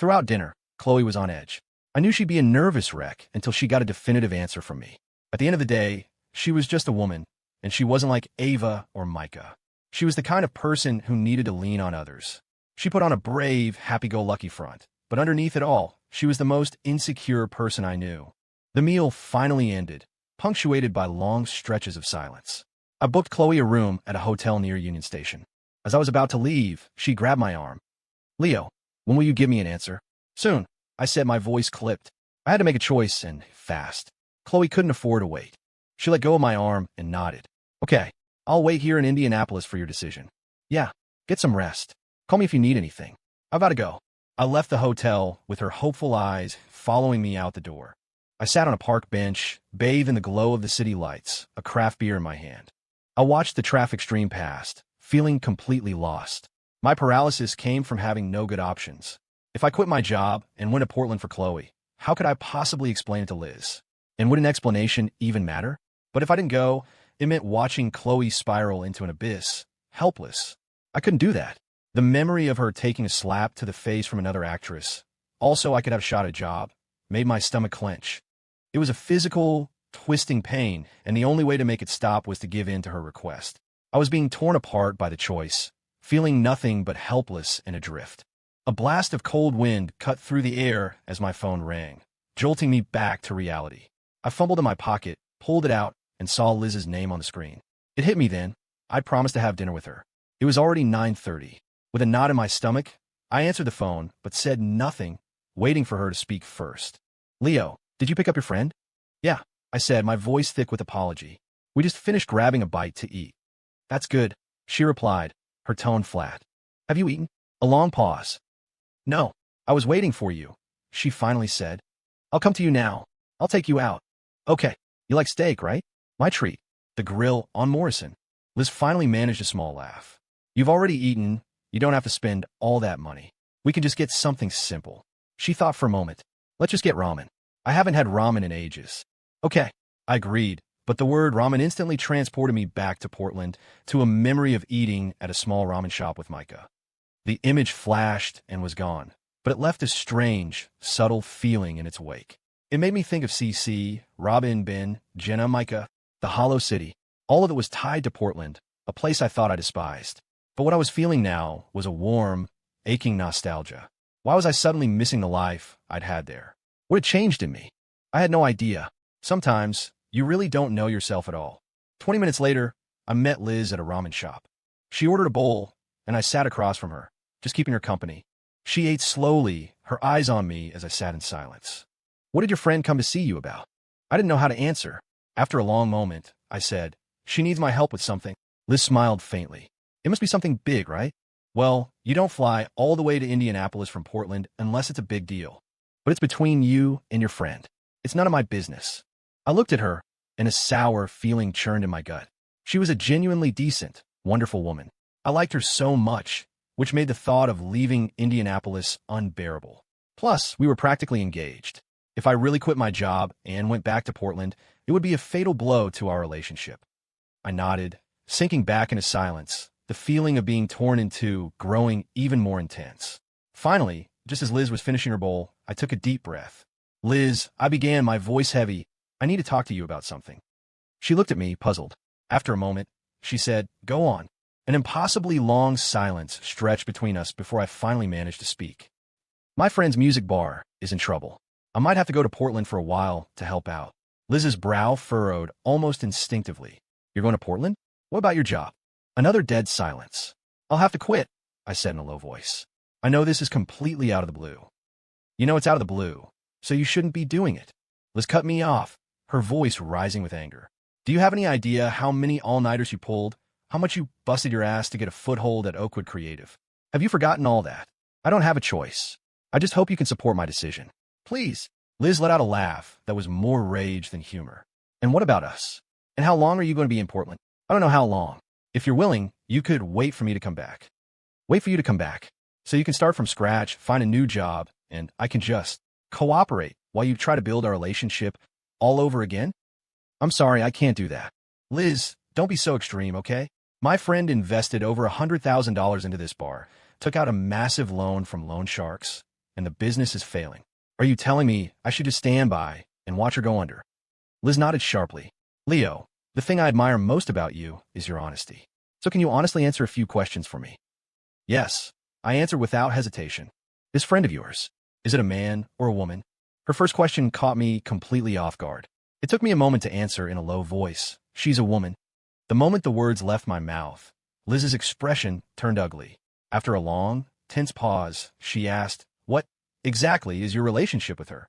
Throughout dinner, Chloe was on edge. I knew she'd be a nervous wreck until she got a definitive answer from me. At the end of the day, she was just a woman, and she wasn't like Ava or Micah. She was the kind of person who needed to lean on others. She put on a brave, happy-go-lucky front, but underneath it all, she was the most insecure person I knew. The meal finally ended, punctuated by long stretches of silence. I booked Chloe a room at a hotel near Union Station. As I was about to leave, she grabbed my arm. "Leo, when will you give me an answer?" "Soon," I said, my voice clipped. I had to make a choice, and fast. Chloe couldn't afford to wait. She let go of my arm and nodded. "Okay, I'll wait here in Indianapolis for your decision." "Yeah, get some rest. Call me if you need anything. I've got to go." I left the hotel with her hopeful eyes following me out the door. I sat on a park bench, bathed in the glow of the city lights, a craft beer in my hand. I watched the traffic stream past, feeling completely lost. My paralysis came from having no good options. If I quit my job and went to Portland for Chloe, how could I possibly explain it to Liz? And would an explanation even matter? But if I didn't go, it meant watching Chloe spiral into an abyss, helpless. I couldn't do that. The memory of her taking a slap to the face from another actress, also I could have shot a job, made my stomach clench. It was a physical, twisting pain, and the only way to make it stop was to give in to her request. I was being torn apart by the choice, feeling nothing but helpless and adrift. A blast of cold wind cut through the air as my phone rang, jolting me back to reality. I fumbled in my pocket, pulled it out, and saw Liz's name on the screen. It hit me then. I'd promised to have dinner with her. It was already 9:30. With a knot in my stomach, I answered the phone, but said nothing, waiting for her to speak first. "Leo, did you pick up your friend?" "Yeah," I said, my voice thick with apology. "We just finished grabbing a bite to eat." "That's good," she replied, her tone flat. "Have you eaten?" A long pause. "No, I was waiting for you," she finally said. "I'll come to you now. I'll take you out." "Okay, you like steak, right?" "My treat. The grill on Morrison." Liz finally managed a small laugh. "You've already eaten. You don't have to spend all that money. We can just get something simple." She thought for a moment. "Let's just get ramen. I haven't had ramen in ages." "Okay," I agreed, but the word ramen instantly transported me back to Portland, to a memory of eating at a small ramen shop with Micah. The image flashed and was gone, but it left a strange, subtle feeling in its wake. It made me think of CC, Robin, Ben, Jenna, Micah, the Hollow City. All of it was tied to Portland, a place I thought I despised. But what I was feeling now was a warm, aching nostalgia. Why was I suddenly missing the life I'd had there? What had changed in me? I had no idea. Sometimes, you really don't know yourself at all. 20 minutes later, I met Liz at a ramen shop. She ordered a bowl, and I sat across from her, just keeping her company. She ate slowly, her eyes on me as I sat in silence. "What did your friend come to see you about?" I didn't know how to answer. After a long moment, I said, "She needs my help with something." Liz smiled faintly. "It must be something big, right?" "Well, you don't fly all the way to Indianapolis from Portland unless it's a big deal. But it's between you and your friend. It's none of my business." I looked at her, and a sour feeling churned in my gut. She was a genuinely decent, wonderful woman. I liked her so much, which made the thought of leaving Indianapolis unbearable. Plus, we were practically engaged. If I really quit my job and went back to Portland, it would be a fatal blow to our relationship. I nodded, sinking back into silence, the feeling of being torn in two growing even more intense. Finally, just as Liz was finishing her bowl, I took a deep breath. "Liz," I began, my voice heavy, "I need to talk to you about something." She looked at me, puzzled. After a moment, she said, "Go on." An impossibly long silence stretched between us before I finally managed to speak. "My friend's music bar is in trouble. I might have to go to Portland for a while to help out." Liz's brow furrowed almost instinctively. "You're going to Portland? What about your job?" Another dead silence. "I'll have to quit," I said in a low voice. "I know this is completely out of the blue." "You know it's out of the blue, so you shouldn't be doing it." Liz cut me off, her voice rising with anger. "Do you have any idea how many all-nighters you pulled? How much you busted your ass to get a foothold at Oakwood Creative? Have you forgotten all that? I don't have a choice. I just hope you can support my decision. Please." Liz let out a laugh that was more rage than humor. "And what about us? And how long are you going to be in Portland?" "I don't know how long. If you're willing, you could wait for me to come back." "Wait for you to come back, so you can start from scratch, find a new job, and I can just cooperate while you try to build our relationship all over again?" "I'm sorry, I can't do that." "Liz, don't be so extreme, okay? My friend invested over $100,000 into this bar, took out a massive loan from loan sharks, and the business is failing. Are you telling me I should just stand by and watch her go under? Liz nodded sharply. Leo, the thing I admire most about you is your honesty. So can you honestly answer a few questions for me? Yes, I answered without hesitation. This friend of yours, is it a man or a woman? Her first question caught me completely off guard. It took me a moment to answer in a low voice. She's a woman. The moment the words left my mouth, Liz's expression turned ugly. After a long, tense pause, she asked, what exactly is your relationship with her?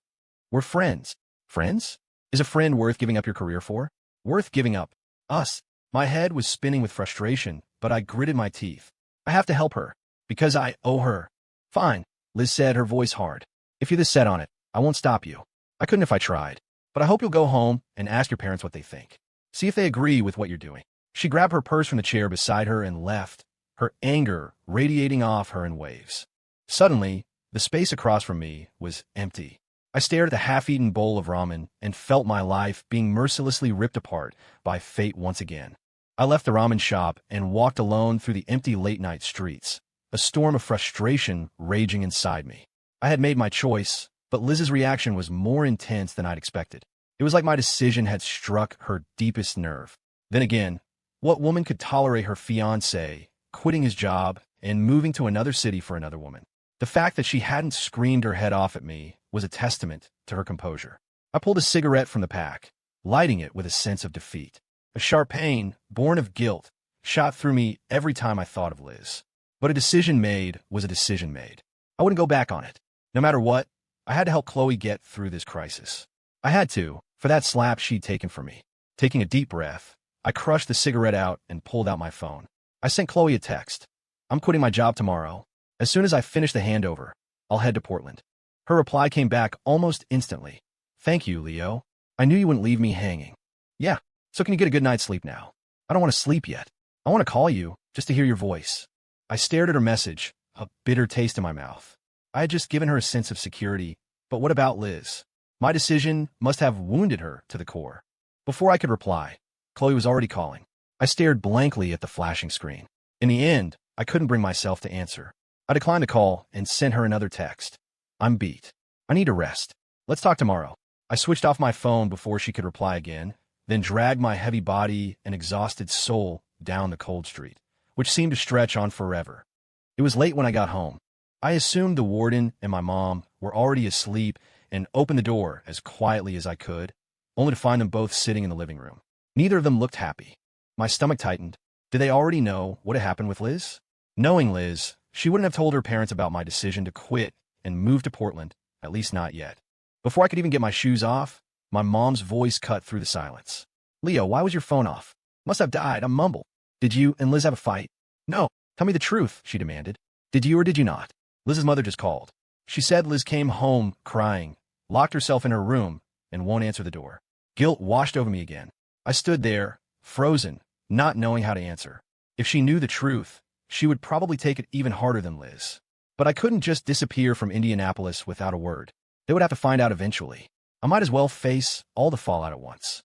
We're friends. Friends? Is a friend worth giving up your career for? Worth giving up us? My head was spinning with frustration, but I gritted my teeth. I have to help her, because I owe her. Fine, Liz said, her voice hard. If you're this set on it, I won't stop you. I couldn't if I tried. But I hope you'll go home and ask your parents what they think. See if they agree with what you're doing. She grabbed her purse from the chair beside her and left, her anger radiating off her in waves. Suddenly, the space across from me was empty. I stared at the half-eaten bowl of ramen and felt my life being mercilessly ripped apart by fate once again. I left the ramen shop and walked alone through the empty late-night streets, a storm of frustration raging inside me. I had made my choice, but Liz's reaction was more intense than I'd expected. It was like my decision had struck her deepest nerve. Then again, what woman could tolerate her fiancé quitting his job and moving to another city for another woman? The fact that she hadn't screamed her head off at me was a testament to her composure. I pulled a cigarette from the pack, lighting it with a sense of defeat. A sharp pain, born of guilt, shot through me every time I thought of Liz. But a decision made was a decision made. I wouldn't go back on it. No matter what, I had to help Chloe get through this crisis. I had to, for that slap she'd taken from me. Taking a deep breath, I crushed the cigarette out and pulled out my phone. I sent Chloe a text. I'm quitting my job tomorrow. As soon as I finish the handover, I'll head to Portland. Her reply came back almost instantly. Thank you, Leo. I knew you wouldn't leave me hanging. Yeah, so can you get a good night's sleep now? I don't want to sleep yet. I want to call you just to hear your voice. I stared at her message, a bitter taste in my mouth. I had just given her a sense of security, but what about Liz? My decision must have wounded her to the core. Before I could reply, Chloe was already calling. I stared blankly at the flashing screen. In the end, I couldn't bring myself to answer. I declined the call and sent her another text. I'm beat. I need a rest. Let's talk tomorrow. I switched off my phone before she could reply again, then dragged my heavy body and exhausted soul down the cold street, which seemed to stretch on forever. It was late when I got home. I assumed the warden and my mom were already asleep and opened the door as quietly as I could, only to find them both sitting in the living room. Neither of them looked happy. My stomach tightened. Did they already know what had happened with Liz? Knowing Liz, she wouldn't have told her parents about my decision to quit and move to Portland, at least not yet. Before I could even get my shoes off, my mom's voice cut through the silence. Leo, why was your phone off? Must have died, I mumbled. Did you and Liz have a fight? No, tell me the truth, she demanded. Did you or did you not? Liz's mother just called. She said Liz came home crying, locked herself in her room, and won't answer the door. Guilt washed over me again. I stood there, frozen, not knowing how to answer. If she knew the truth, she would probably take it even harder than Liz. But I couldn't just disappear from Indianapolis without a word. They would have to find out eventually. I might as well face all the fallout at once.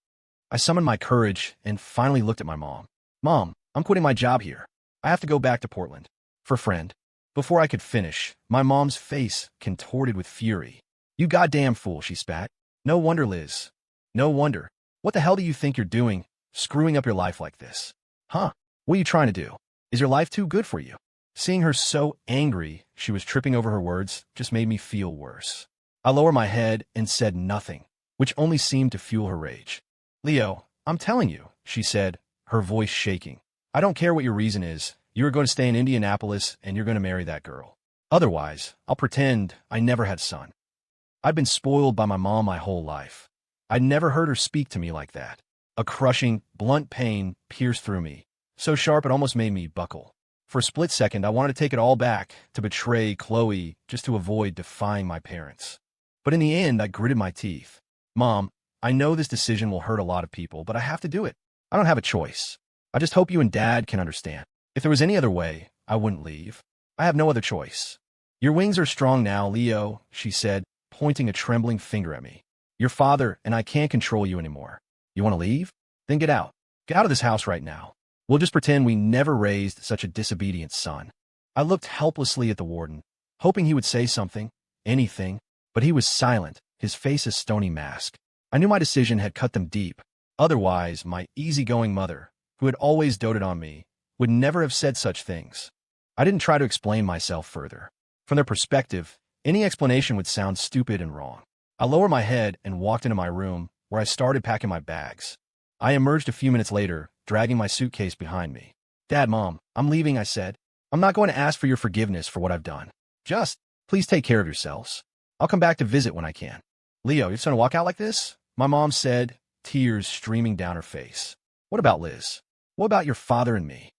I summoned my courage and finally looked at my mom. Mom, I'm quitting my job here. I have to go back to Portland. For a friend. Before I could finish, my mom's face contorted with fury. You goddamn fool, she spat. No wonder, Liz. No wonder. What the hell do you think you're doing, screwing up your life like this? Huh? What are you trying to do? Is your life too good for you? Seeing her so angry she was tripping over her words just made me feel worse. I lowered my head and said nothing, which only seemed to fuel her rage. Leo, I'm telling you, she said, her voice shaking. I don't care what your reason is. You're going to stay in Indianapolis and you're going to marry that girl. Otherwise, I'll pretend I never had a son. I'd been spoiled by my mom my whole life. I'd never heard her speak to me like that. A crushing, blunt pain pierced through me, so sharp it almost made me buckle. For a split second, I wanted to take it all back, to betray Chloe just to avoid defying my parents. But in the end, I gritted my teeth. Mom, I know this decision will hurt a lot of people, but I have to do it. I don't have a choice. I just hope you and Dad can understand. If there was any other way, I wouldn't leave. I have no other choice. Your wings are strong now, Leo, she said, pointing a trembling finger at me. Your father and I can't control you anymore. You want to leave? Then get out. Get out of this house right now. We'll just pretend we never raised such a disobedient son. I looked helplessly at the warden, hoping he would say something. anything, but he was silent, his face a stony mask. I knew my decision had cut them deep. Otherwise, my easygoing mother, who had always doted on me, would never have said such things. I didn't try to explain myself further. From their perspective, any explanation would sound stupid and wrong. I lowered my head and walked into my room, where I started packing my bags. I emerged a few minutes later, dragging my suitcase behind me. "Dad, Mom, I'm leaving," I said. "I'm not going to ask for your forgiveness for what I've done. Just, please take care of yourselves. I'll come back to visit when I can." "Leo, you're just going to walk out like this?" my mom said, tears streaming down her face. "What about Liz? What about your father and me?"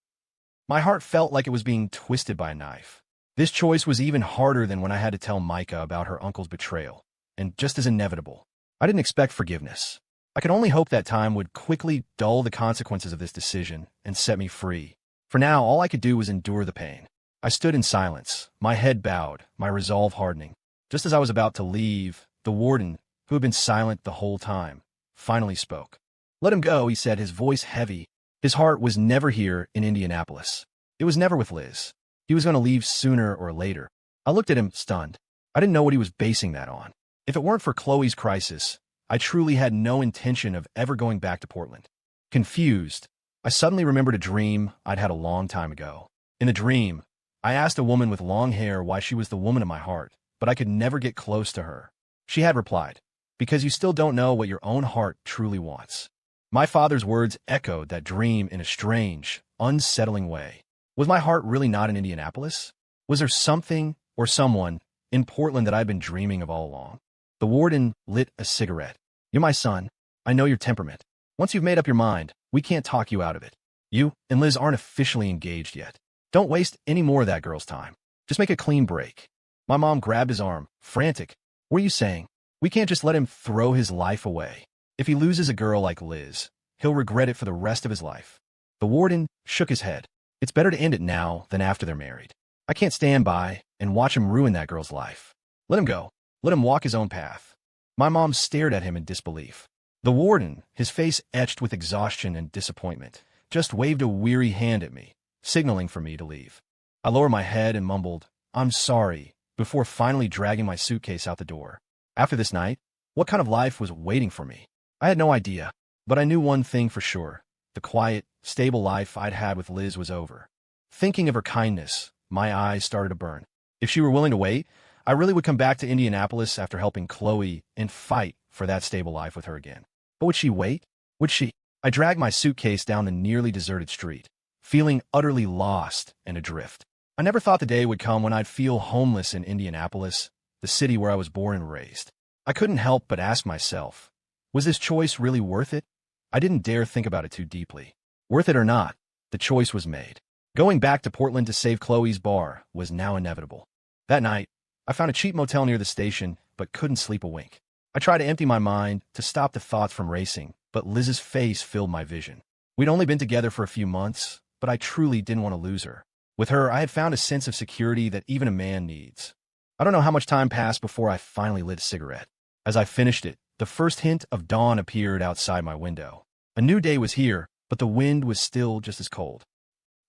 My heart felt like it was being twisted by a knife. This choice was even harder than when I had to tell Micah about her uncle's betrayal, and just as inevitable. I didn't expect forgiveness. I could only hope that time would quickly dull the consequences of this decision and set me free. For now, all I could do was endure the pain. I stood in silence, my head bowed, my resolve hardening. Just as I was about to leave, the warden, who had been silent the whole time, finally spoke. "Let him go," he said, his voice heavy. His heart was never here in Indianapolis. It was never with Liz. He was going to leave sooner or later. I looked at him, stunned. I didn't know what he was basing that on. If it weren't for Chloe's crisis, I truly had no intention of ever going back to Portland. Confused, I suddenly remembered a dream I'd had a long time ago. In the dream, I asked a woman with long hair why she was the woman of my heart, but I could never get close to her. She had replied, "Because you still don't know what your own heart truly wants." My father's words echoed that dream in a strange, unsettling way. Was my heart really not in Indianapolis? Was there something or someone in Portland that I'd been dreaming of all along? The warden lit a cigarette. "You're my son. I know your temperament. Once you've made up your mind, we can't talk you out of it. You and Liz aren't officially engaged yet. Don't waste any more of that girl's time. Just make a clean break." My mom grabbed his arm, frantic. "What are you saying? We can't just let him throw his life away. If he loses a girl like Liz, he'll regret it for the rest of his life." The warden shook his head. "It's better to end it now than after they're married. I can't stand by and watch him ruin that girl's life. Let him go. Let him walk his own path." My mom stared at him in disbelief. The warden, his face etched with exhaustion and disappointment, just waved a weary hand at me, signaling for me to leave. I lowered my head and mumbled, "I'm sorry," before finally dragging my suitcase out the door. After this night, what kind of life was waiting for me? I had no idea, but I knew one thing for sure. The quiet, stable life I'd had with Liz was over. Thinking of her kindness, my eyes started to burn. If she were willing to wait, I really would come back to Indianapolis after helping Chloe and fight for that stable life with her again. But would she wait? Would she? I dragged my suitcase down the nearly deserted street, feeling utterly lost and adrift. I never thought the day would come when I'd feel homeless in Indianapolis, the city where I was born and raised. I couldn't help but ask myself, was this choice really worth it? I didn't dare think about it too deeply. Worth it or not, the choice was made. Going back to Portland to save Chloe's bar was now inevitable. That night, I found a cheap motel near the station, but couldn't sleep a wink. I tried to empty my mind to stop the thoughts from racing, but Liz's face filled my vision. We'd only been together for a few months, but I truly didn't want to lose her. With her, I had found a sense of security that even a man needs. I don't know how much time passed before I finally lit a cigarette. As I finished it, the first hint of dawn appeared outside my window. A new day was here, but the wind was still just as cold.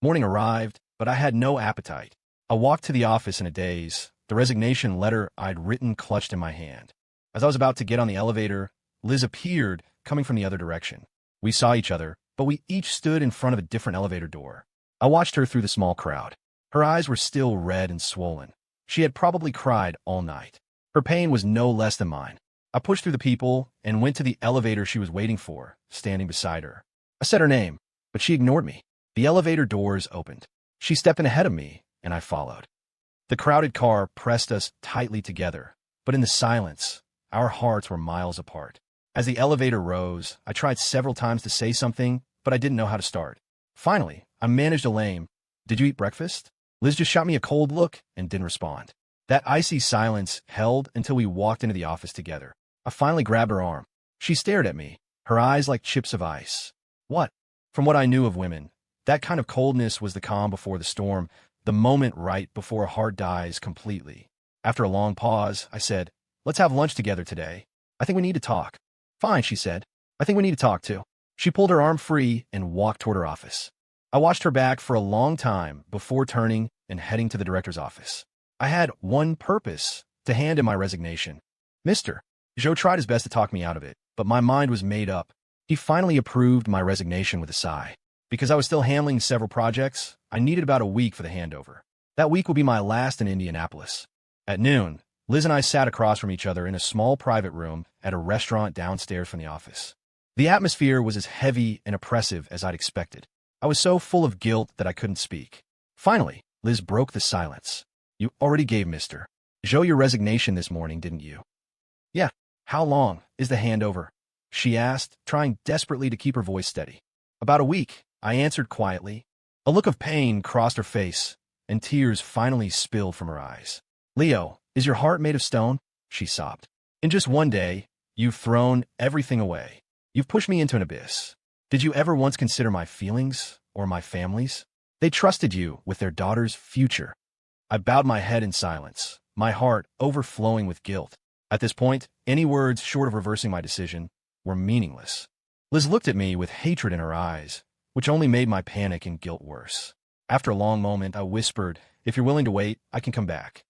Morning arrived, but I had no appetite. I walked to the office in a daze, the resignation letter I'd written clutched in my hand. As I was about to get on the elevator, Liz appeared, coming from the other direction. We saw each other, but we each stood in front of a different elevator door. I watched her through the small crowd. Her eyes were still red and swollen. She had probably cried all night. Her pain was no less than mine. I pushed through the people and went to the elevator she was waiting for, standing beside her. I said her name, but she ignored me. The elevator doors opened. She stepped in ahead of me, and I followed. The crowded car pressed us tightly together, but in the silence, our hearts were miles apart. As the elevator rose, I tried several times to say something, but I didn't know how to start. Finally, I managed a lame, "Did you eat breakfast?" Liz just shot me a cold look and didn't respond. That icy silence held until we walked into the office together. I finally grabbed her arm. She stared at me, her eyes like chips of ice. What? From what I knew of women, that kind of coldness was the calm before the storm, the moment right before a heart dies completely. After a long pause, I said, "Let's have lunch together today. I think we need to talk." "Fine," she said. "I think we need to talk too." She pulled her arm free and walked toward her office. I watched her back for a long time before turning and heading to the director's office. I had one purpose, to hand in my resignation. Mr. Joe tried his best to talk me out of it, but my mind was made up. He finally approved my resignation with a sigh. Because I was still handling several projects, I needed about a week for the handover. That week will be my last in Indianapolis. At noon, Liz and I sat across from each other in a small private room at a restaurant downstairs from the office. The atmosphere was as heavy and oppressive as I'd expected. I was so full of guilt that I couldn't speak. Finally, Liz broke the silence. You already gave Mr. Joe your resignation this morning, didn't you? Yeah. How long is the handover? She asked, trying desperately to keep her voice steady. About a week, I answered quietly. A look of pain crossed her face, and tears finally spilled from her eyes. Leo, is your heart made of stone? She sobbed. In just one day, you've thrown everything away. You've pushed me into an abyss. Did you ever once consider my feelings or my family's? They trusted you with their daughter's future. I bowed my head in silence, my heart overflowing with guilt. At this point, any words short of reversing my decision were meaningless. Liz looked at me with hatred in her eyes, which only made my panic and guilt worse. After a long moment, I whispered, if you're willing to wait, I can come back.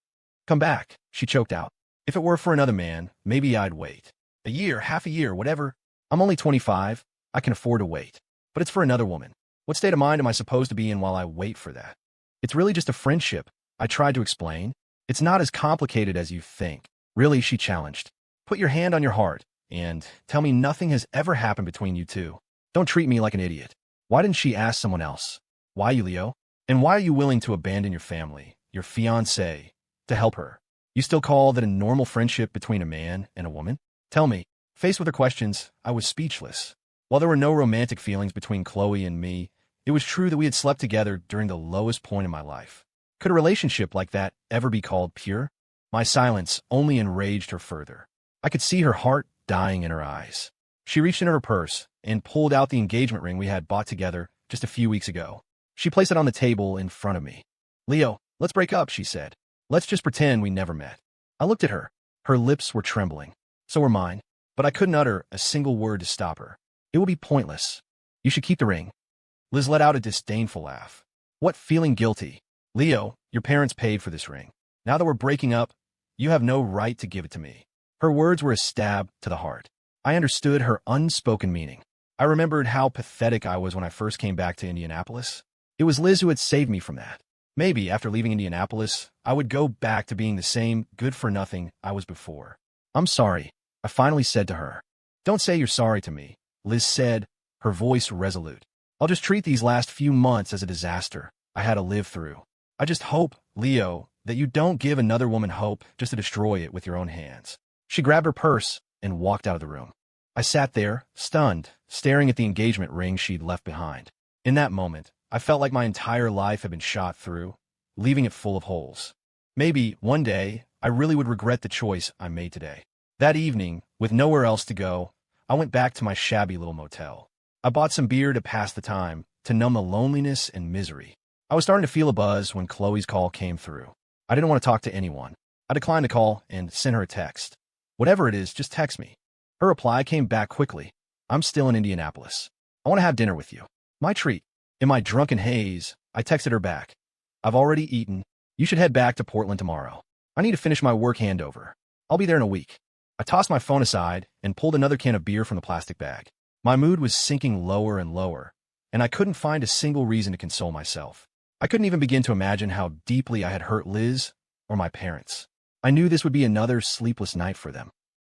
Come back, she choked out. If it were for another man, maybe I'd wait. A year, half a year, whatever. I'm only 25. I can afford to wait. But it's for another woman. What state of mind am I supposed to be in while I wait for that? It's really just a friendship, I tried to explain. It's not as complicated as you think. Really, she challenged. Put your hand on your heart and tell me nothing has ever happened between you two. Don't treat me like an idiot. Why didn't she ask someone else? Why you, Leo? And why are you willing to abandon your family, your fiancé, to help her? You still call that a normal friendship between a man and a woman? Tell me. Faced with her questions, I was speechless. While there were no romantic feelings between Chloe and me, it was true that we had slept together during the lowest point in my life. Could a relationship like that ever be called pure? My silence only enraged her further. I could see her heart dying in her eyes. She reached into her purse and pulled out the engagement ring we had bought together just a few weeks ago. She placed it on the table in front of me. Leo, let's break up, she said. Let's just pretend we never met. I looked at her. Her lips were trembling. So were mine. But I couldn't utter a single word to stop her. It will be pointless. You should keep the ring. Liz let out a disdainful laugh. What, feeling guilty? Leo, your parents paid for this ring. Now that we're breaking up, you have no right to give it to me. Her words were a stab to the heart. I understood her unspoken meaning. I remembered how pathetic I was when I first came back to Indianapolis. It was Liz who had saved me from that. Maybe after leaving Indianapolis, I would go back to being the same good-for-nothing I was before. I'm sorry, I finally said to her. Don't say you're sorry to me, Liz said, her voice resolute. I'll just treat these last few months as a disaster I had to live through. I just hope, Leo, that you don't give another woman hope just to destroy it with your own hands. She grabbed her purse and walked out of the room. I sat there, stunned, staring at the engagement ring she'd left behind. In that moment, I felt like my entire life had been shot through, leaving it full of holes. Maybe, one day, I really would regret the choice I made today. That evening, with nowhere else to go, I went back to my shabby little motel. I bought some beer to pass the time, to numb the loneliness and misery. I was starting to feel a buzz when Chloe's call came through. I didn't want to talk to anyone. I declined the call and sent her a text. Whatever it is, just text me. Her reply came back quickly. I'm still in Indianapolis. I want to have dinner with you. My treat. In my drunken haze, I texted her back. I've already eaten. You should head back to Portland tomorrow. I need to finish my work handover. I'll be there in a week. I tossed my phone aside and pulled another can of beer from the plastic bag. My mood was sinking lower and lower, and I couldn't find a single reason to console myself. I couldn't even begin to imagine how deeply I had hurt Liz or my parents. I knew this would be another sleepless night for them.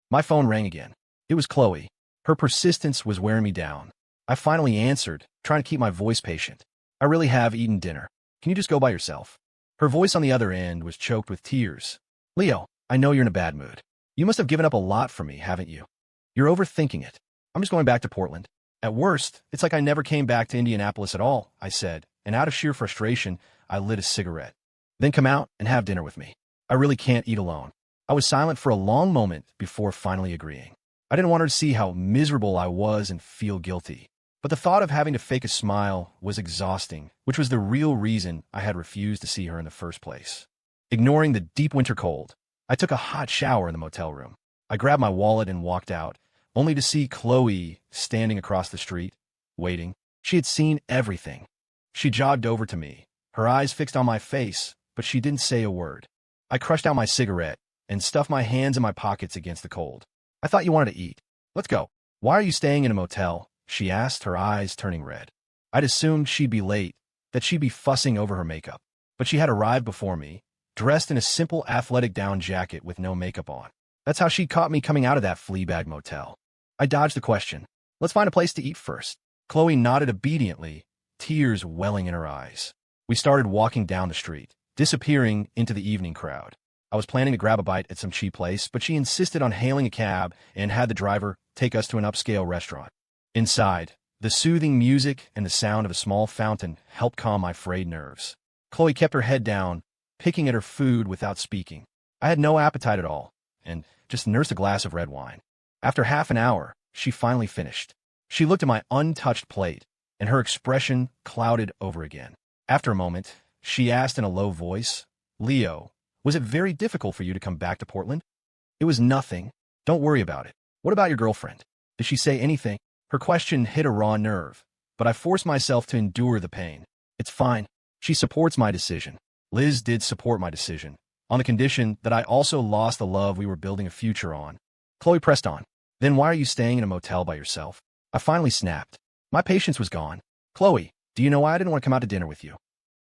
My phone rang again. It was Chloe. Her persistence was wearing me down. I finally answered, trying to keep my voice patient. I really have eaten dinner. Can you just go by yourself? Her voice on the other end was choked with tears. Leo, I know you're in a bad mood. You must have given up a lot for me, haven't you? You're overthinking it. I'm just going back to Portland. At worst, it's like I never came back to Indianapolis at all, I said, and out of sheer frustration, I lit a cigarette. Then come out and have dinner with me. I really can't eat alone. I was silent for a long moment before finally agreeing. I didn't want her to see how miserable I was and feel guilty. But the thought of having to fake a smile was exhausting, which was the real reason I had refused to see her in the first place. Ignoring the deep winter cold, I took a hot shower in the motel room. I grabbed my wallet and walked out, only to see Chloe standing across the street, waiting. She had seen everything. She jogged over to me, her eyes fixed on my face, but she didn't say a word. I crushed out my cigarette and stuffed my hands in my pockets against the cold. I thought you wanted to eat. Let's go. Why are you staying in a motel? She asked, her eyes turning red. I'd assumed she'd be late, that she'd be fussing over her makeup. But she had arrived before me, dressed in a simple athletic down jacket with no makeup on. That's how she caught me coming out of that fleabag motel. I dodged the question. Let's find a place to eat first. Chloe nodded obediently, tears welling in her eyes. We started walking down the street, disappearing into the evening crowd. I was planning to grab a bite at some cheap place, but she insisted on hailing a cab and had the driver take us to an upscale restaurant. Inside, the soothing music and the sound of a small fountain helped calm my frayed nerves. Chloe kept her head down, picking at her food without speaking. I had no appetite at all, and just nursed a glass of red wine. After half an hour, she finally finished. She looked at my untouched plate, and her expression clouded over again. After a moment, she asked in a low voice, Leo, was it very difficult for you to come back to Portland? It was nothing. Don't worry about it. What about your girlfriend? Did she say anything? Her question hit a raw nerve, but I forced myself to endure the pain. It's fine. She supports my decision. Liz did support my decision, on the condition that I also lost the love we were building a future on. Chloe pressed on. Then why are you staying in a motel by yourself? I finally snapped. My patience was gone. Chloe, do you know why I didn't want to come out to dinner with you?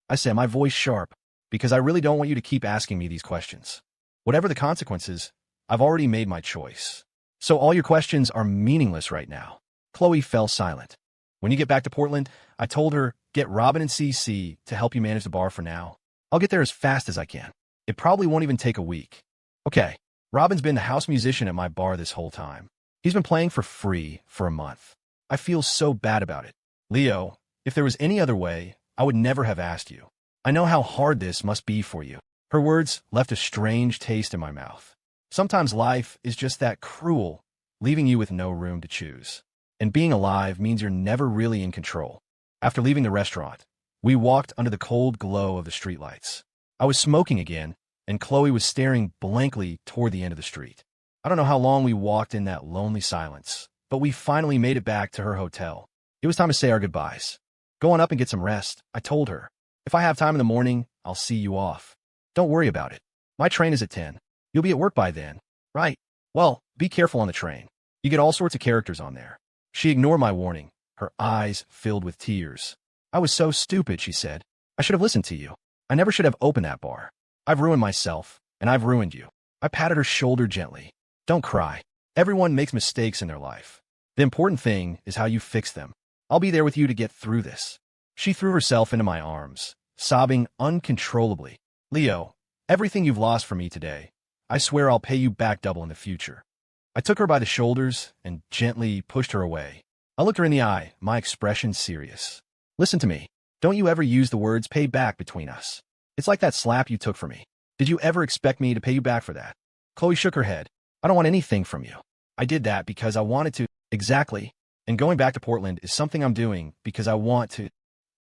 I said, my voice sharp, because I really don't want you to keep asking me these questions. Whatever the consequences, I've already made my choice. So all your questions are meaningless right now. Chloe fell silent. When you get back to Portland, I told her, get Robin and CC to help you manage the bar for now. I'll get there as fast as I can. It probably won't even take a week. Okay, Robin's been the house musician at my bar this whole time. He's been playing for free for a month. I feel so bad about it. Leo, if there was any other way, I would never have asked you. I know how hard this must be for you. Her words left a strange taste in my mouth. Sometimes life is just that cruel, leaving you with no room to choose. And being alive means you're never really in control. After leaving the restaurant, we walked under the cold glow of the streetlights. I was smoking again, and Chloe was staring blankly toward the end of the street. I don't know how long we walked in that lonely silence, but we finally made it back to her hotel. It was time to say our goodbyes. Go on up and get some rest, I told her. If I have time in the morning, I'll see you off. Don't worry about it. My train is at 10. You'll be at work by then. Right. Well, be careful on the train. You get all sorts of characters on there. She ignored my warning, her eyes filled with tears. I was so stupid, she said. I should have listened to you. I never should have opened that bar. I've ruined myself, and I've ruined you. I patted her shoulder gently. Don't cry. Everyone makes mistakes in their life. The important thing is how you fix them. I'll be there with you to get through this. She threw herself into my arms, sobbing uncontrollably. Leo, everything you've lost from me today, I swear I'll pay you back double in the future. I took her by the shoulders and gently pushed her away. I looked her in the eye, my expression serious. Listen to me. Don't you ever use the words pay back between us. It's like that slap you took from me. Did you ever expect me to pay you back for that? Chloe shook her head. I don't want anything from you. I did that because I wanted to. Exactly. And going back to Portland is something I'm doing because I want to.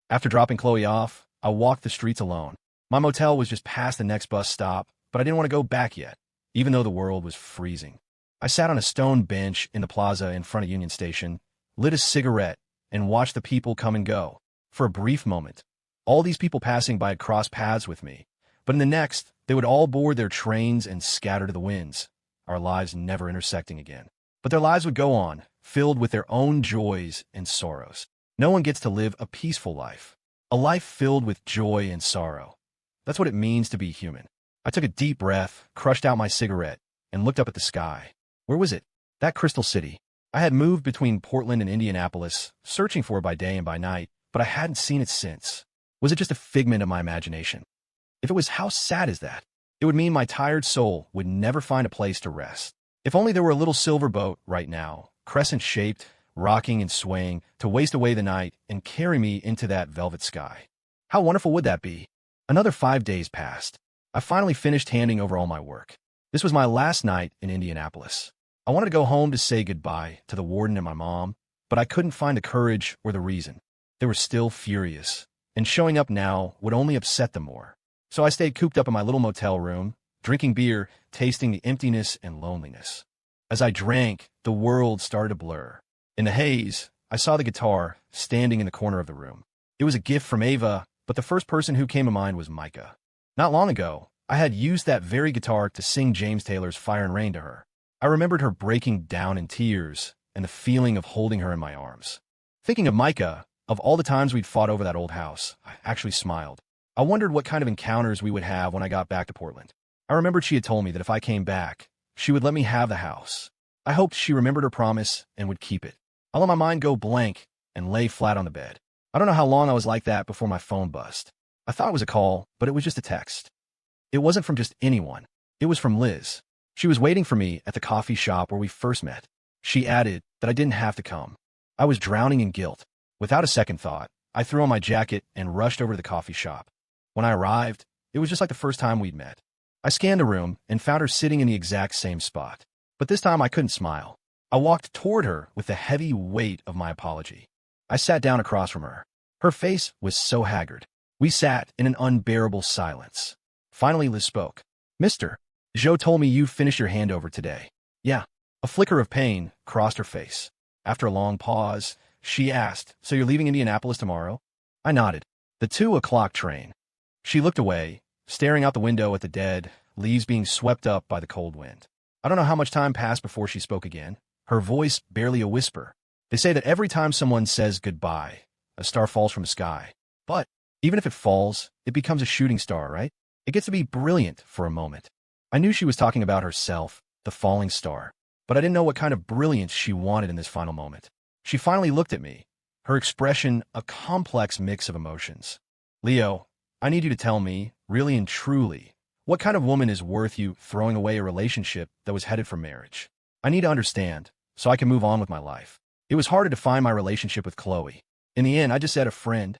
After dropping Chloe off, I walked the streets alone. My motel was just past the next bus stop, but I didn't want to go back yet, even though the world was freezing. I sat on a stone bench in the plaza in front of Union Station, lit a cigarette, and watched the people come and go. For a brief moment, all these people passing by had crossed paths with me, but in the next, they would all board their trains and scatter to the winds, our lives never intersecting again. But their lives would go on, filled with their own joys and sorrows. No one gets to live a peaceful life, a life filled with joy and sorrow. That's what it means to be human. I took a deep breath, crushed out my cigarette, and looked up at the sky. Where was it? That crystal city. I had moved between Portland and Indianapolis, searching for it by day and by night, but I hadn't seen it since. Was it just a figment of my imagination? If it was, how sad is that? It would mean my tired soul would never find a place to rest. If only there were a little silver boat right now, crescent-shaped, rocking and swaying, to waste away the night and carry me into that velvet sky. How wonderful would that be? Another 5 days passed. I finally finished handing over all my work. This was my last night in Indianapolis. I wanted to go home to say goodbye to the warden and my mom, but I couldn't find the courage or the reason. They were still furious, and showing up now would only upset them more. So I stayed cooped up in my little motel room, drinking beer, tasting the emptiness and loneliness. As I drank, the world started to blur. In the haze, I saw the guitar standing in the corner of the room. It was a gift from Ava, but the first person who came to mind was Micah. Not long ago, I had used that very guitar to sing James Taylor's Fire and Rain to her. I remembered her breaking down in tears and the feeling of holding her in my arms. Thinking of Micah, of all the times we'd fought over that old house, I actually smiled. I wondered what kind of encounters we would have when I got back to Portland. I remembered she had told me that if I came back, she would let me have the house. I hoped she remembered her promise and would keep it. I let my mind go blank and lay flat on the bed. I don't know how long I was like that before my phone buzzed. I thought it was a call, but it was just a text. It wasn't from just anyone. It was from Liz. She was waiting for me at the coffee shop where we first met. She added that I didn't have to come. I was drowning in guilt. Without a second thought, I threw on my jacket and rushed over to the coffee shop. When I arrived, it was just like the first time we'd met. I scanned the room and found her sitting in the exact same spot. But this time I couldn't smile. I walked toward her with the heavy weight of my apology. I sat down across from her. Her face was so haggard. We sat in an unbearable silence. Finally, Liz spoke. "Mister, Joe told me you finished your handover today." "Yeah." A flicker of pain crossed her face. After a long pause, she asked, "So you're leaving Indianapolis tomorrow?" I nodded. "The 2 o'clock train." She looked away, staring out the window at the dead, leaves being swept up by the cold wind. I don't know how much time passed before she spoke again, her voice barely a whisper. They say that every time someone says goodbye, a star falls from the sky. But even if it falls, it becomes a shooting star, right? It gets to be brilliant for a moment. I knew she was talking about herself, the falling star, but I didn't know what kind of brilliance she wanted in this final moment. She finally looked at me, her expression a complex mix of emotions. "Leo, I need you to tell me, really and truly, what kind of woman is worth you throwing away a relationship that was headed for marriage? I need to understand, so I can move on with my life." It was hard to define my relationship with Chloe. In the end, I just said a friend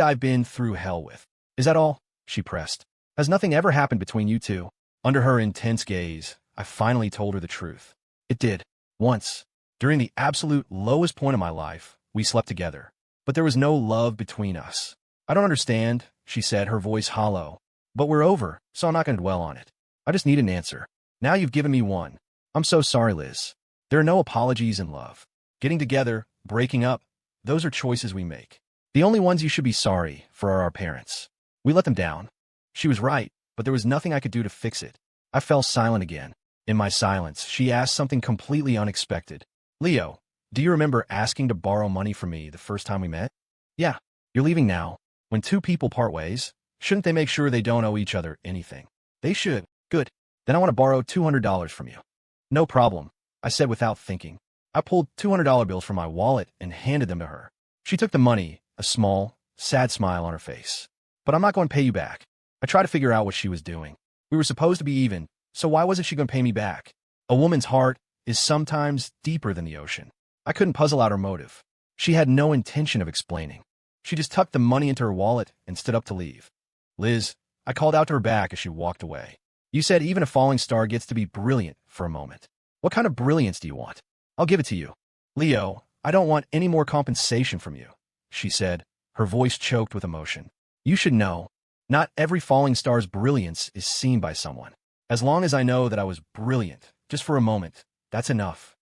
I've been through hell with. "Is that all?" she pressed. "Has nothing ever happened between you two?" Under her intense gaze, I finally told her the truth. It did. Once, during the absolute lowest point of my life, we slept together. But there was no love between us. "I don't understand," she said, her voice hollow. "But we're over, so I'm not going to dwell on it. I just need an answer. Now you've given me one. I'm so sorry, Liz. There are no apologies in love. Getting together, breaking up, those are choices we make. The only ones you should be sorry for are our parents. We let them down." She was right, but there was nothing I could do to fix it. I fell silent again. In my silence, she asked something completely unexpected. "Leo, do you remember asking to borrow money from me the first time we met?" "Yeah. You're leaving now. When two people part ways, shouldn't they make sure they don't owe each other anything?" "They should." "Good. Then I want to borrow $200 from you." "No problem," I said without thinking. I pulled $200 bills from my wallet and handed them to her. She took the money, a small, sad smile on her face. "But I'm not going to pay you back." I tried to figure out what she was doing. We were supposed to be even, so why wasn't she going to pay me back? A woman's heart is sometimes deeper than the ocean. I couldn't puzzle out her motive. She had no intention of explaining. She just tucked the money into her wallet and stood up to leave. "Liz," I called out to her back as she walked away. "You said even a falling star gets to be brilliant for a moment. What kind of brilliance do you want? I'll give it to you." "Leo, I don't want any more compensation from you," she said, her voice choked with emotion. "You should know, not every falling star's brilliance is seen by someone. As long as I know that I was brilliant, just for a moment, that's enough.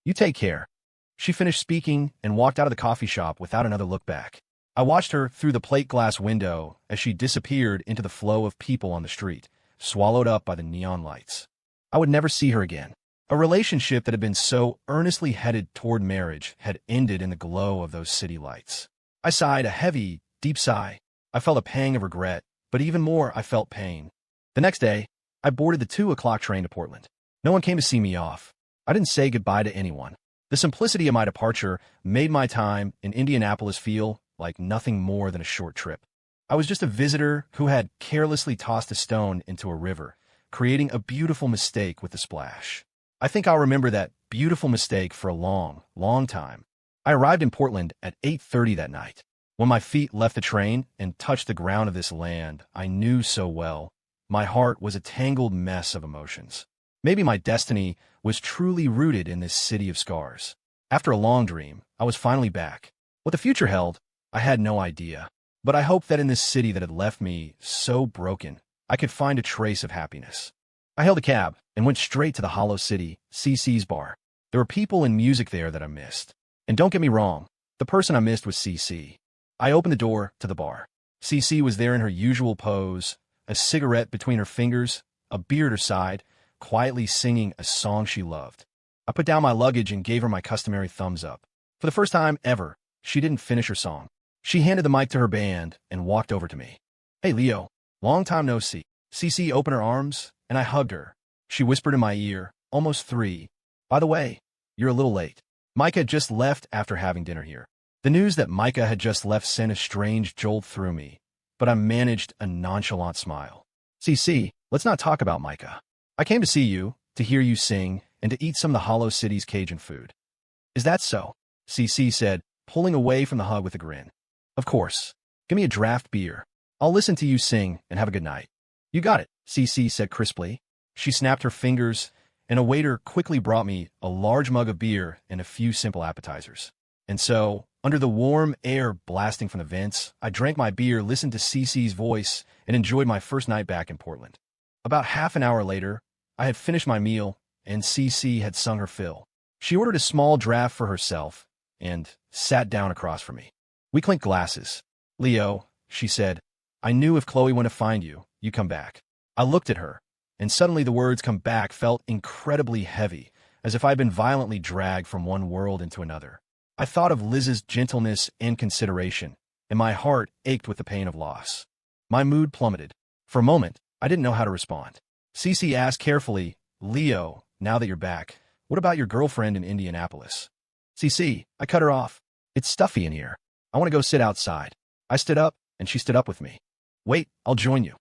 You take care." She finished speaking and walked out of the coffee shop without another look back. I watched her through the plate glass window as she disappeared into the flow of people on the street, swallowed up by the neon lights. I would never see her again. A relationship that had been so earnestly headed toward marriage had ended in the glow of those city lights. I sighed a heavy, deep sigh. I felt a pang of regret, but even more, I felt pain. The next day, I boarded the 2 o'clock train to Portland. No one came to see me off. I didn't say goodbye to anyone. The simplicity of my departure made my time in Indianapolis feel like nothing more than a short trip. I was just a visitor who had carelessly tossed a stone into a river, creating a beautiful mistake with the splash. I think I'll remember that beautiful mistake for a long, long time. I arrived in Portland at 8:30 that night. When my feet left the train and touched the ground of this land I knew so well, my heart was a tangled mess of emotions. Maybe my destiny was truly rooted in this city of scars. After a long dream, I was finally back. What the future held, I had no idea. But I hoped that in this city that had left me so broken, I could find a trace of happiness. I hailed a cab and went straight to the Hollow City, CC's bar. There were people and music there that I missed. And don't get me wrong, the person I missed was CC. I opened the door to the bar. CC was there in her usual pose, a cigarette between her fingers, a beer at her side, quietly singing a song she loved. I put down my luggage and gave her my customary thumbs up. For the first time ever, she didn't finish her song. She handed the mic to her band and walked over to me. "Hey, Leo, long time no see." CC opened her arms, and I hugged her. She whispered in my ear, "Almost 3. By the way, you're a little late." Micah had just left after having dinner here. The news that Micah had just left sent a strange jolt through me, but I managed a nonchalant smile. "CC, let's not talk about Micah. I came to see you, to hear you sing, and to eat some of the Hollow City's Cajun food." "Is that so?" CC said, pulling away from the hug with a grin. "Of course. Give me a draft beer. I'll listen to you sing and have a good night." "You got it," CC said crisply. She snapped her fingers, and a waiter quickly brought me a large mug of beer and a few simple appetizers. And so, under the warm air blasting from the vents, I drank my beer, listened to CC's voice, and enjoyed my first night back in Portland. About half an hour later, I had finished my meal, and CC had sung her fill. She ordered a small draft for herself and sat down across from me. We clinked glasses. "Leo," she said, "I knew if Chloe went to find you, you'd come back." I looked at her, and suddenly the words "come back" felt incredibly heavy, as if I'd been violently dragged from one world into another. I thought of Liz's gentleness and consideration, and my heart ached with the pain of loss. My mood plummeted. For a moment, I didn't know how to respond. CC asked carefully, "Leo, now that you're back, what about your girlfriend in Indianapolis?" "CC," I cut her off. "It's stuffy in here. I want to go sit outside." I stood up, and she stood up with me. "Wait, I'll join you."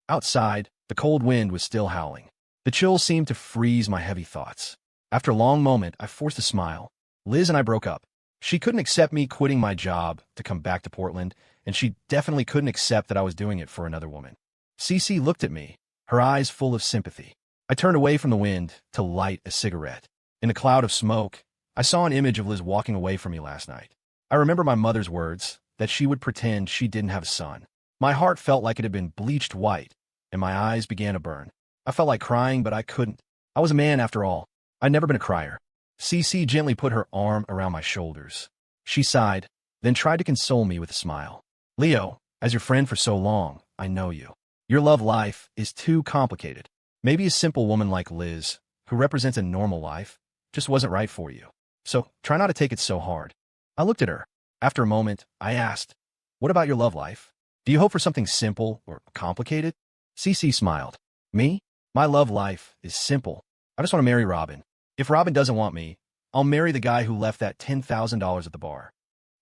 Outside, the cold wind was still howling. The chill seemed to freeze my heavy thoughts. After a long moment, I forced a smile. Liz and I broke up. She couldn't accept me quitting my job to come back to Portland, and she definitely couldn't accept that I was doing it for another woman. CC looked at me, her eyes full of sympathy. I turned away from the wind to light a cigarette. In the cloud of smoke, I saw an image of Liz walking away from me last night. I remember my mother's words, that she would pretend she didn't have a son. My heart felt like it had been bleached white, and my eyes began to burn. I felt like crying, but I couldn't. I was a man after all. I'd never been a crier. CC gently put her arm around my shoulders. She sighed, then tried to console me with a smile. "Leo, as your friend for so long, I know you. Your love life is too complicated. Maybe a simple woman like Liz, who represents a normal life, just wasn't right for you. So try not to take it so hard." I looked at her. After a moment, I asked, "What about your love life? Do you hope for something simple or complicated?" CC smiled. "Me? My love life is simple. I just want to marry Robin. If Robin doesn't want me, I'll marry the guy who left that $10,000 at the bar."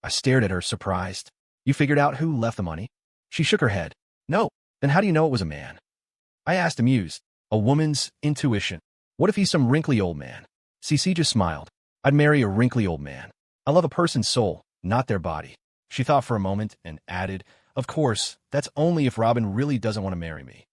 I stared at her, surprised. "You figured out who left the money?" She shook her head. "No. Then how do you know it was a man?" I asked, amused. "A woman's intuition. What if he's some wrinkly old man?" CC just smiled. "I'd marry a wrinkly old man. I love a person's soul, not their body." She thought for a moment and added, "Of course, that's only if Robin really doesn't want to marry me."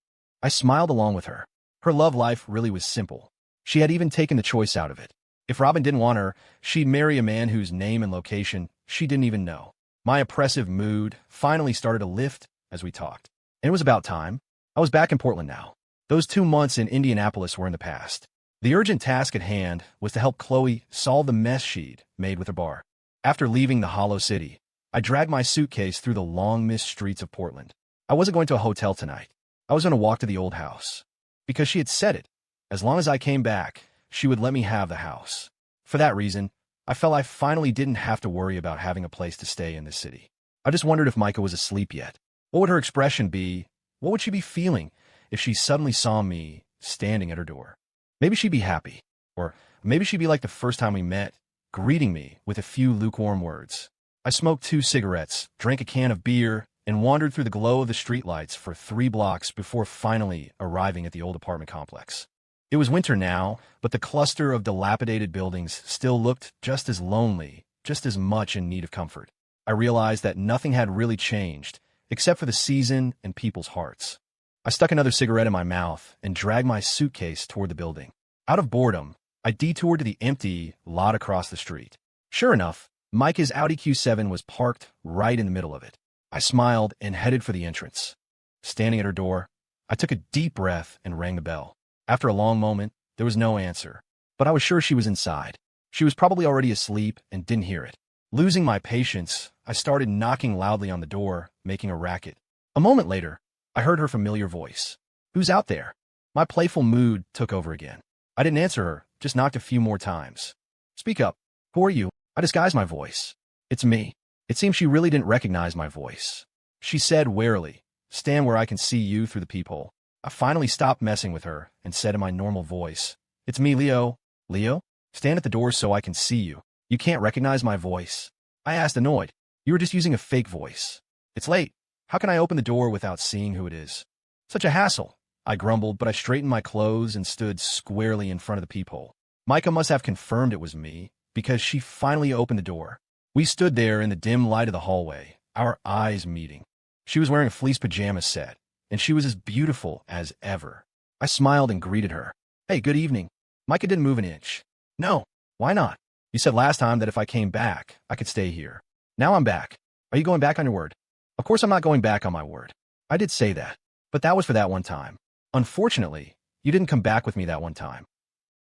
I smiled along with her. Her love life really was simple. She had even taken the choice out of it. If Robin didn't want her, she'd marry a man whose name and location she didn't even know. My oppressive mood finally started to lift as we talked. And it was about time. I was back in Portland now. Those 2 months in Indianapolis were in the past. The urgent task at hand was to help Chloe solve the mess she'd made with her bar. After leaving the Hollow City, I dragged my suitcase through the long-missed streets of Portland. I wasn't going to a hotel tonight. I was going to walk to the old house. Because she had said it. As long as I came back, she would let me have the house. For that reason, I felt I finally didn't have to worry about having a place to stay in this city. I just wondered if Micah was asleep yet. What would her expression be? What would she be feeling if she suddenly saw me standing at her door? Maybe she'd be happy. Or maybe she'd be like the first time we met, greeting me with a few lukewarm words. I smoked 2 cigarettes, drank a can of beer, and wandered through the glow of the streetlights for 3 blocks before finally arriving at the old apartment complex. It was winter now, but the cluster of dilapidated buildings still looked just as lonely, just as much in need of comfort. I realized that nothing had really changed, except for the season and people's hearts. I stuck another cigarette in my mouth and dragged my suitcase toward the building. Out of boredom, I detoured to the empty lot across the street. Sure enough, Micah's Audi Q7 was parked right in the middle of it. I smiled and headed for the entrance. Standing at her door, I took a deep breath and rang the bell. After a long moment, there was no answer, but I was sure she was inside. She was probably already asleep and didn't hear it. Losing my patience, I started knocking loudly on the door, making a racket. A moment later, I heard her familiar voice. Who's out there? My playful mood took over again. I didn't answer her, just knocked a few more times. Speak up. Who are you? I disguised my voice. It's me. It seems she really didn't recognize my voice. She said warily, stand where I can see you through the peephole. I finally stopped messing with her and said in my normal voice, it's me, Leo. Leo? Stand at the door so I can see you. You can't recognize my voice. I asked, annoyed. You were just using a fake voice. It's late. How can I open the door without seeing who it is? Such a hassle. I grumbled, but I straightened my clothes and stood squarely in front of the peephole. Micah must have confirmed it was me, because she finally opened the door. We stood there in the dim light of the hallway, our eyes meeting. She was wearing a fleece pajama set, and she was as beautiful as ever. I smiled and greeted her. Hey, good evening. Micah didn't move an inch. No, why not? You said last time that if I came back, I could stay here. Now I'm back. Are you going back on your word? Of course I'm not going back on my word. I did say that, but that was for that one time. Unfortunately, you didn't come back with me that one time.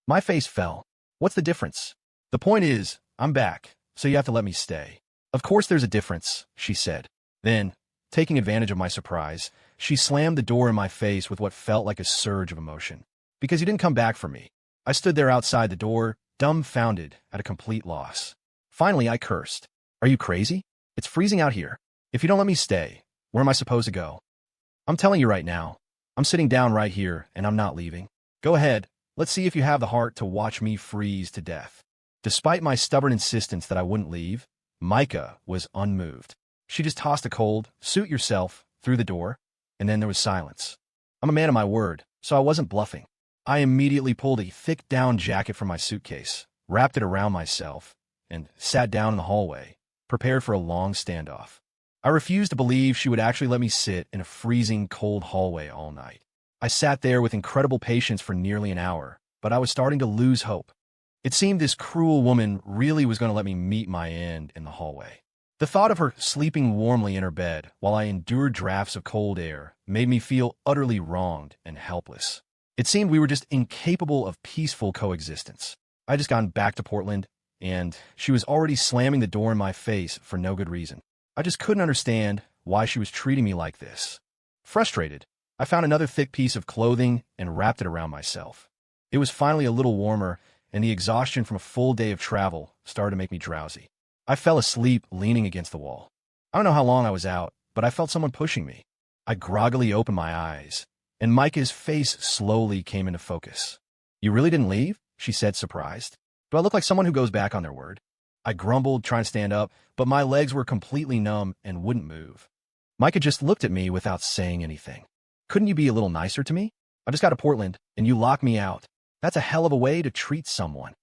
My face fell. What's the difference? The point is, I'm back, so you have to let me stay. Of course there's a difference, she said. Then, taking advantage of my surprise, she slammed the door in my face with what felt like a surge of emotion. Because you didn't come back for me. I stood there outside the door, dumbfounded, at a complete loss. Finally, I cursed. Are you crazy? It's freezing out here. If you don't let me stay, where am I supposed to go? I'm telling you right now, I'm sitting down right here, and I'm not leaving. Go ahead, let's see if you have the heart to watch me freeze to death. Despite my stubborn insistence that I wouldn't leave, Micah was unmoved. She just tossed a cold, suit yourself, through the door, and then there was silence. I'm a man of my word, so I wasn't bluffing. I immediately pulled a thick down jacket from my suitcase, wrapped it around myself, and sat down in the hallway, prepared for a long standoff. I refused to believe she would actually let me sit in a freezing cold hallway all night. I sat there with incredible patience for nearly an hour, but I was starting to lose hope. It seemed this cruel woman really was going to let me meet my end in the hallway. The thought of her sleeping warmly in her bed while I endured drafts of cold air made me feel utterly wronged and helpless. It seemed we were just incapable of peaceful coexistence. I had just gotten back to Portland, and she was already slamming the door in my face for no good reason. I just couldn't understand why she was treating me like this. Frustrated, I found another thick piece of clothing and wrapped it around myself. It was finally a little warmer, and the exhaustion from a full day of travel started to make me drowsy. I fell asleep leaning against the wall. I don't know how long I was out, but I felt someone pushing me. I groggily opened my eyes, and Micah's face slowly came into focus. You really didn't leave? She said, surprised. Do I look like someone who goes back on their word? I grumbled, trying to stand up, but my legs were completely numb and wouldn't move. Micah just looked at me without saying anything. Couldn't you be a little nicer to me? I just got to Portland, and you locked me out. That's a hell of a way to treat someone.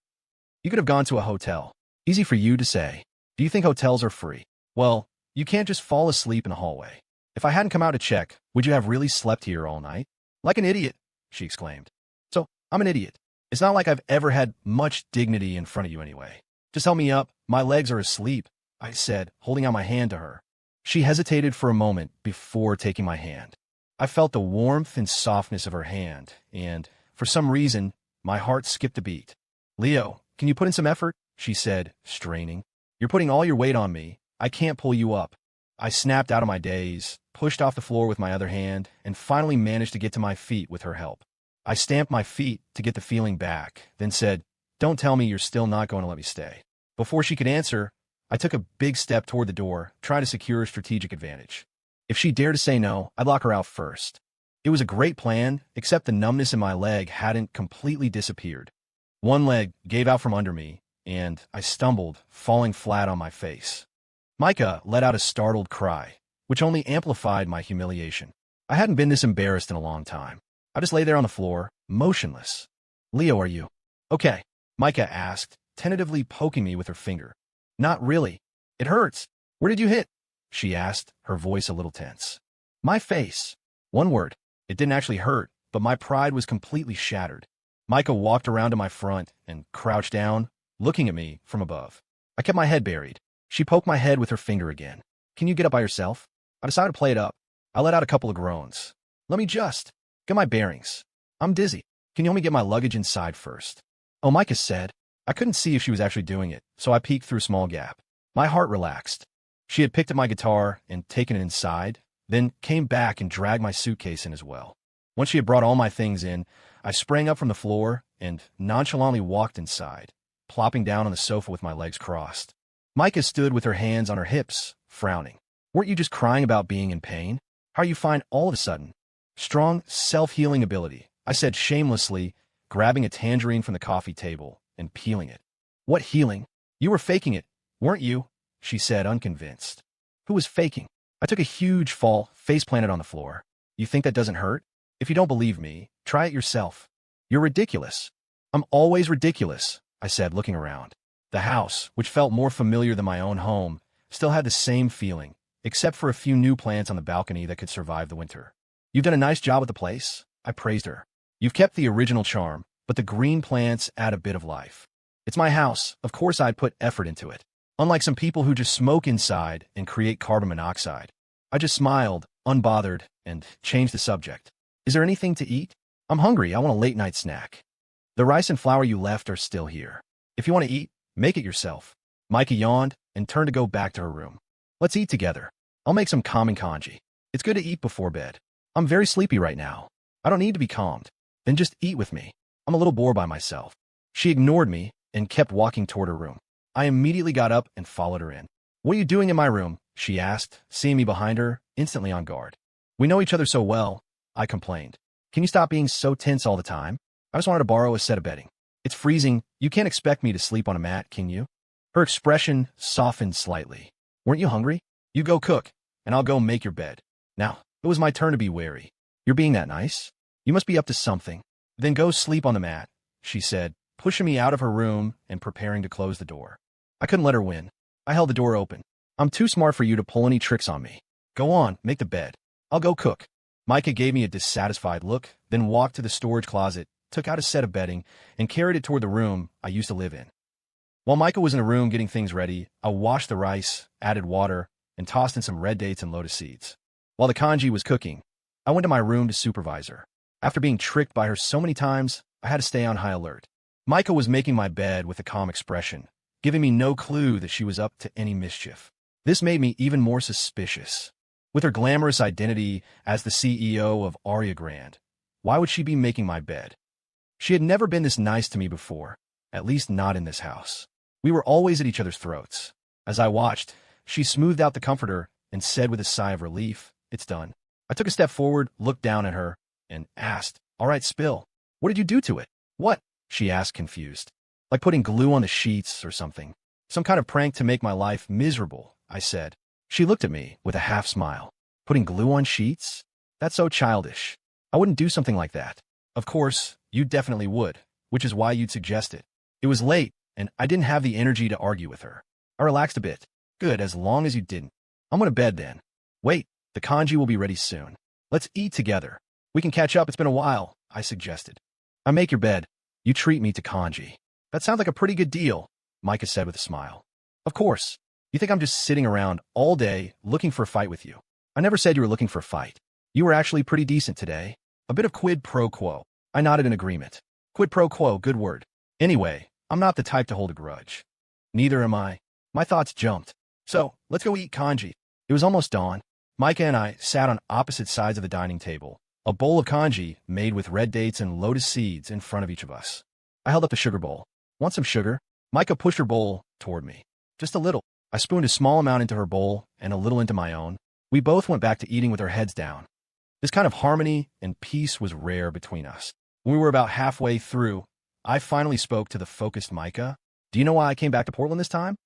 You could have gone to a hotel. Easy for you to say. Do you think hotels are free? Well, you can't just fall asleep in a hallway. If I hadn't come out to check, would you have really slept here all night? Like an idiot, she exclaimed. So, I'm an idiot. It's not like I've ever had much dignity in front of you anyway. Just help me up. My legs are asleep, I said, holding out my hand to her. She hesitated for a moment before taking my hand. I felt the warmth and softness of her hand, and, for some reason, my heart skipped a beat. Leo, can you put in some effort? She said, straining. You're putting all your weight on me. I can't pull you up. I snapped out of my daze, pushed off the floor with my other hand, and finally managed to get to my feet with her help. I stamped my feet to get the feeling back, then said, don't tell me you're still not going to let me stay. Before she could answer, I took a big step toward the door, trying to secure a strategic advantage. If she dared to say no, I'd lock her out first. It was a great plan, except the numbness in my leg hadn't completely disappeared. One leg gave out from under me, and I stumbled, falling flat on my face. Micah let out a startled cry, which only amplified my humiliation. I hadn't been this embarrassed in a long time. I just lay there on the floor, motionless. Leo, are you okay? Micah asked, tentatively poking me with her finger. Not really. It hurts. Where did you hit? She asked, her voice a little tense. My face. One word. It didn't actually hurt, but my pride was completely shattered. Micah walked around to my front and crouched down, looking at me from above. I kept my head buried. She poked my head with her finger again. Can you get up by yourself? I decided to play it up. I let out a couple of groans. Let me just get my bearings. I'm dizzy. Can you help me get my luggage inside first? Oh, Micah said. I couldn't see if she was actually doing it, so I peeked through a small gap. My heart relaxed. She had picked up my guitar and taken it inside, then came back and dragged my suitcase in as well. Once she had brought all my things in, I sprang up from the floor and nonchalantly walked inside, plopping down on the sofa with my legs crossed. Micah stood with her hands on her hips, frowning. Weren't you just crying about being in pain? How are you fine all of a sudden? Strong, self-healing ability, I said shamelessly, grabbing a tangerine from the coffee table and peeling it. What healing? You were faking it, weren't you? She said, unconvinced. Who was faking? I took a huge fall, face planted on the floor. You think that doesn't hurt? If you don't believe me, try it yourself. You're ridiculous. I'm always ridiculous, I said, looking around. The house, which felt more familiar than my own home, still had the same feeling, except for a few new plants on the balcony that could survive the winter. You've done a nice job with the place, I praised her. You've kept the original charm, but the green plants add a bit of life. It's my house, of course I'd put effort into it. Unlike some people who just smoke inside and create carbon monoxide. I just smiled, unbothered, and changed the subject. Is there anything to eat? I'm hungry, I want a late-night snack. The rice and flour you left are still here. If you want to eat, make it yourself. Micah yawned and turned to go back to her room. Let's eat together. I'll make some calming congee. It's good to eat before bed. I'm very sleepy right now. I don't need to be calmed. Then just eat with me. I'm a little bored by myself. She ignored me and kept walking toward her room. I immediately got up and followed her in. What are you doing in my room? She asked, seeing me behind her, instantly on guard. We know each other so well, I complained. Can you stop being so tense all the time? I just wanted to borrow a set of bedding. It's freezing. You can't expect me to sleep on a mat, can you? Her expression softened slightly. Weren't you hungry? You go cook, and I'll go make your bed. Now, it was my turn to be wary. You're being that nice? You must be up to something. Then go sleep on the mat, she said, pushing me out of her room and preparing to close the door. I couldn't let her win. I held the door open. I'm too smart for you to pull any tricks on me. Go on, make the bed. I'll go cook. Micah gave me a dissatisfied look, then walked to the storage closet, took out a set of bedding, and carried it toward the room I used to live in. While Micah was in a room getting things ready, I washed the rice, added water, and tossed in some red dates and lotus seeds. While the congee was cooking, I went to my room to supervise her. After being tricked by her so many times, I had to stay on high alert. Micah was making my bed with a calm expression, giving me no clue that she was up to any mischief. This made me even more suspicious. With her glamorous identity as the CEO of Aria Grand, why would she be making my bed? She had never been this nice to me before, at least not in this house. We were always at each other's throats. As I watched, she smoothed out the comforter and said with a sigh of relief, "It's done." I took a step forward, looked down at her, and asked, "All right, spill. What did you do to it?" "What?" she asked, confused. "Like putting glue on the sheets or something. Some kind of prank to make my life miserable," I said. She looked at me with a half smile. "Putting glue on sheets? That's so childish. I wouldn't do something like that." "Of course, you definitely would, which is why you'd suggest it." It was late, and I didn't have the energy to argue with her. I relaxed a bit. "Good, as long as you didn't. I'm going to bed then." "Wait, the congee will be ready soon. Let's eat together. We can catch up, it's been a while," I suggested. "I make your bed. You treat me to congee." "That sounds like a pretty good deal," Micah said with a smile. "Of course. You think I'm just sitting around all day looking for a fight with you? I never said you were looking for a fight. You were actually pretty decent today. A bit of quid pro quo." I nodded in agreement. Quid pro quo, good word. Anyway, I'm not the type to hold a grudge. Neither am I. My thoughts jumped. "So, let's go eat congee." It was almost dawn. Micah and I sat on opposite sides of the dining table, a bowl of congee made with red dates and lotus seeds in front of each of us. I held up the sugar bowl. "Want some sugar?" Micah pushed her bowl toward me. "Just a little." I spooned a small amount into her bowl and a little into my own. We both went back to eating with our heads down. This kind of harmony and peace was rare between us. When we were about halfway through, I finally spoke to the focused Micah. "Do you know why I came back to Portland this time?"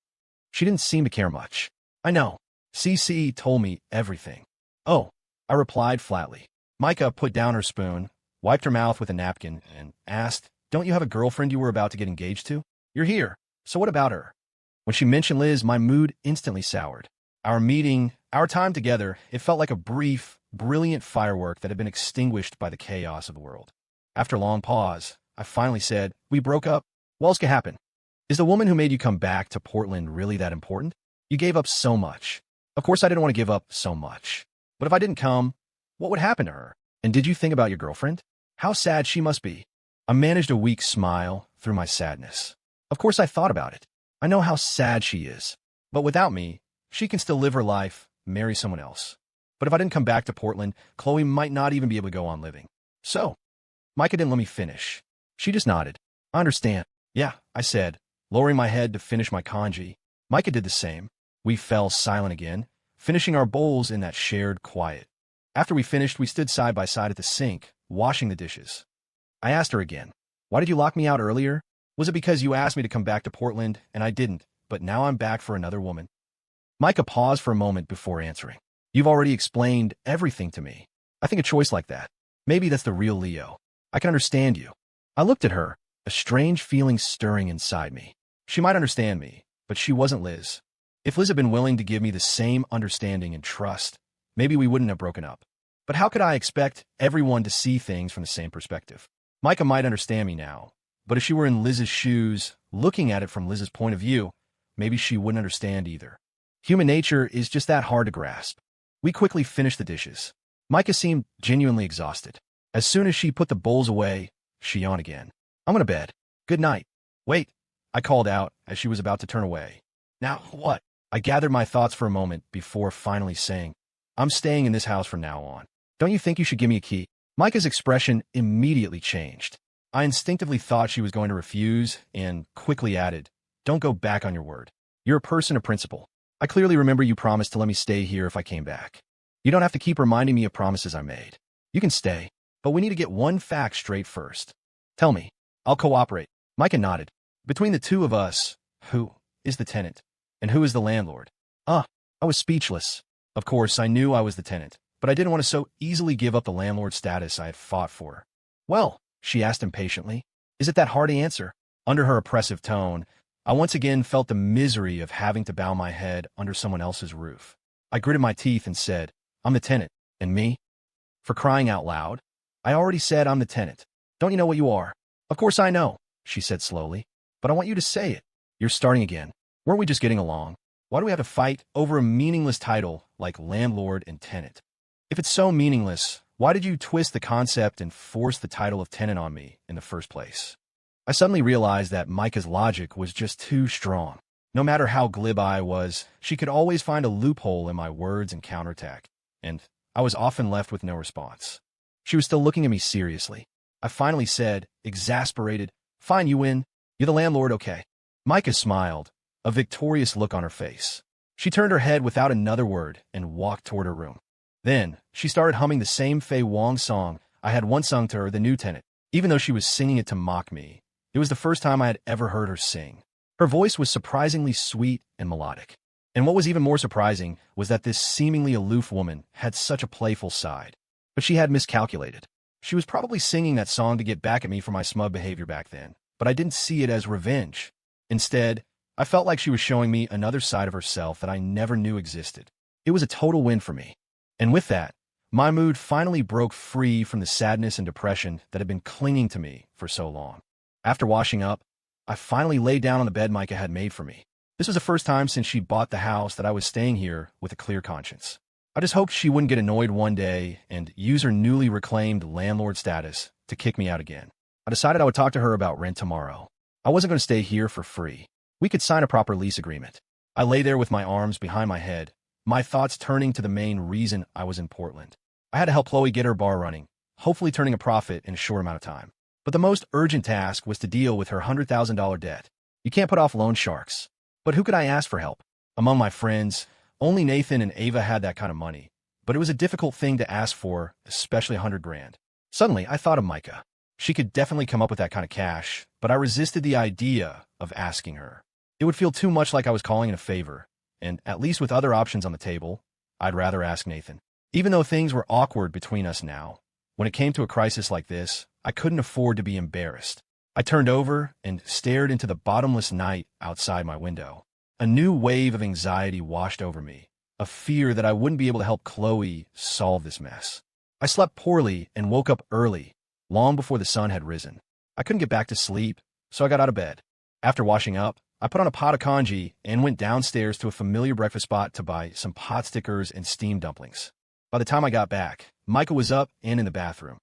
She didn't seem to care much. "I know. CC told me everything." "Oh," I replied flatly. Micah put down her spoon, wiped her mouth with a napkin, and asked, "Don't you have a girlfriend you were about to get engaged to? You're here, so what about her?" When she mentioned Liz, my mood instantly soured. Our meeting, our time together, it felt like a brief, brilliant firework that had been extinguished by the chaos of the world. After a long pause, I finally said, "We broke up. What else could happen? Is the woman who made you come back to Portland really that important? You gave up so much." Of course, I didn't want to give up so much. But if I didn't come, what would happen to her? "And did you think about your girlfriend? How sad she must be." I managed a weak smile through my sadness. "Of course I thought about it. I know how sad she is. But without me, she can still live her life, marry someone else." But if I didn't come back to Portland, Chloe might not even be able to go on living. So, Micah didn't let me finish. She just nodded. I understand. Yeah, I said, lowering my head to finish my kanji. Micah did the same. We fell silent again, finishing our bowls in that shared quiet. After we finished, we stood side by side at the sink, washing the dishes. I asked her again, why did you lock me out earlier? Was it because you asked me to come back to Portland, and I didn't, but now I'm back for another woman? Micah paused for a moment before answering. You've already explained everything to me. I think a choice like that. Maybe that's the real Leo. I can understand you. I looked at her, a strange feeling stirring inside me. She might understand me, but she wasn't Liz. If Liz had been willing to give me the same understanding and trust, maybe we wouldn't have broken up. But how could I expect everyone to see things from the same perspective? Micah might understand me now, but if she were in Liz's shoes, looking at it from Liz's point of view, maybe she wouldn't understand either. Human nature is just that hard to grasp. We quickly finished the dishes. Micah seemed genuinely exhausted. As soon as she put the bowls away, she yawned again. I'm going to bed. Good night. Wait, I called out as she was about to turn away. Now what? I gathered my thoughts for a moment before finally saying, I'm staying in this house from now on. Don't you think you should give me a key? Micah's expression immediately changed. I instinctively thought she was going to refuse and quickly added, don't go back on your word. You're a person of principle. I clearly remember you promised to let me stay here if I came back. You don't have to keep reminding me of promises I made. You can stay, but we need to get one fact straight first. Tell me. I'll cooperate. Micah nodded. Between the two of us, who is the tenant and who is the landlord? I was speechless. Of course, I knew I was the tenant, but I didn't want to so easily give up the landlord status I had fought for. Well, she asked impatiently, is it that hard to answer? Under her oppressive tone, I once again felt the misery of having to bow my head under someone else's roof. I gritted my teeth and said, I'm the tenant. And me? For crying out loud, I already said I'm the tenant. Don't you know what you are? Of course I know, she said slowly, but I want you to say it. You're starting again. Weren't we just getting along? Why do we have to fight over a meaningless title like landlord and tenant? If it's so meaningless, why did you twist the concept and force the title of tenant on me in the first place? I suddenly realized that Micah's logic was just too strong. No matter how glib I was, she could always find a loophole in my words and counterattack, and I was often left with no response. She was still looking at me seriously. I finally said, exasperated, fine, you win. You're the landlord, okay? Micah smiled, a victorious look on her face. She turned her head without another word and walked toward her room. Then, she started humming the same Fei Wong song I had once sung to her, the new tenant, even though she was singing it to mock me. It was the first time I had ever heard her sing. Her voice was surprisingly sweet and melodic. And what was even more surprising was that this seemingly aloof woman had such a playful side. But she had miscalculated. She was probably singing that song to get back at me for my smug behavior back then, but I didn't see it as revenge. Instead, I felt like she was showing me another side of herself that I never knew existed. It was a total win for me. And with that, my mood finally broke free from the sadness and depression that had been clinging to me for so long. After washing up, I finally lay down on the bed Micah had made for me. This was the first time since she bought the house that I was staying here with a clear conscience. I just hoped she wouldn't get annoyed one day and use her newly reclaimed landlord status to kick me out again. I decided I would talk to her about rent tomorrow. I wasn't going to stay here for free. We could sign a proper lease agreement. I lay there with my arms behind my head, my thoughts turning to the main reason I was in Portland. I had to help Chloe get her bar running, hopefully turning a profit in a short amount of time. But the most urgent task was to deal with her $100,000 debt. You can't put off loan sharks. But who could I ask for help? Among my friends, only Nathan and Ava had that kind of money. But it was a difficult thing to ask for, especially $100,000. Suddenly, I thought of Micah. She could definitely come up with that kind of cash, but I resisted the idea of asking her. It would feel too much like I was calling in a favor, and at least with other options on the table, I'd rather ask Nathan. Even though things were awkward between us now, when it came to a crisis like this, I couldn't afford to be embarrassed. I turned over and stared into the bottomless night outside my window. A new wave of anxiety washed over me, a fear that I wouldn't be able to help Chloe solve this mess. I slept poorly and woke up early, long before the sun had risen. I couldn't get back to sleep, so I got out of bed. After washing up, I put on a pot of congee and went downstairs to a familiar breakfast spot to buy some pot stickers and steamed dumplings. By the time I got back, Micah was up and in the bathroom.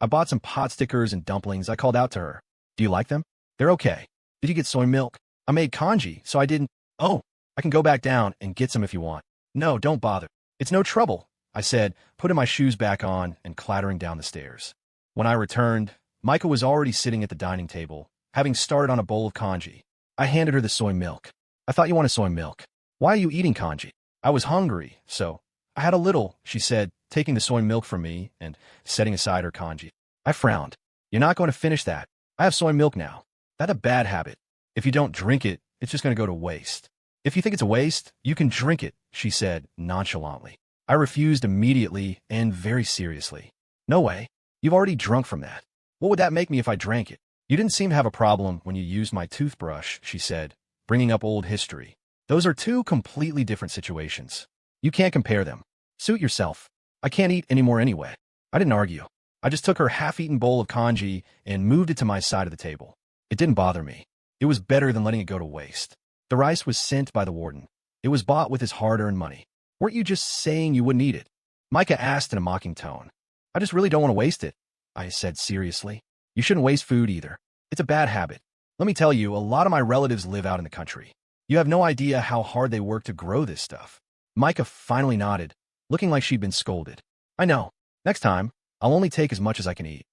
I bought some pot stickers and dumplings. I called out to her. Do you like them? They're okay. Did you get soy milk? I made congee, so I didn't. Oh, I can go back down and get some if you want. No, don't bother. It's no trouble. I said, putting my shoes back on and clattering down the stairs. When I returned, Micah was already sitting at the dining table, having started on a bowl of congee. I handed her the soy milk. I thought you wanted soy milk. Why are you eating congee? I was hungry, so I had a little, she said, taking the soy milk from me and setting aside her congee. I frowned. You're not going to finish that. I have soy milk now. That's a bad habit. If you don't drink it, it's just going to go to waste. If you think it's a waste, you can drink it, she said nonchalantly. I refused immediately and very seriously. No way. You've already drunk from that. What would that make me if I drank it? You didn't seem to have a problem when you used my toothbrush, she said, bringing up old history. Those are two completely different situations. You can't compare them. Suit yourself. I can't eat anymore anyway. I didn't argue. I just took her half-eaten bowl of congee and moved it to my side of the table. It didn't bother me. It was better than letting it go to waste. The rice was sent by the warden. It was bought with his hard-earned money. Weren't you just saying you wouldn't eat it? Micah asked in a mocking tone. I just really don't want to waste it, I said seriously. You shouldn't waste food either. It's a bad habit. Let me tell you, a lot of my relatives live out in the country. You have no idea how hard they work to grow this stuff. Micah finally nodded, looking like she'd been scolded. I know. Next time, I'll only take as much as I can eat.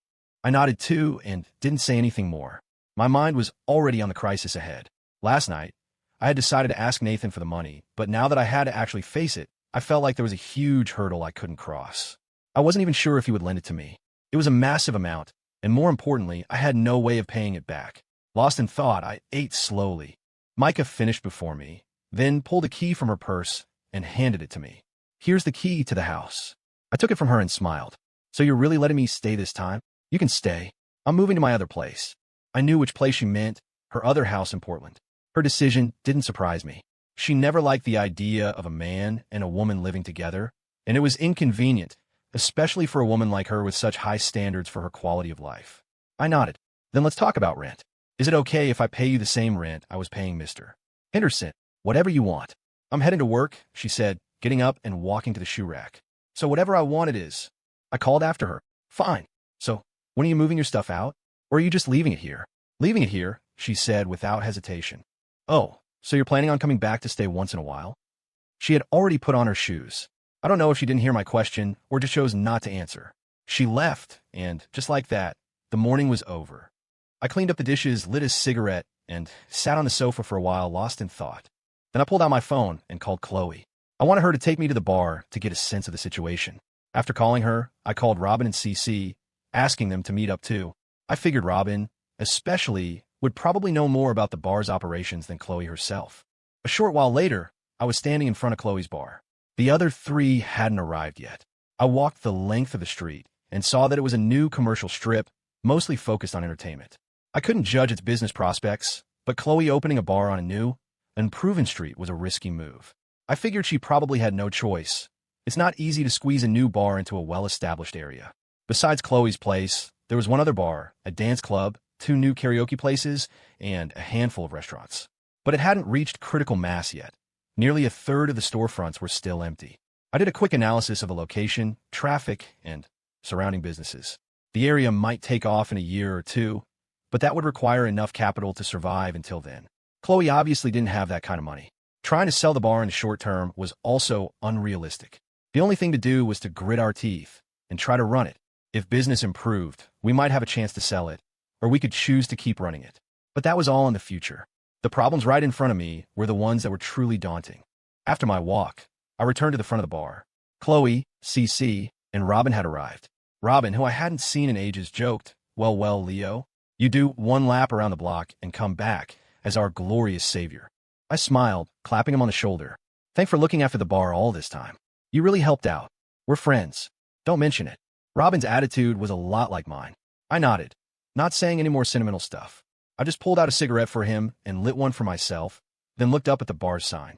I nodded too and didn't say anything more. My mind was already on the crisis ahead. Last night, I had decided to ask Nathan for the money, but now that I had to actually face it, I felt like there was a huge hurdle I couldn't cross. I wasn't even sure if he would lend it to me. It was a massive amount, and more importantly, I had no way of paying it back. Lost in thought, I ate slowly. Micah finished before me, then pulled a key from her purse and handed it to me. Here's the key to the house. I took it from her and smiled. So you're really letting me stay this time? You can stay. I'm moving to my other place. I knew which place she meant, her other house in Portland. Her decision didn't surprise me. She never liked the idea of a man and a woman living together, and it was inconvenient, especially for a woman like her with such high standards for her quality of life. I nodded. Then let's talk about rent. Is it okay if I pay you the same rent I was paying Mr. Henderson? Whatever you want. I'm heading to work, she said, getting up and walking to the shoe rack. So whatever I want it is. I called after her. Fine. So, when are you moving your stuff out? Or are you just leaving it here? Leaving it here, she said without hesitation. Oh, so you're planning on coming back to stay once in a while? She had already put on her shoes. I don't know if she didn't hear my question or just chose not to answer. She left, and just like that, the morning was over. I cleaned up the dishes, lit a cigarette, and sat on the sofa for a while, lost in thought. Then I pulled out my phone and called Chloe. I wanted her to take me to the bar to get a sense of the situation. After calling her, I called Robin and CC, asking them to meet up too. I figured Robin, especially, would probably know more about the bar's operations than Chloe herself. A short while later, I was standing in front of Chloe's bar. The other three hadn't arrived yet. I walked the length of the street and saw that it was a new commercial strip, mostly focused on entertainment. I couldn't judge its business prospects, but Chloe opening a bar on a new, unproven street was a risky move. I figured she probably had no choice. It's not easy to squeeze a new bar into a well-established area. Besides Chloe's place, there was one other bar, a dance club, 2 new karaoke places, and a handful of restaurants. But it hadn't reached critical mass yet. Nearly a third of the storefronts were still empty. I did a quick analysis of the location, traffic, and surrounding businesses. The area might take off in a year or two, but that would require enough capital to survive until then. Chloe obviously didn't have that kind of money. Trying to sell the bar in the short term was also unrealistic. The only thing to do was to grit our teeth and try to run it. If business improved, we might have a chance to sell it, or we could choose to keep running it. But that was all in the future. The problems right in front of me were the ones that were truly daunting. After my walk, I returned to the front of the bar. Chloe, CC, and Robin had arrived. Robin, who I hadn't seen in ages, joked, well, Leo, you do 1 lap around the block and come back as our glorious savior. I smiled, clapping him on the shoulder. Thanks for looking after the bar all this time. You really helped out. We're friends. Don't mention it. Robin's attitude was a lot like mine. I nodded, not saying any more sentimental stuff. I just pulled out a cigarette for him and lit one for myself, then looked up at the bar's sign.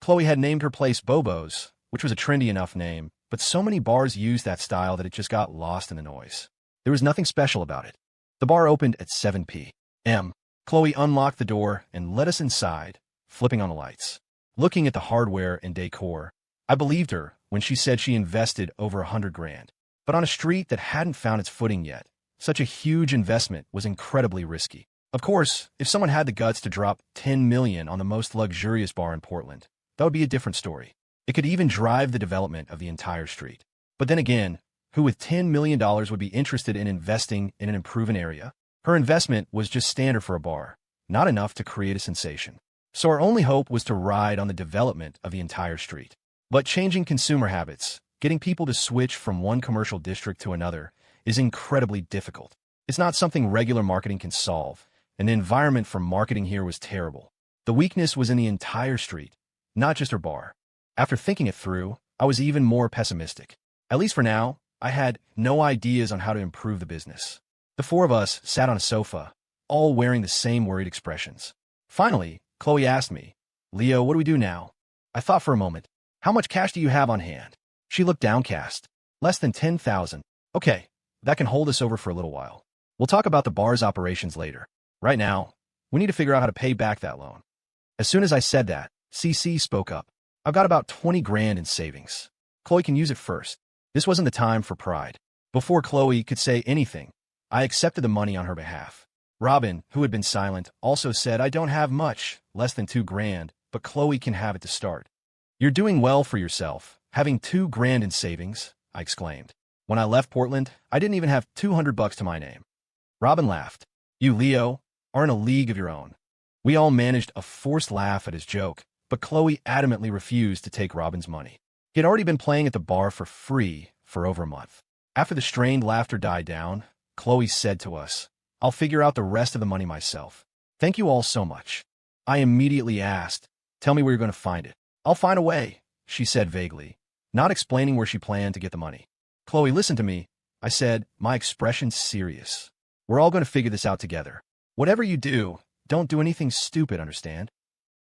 Chloe had named her place Bobo's, which was a trendy enough name, but so many bars used that style that it just got lost in the noise. There was nothing special about it. The bar opened at 7 p.m. Chloe unlocked the door and let us inside, flipping on the lights. Looking at the hardware and decor, I believed her when she said she invested over $100,000. But on a street that hadn't found its footing yet, such a huge investment was incredibly risky. Of course, if someone had the guts to drop $10 million on the most luxurious bar in Portland, that would be a different story. It could even drive the development of the entire street. But then again, who with $10 million would be interested in investing in an improving area? Her investment was just standard for a bar, not enough to create a sensation. So our only hope was to ride on the development of the entire street. But changing consumer habits, getting people to switch from one commercial district to another, is incredibly difficult. It's not something regular marketing can solve, and the environment for marketing here was terrible. The weakness was in the entire street, not just her bar. After thinking it through, I was even more pessimistic. At least for now, I had no ideas on how to improve the business. The four of us sat on a sofa, all wearing the same worried expressions. Finally, Chloe asked me, "Leo, what do we do now?" I thought for a moment. "How much cash do you have on hand?" She looked downcast. "Less than 10,000. Okay, that can hold us over for a little while. We'll talk about the bar's operations later. Right now, we need to figure out how to pay back that loan." As soon as I said that, CC spoke up. "I've got about 20 grand in savings. Chloe can use it first." This wasn't the time for pride. Before Chloe could say anything, I accepted the money on her behalf. Robin, who had been silent, also said, "I don't have much, less than 2 grand, but Chloe can have it to start." "You're doing well for yourself, having 2 grand in savings," I exclaimed. "When I left Portland, I didn't even have $200 to my name." Robin laughed. "You, Leo, are in a league of your own." We all managed a forced laugh at his joke, but Chloe adamantly refused to take Robin's money. He had already been playing at the bar for free for over a month. After the strained laughter died down, Chloe said to us, "I'll figure out the rest of the money myself. Thank you all so much." I immediately asked, "Tell me where you're going to find it." "I'll find a way," she said vaguely, not explaining where she planned to get the money. "Chloe, listen to me," I said, my expression serious. "We're all going to figure this out together. Whatever you do, don't do anything stupid, understand?"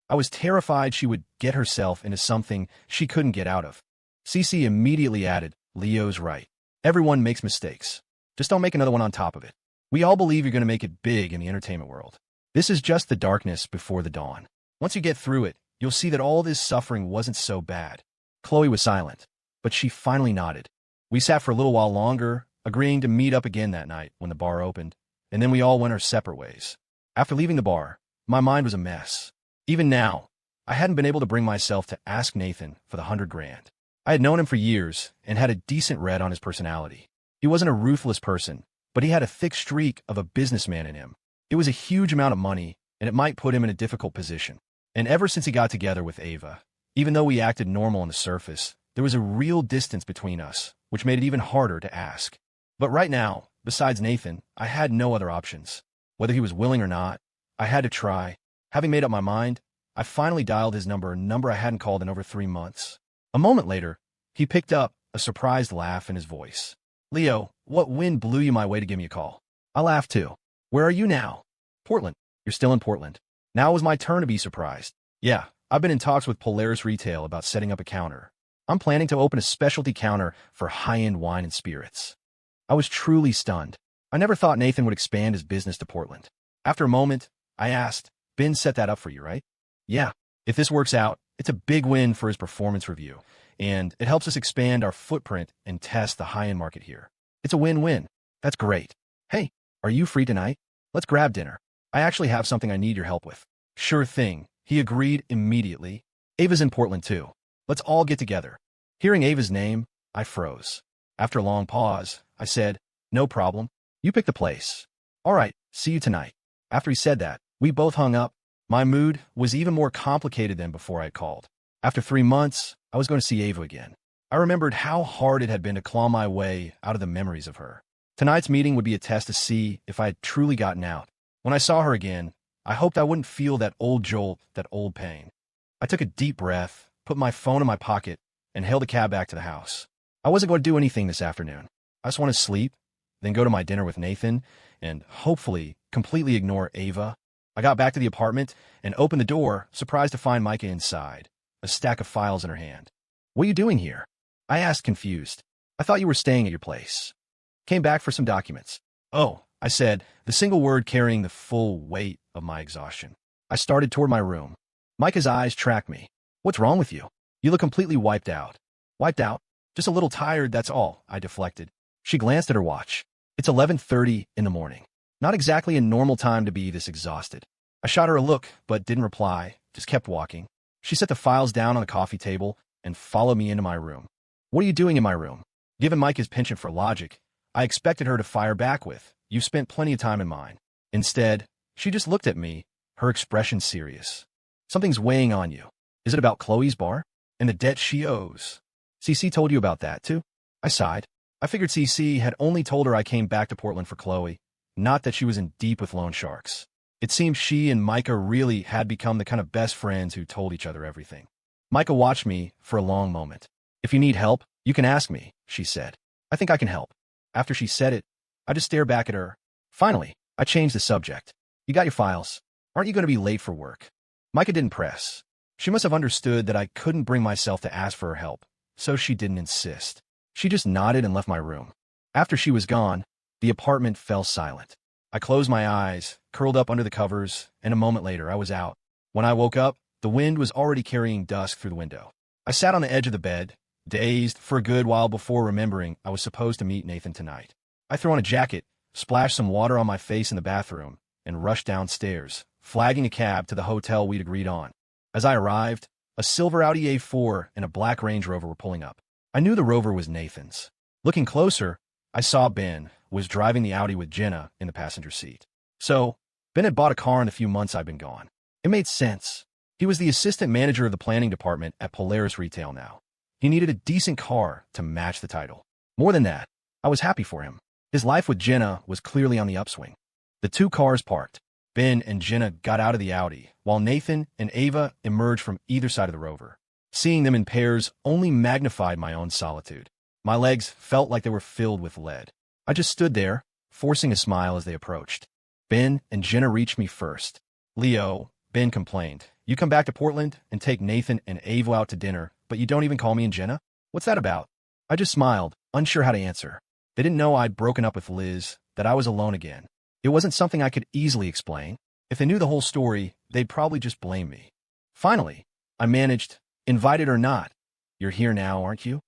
I was terrified she would get herself into something she couldn't get out of. Cece immediately added, "Leo's right. Everyone makes mistakes. Just don't make another one on top of it. We all believe you're going to make it big in the entertainment world. This is just the darkness before the dawn. Once you get through it, you'll see that all this suffering wasn't so bad." Chloe was silent, but she finally nodded. We sat for a little while longer, agreeing to meet up again that night when the bar opened, and then we all went our separate ways. After leaving the bar, my mind was a mess. Even now, I hadn't been able to bring myself to ask Nathan for the 100 grand. I had known him for years and had a decent read on his personality. He wasn't a ruthless person, but he had a thick streak of a businessman in him. It was a huge amount of money, and it might put him in a difficult position. And ever since he got together with Ava, even though we acted normal on the surface, there was a real distance between us, which made it even harder to ask. But right now, besides Nathan, I had no other options. Whether he was willing or not, I had to try. Having made up my mind, I finally dialed his number, a number I hadn't called in over 3 months. A moment later, he picked up, a surprised laugh in his voice. "Leo, what wind blew you my way to give me a call?" I laughed too. "Where are you now?" "Portland." "You're still in Portland." Now it was my turn to be surprised. "Yeah, I've been in talks with Polaris Retail about setting up a counter. I'm planning to open a specialty counter for high-end wine and spirits." I was truly stunned. I never thought Nathan would expand his business to Portland. After a moment, I asked, "Ben set that up for you, right?" "Yeah. If this works out, it's a big win for his performance review, and it helps us expand our footprint and test the high-end market here. It's a win-win." "That's great. Hey, are you free tonight? Let's grab dinner. I actually have something I need your help with." "Sure thing," he agreed immediately. "Ava's in Portland too. Let's all get together." Hearing Ava's name, I froze. After a long pause, I said, "No problem. You pick the place." "All right, see you tonight." After he said that, we both hung up. My mood was even more complicated than before I had called. After 3 months, I was going to see Ava again. I remembered how hard it had been to claw my way out of the memories of her. Tonight's meeting would be a test to see if I had truly gotten out. When I saw her again, I hoped I wouldn't feel that old jolt, that old pain. I took a deep breath, put my phone in my pocket, and hailed a cab back to the house. I wasn't going to do anything this afternoon. I just wanted to sleep, then go to my dinner with Nathan, and hopefully completely ignore Ava. I got back to the apartment and opened the door, surprised to find Micah inside, a stack of files in her hand. "What are you doing here?" I asked, confused. "I thought you were staying at your place." "Came back for some documents." "Oh," I said, the single word carrying the full weight of my exhaustion. I started toward my room. Micah's eyes tracked me. "What's wrong with you? You look completely wiped out." "Wiped out? Just a little tired, that's all," I deflected. She glanced at her watch. "It's 11:30 in the morning. Not exactly a normal time to be this exhausted." I shot her a look, but didn't reply, just kept walking. She set the files down on the coffee table and followed me into my room. What are you doing in my room? Given Micah's penchant for logic, I expected her to fire back with, "You've spent plenty of time in mine." Instead, she just looked at me, her expression serious. "Something's weighing on you. Is it about Chloe's bar? And the debt she owes?" "CC told you about that, too?" I sighed. I figured CC had only told her I came back to Portland for Chloe, not that she was in deep with loan sharks. It seemed she and Micah really had become the kind of best friends who told each other everything. Micah watched me for a long moment. "If you need help, you can ask me," she said. "I think I can help." After she said it, I just stared back at her. Finally, I changed the subject. "You got your files? Aren't you going to be late for work?" Micah didn't press. She must have understood that I couldn't bring myself to ask for her help, so she didn't insist. She just nodded and left my room. After she was gone, the apartment fell silent. I closed my eyes, curled up under the covers, and a moment later I was out. When I woke up, the wind was already carrying dusk through the window. I sat on the edge of the bed, dazed for a good while before remembering I was supposed to meet Nathan tonight. I threw on a jacket, splashed some water on my face in the bathroom, and rushed downstairs, flagging a cab to the hotel we'd agreed on. As I arrived, a silver Audi A4 and a black Range Rover were pulling up. I knew the Rover was Nathan's. Looking closer, I saw Ben was driving the Audi with Jenna in the passenger seat. So, Ben had bought a car in the few months I'd been gone. It made sense. He was the assistant manager of the planning department at Polaris Retail now. He needed a decent car to match the title. More than that, I was happy for him. His life with Jenna was clearly on the upswing. The two cars parked. Ben and Jenna got out of the Audi, while Nathan and Ava emerged from either side of the Rover. Seeing them in pairs only magnified my own solitude. My legs felt like they were filled with lead. I just stood there, forcing a smile as they approached. Ben and Jenna reached me first. "Leo," Ben complained, "you come back to Portland and take Nathan and Ava out to dinner, but you don't even call me and Jenna? What's that about?" I just smiled, unsure how to answer. They didn't know I'd broken up with Liz, that I was alone again. It wasn't something I could easily explain. If they knew the whole story, they'd probably just blame me. Finally, I managed, "Invited or not, you're here now, aren't you?"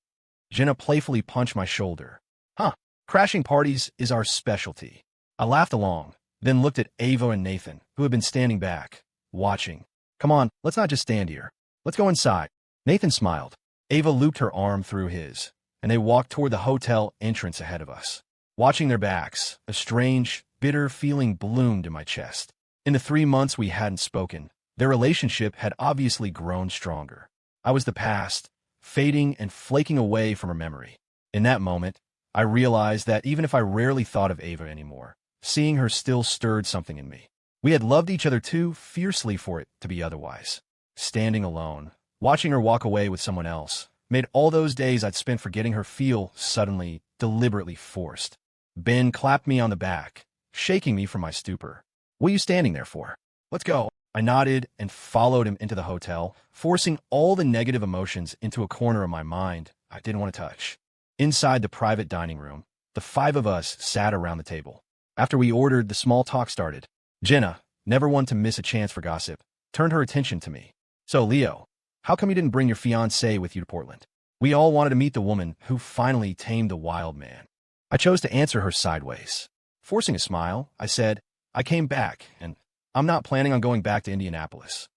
Jenna playfully punched my shoulder. "Huh, crashing parties is our specialty." I laughed along, then looked at Ava and Nathan, who had been standing back, watching. "Come on, let's not just stand here. Let's go inside." Nathan smiled. Ava looped her arm through his, and they walked toward the hotel entrance ahead of us. Watching their backs, a strange, bitter feeling bloomed in my chest. In the 3 months we hadn't spoken, their relationship had obviously grown stronger. I was the past, fading and flaking away from her memory. In that moment, I realized that even if I rarely thought of Ava anymore, seeing her still stirred something in me. We had loved each other too fiercely for it to be otherwise. Standing alone, watching her walk away with someone else, made all those days I'd spent forgetting her feel suddenly, deliberately forced. Ben clapped me on the back, shaking me from my stupor. "What are you standing there for? Let's go." I nodded and followed him into the hotel, forcing all the negative emotions into a corner of my mind I didn't want to touch. Inside the private dining room, the 5 of us sat around the table. After we ordered, the small talk started. Jenna, never one to miss a chance for gossip, turned her attention to me. "So, Leo, how come you didn't bring your fiancée with you to Portland?" We all wanted to meet the woman who finally tamed the wild man. I chose to answer her sideways. Forcing a smile, I said, "I came back, and I'm not planning on going back to Indianapolis."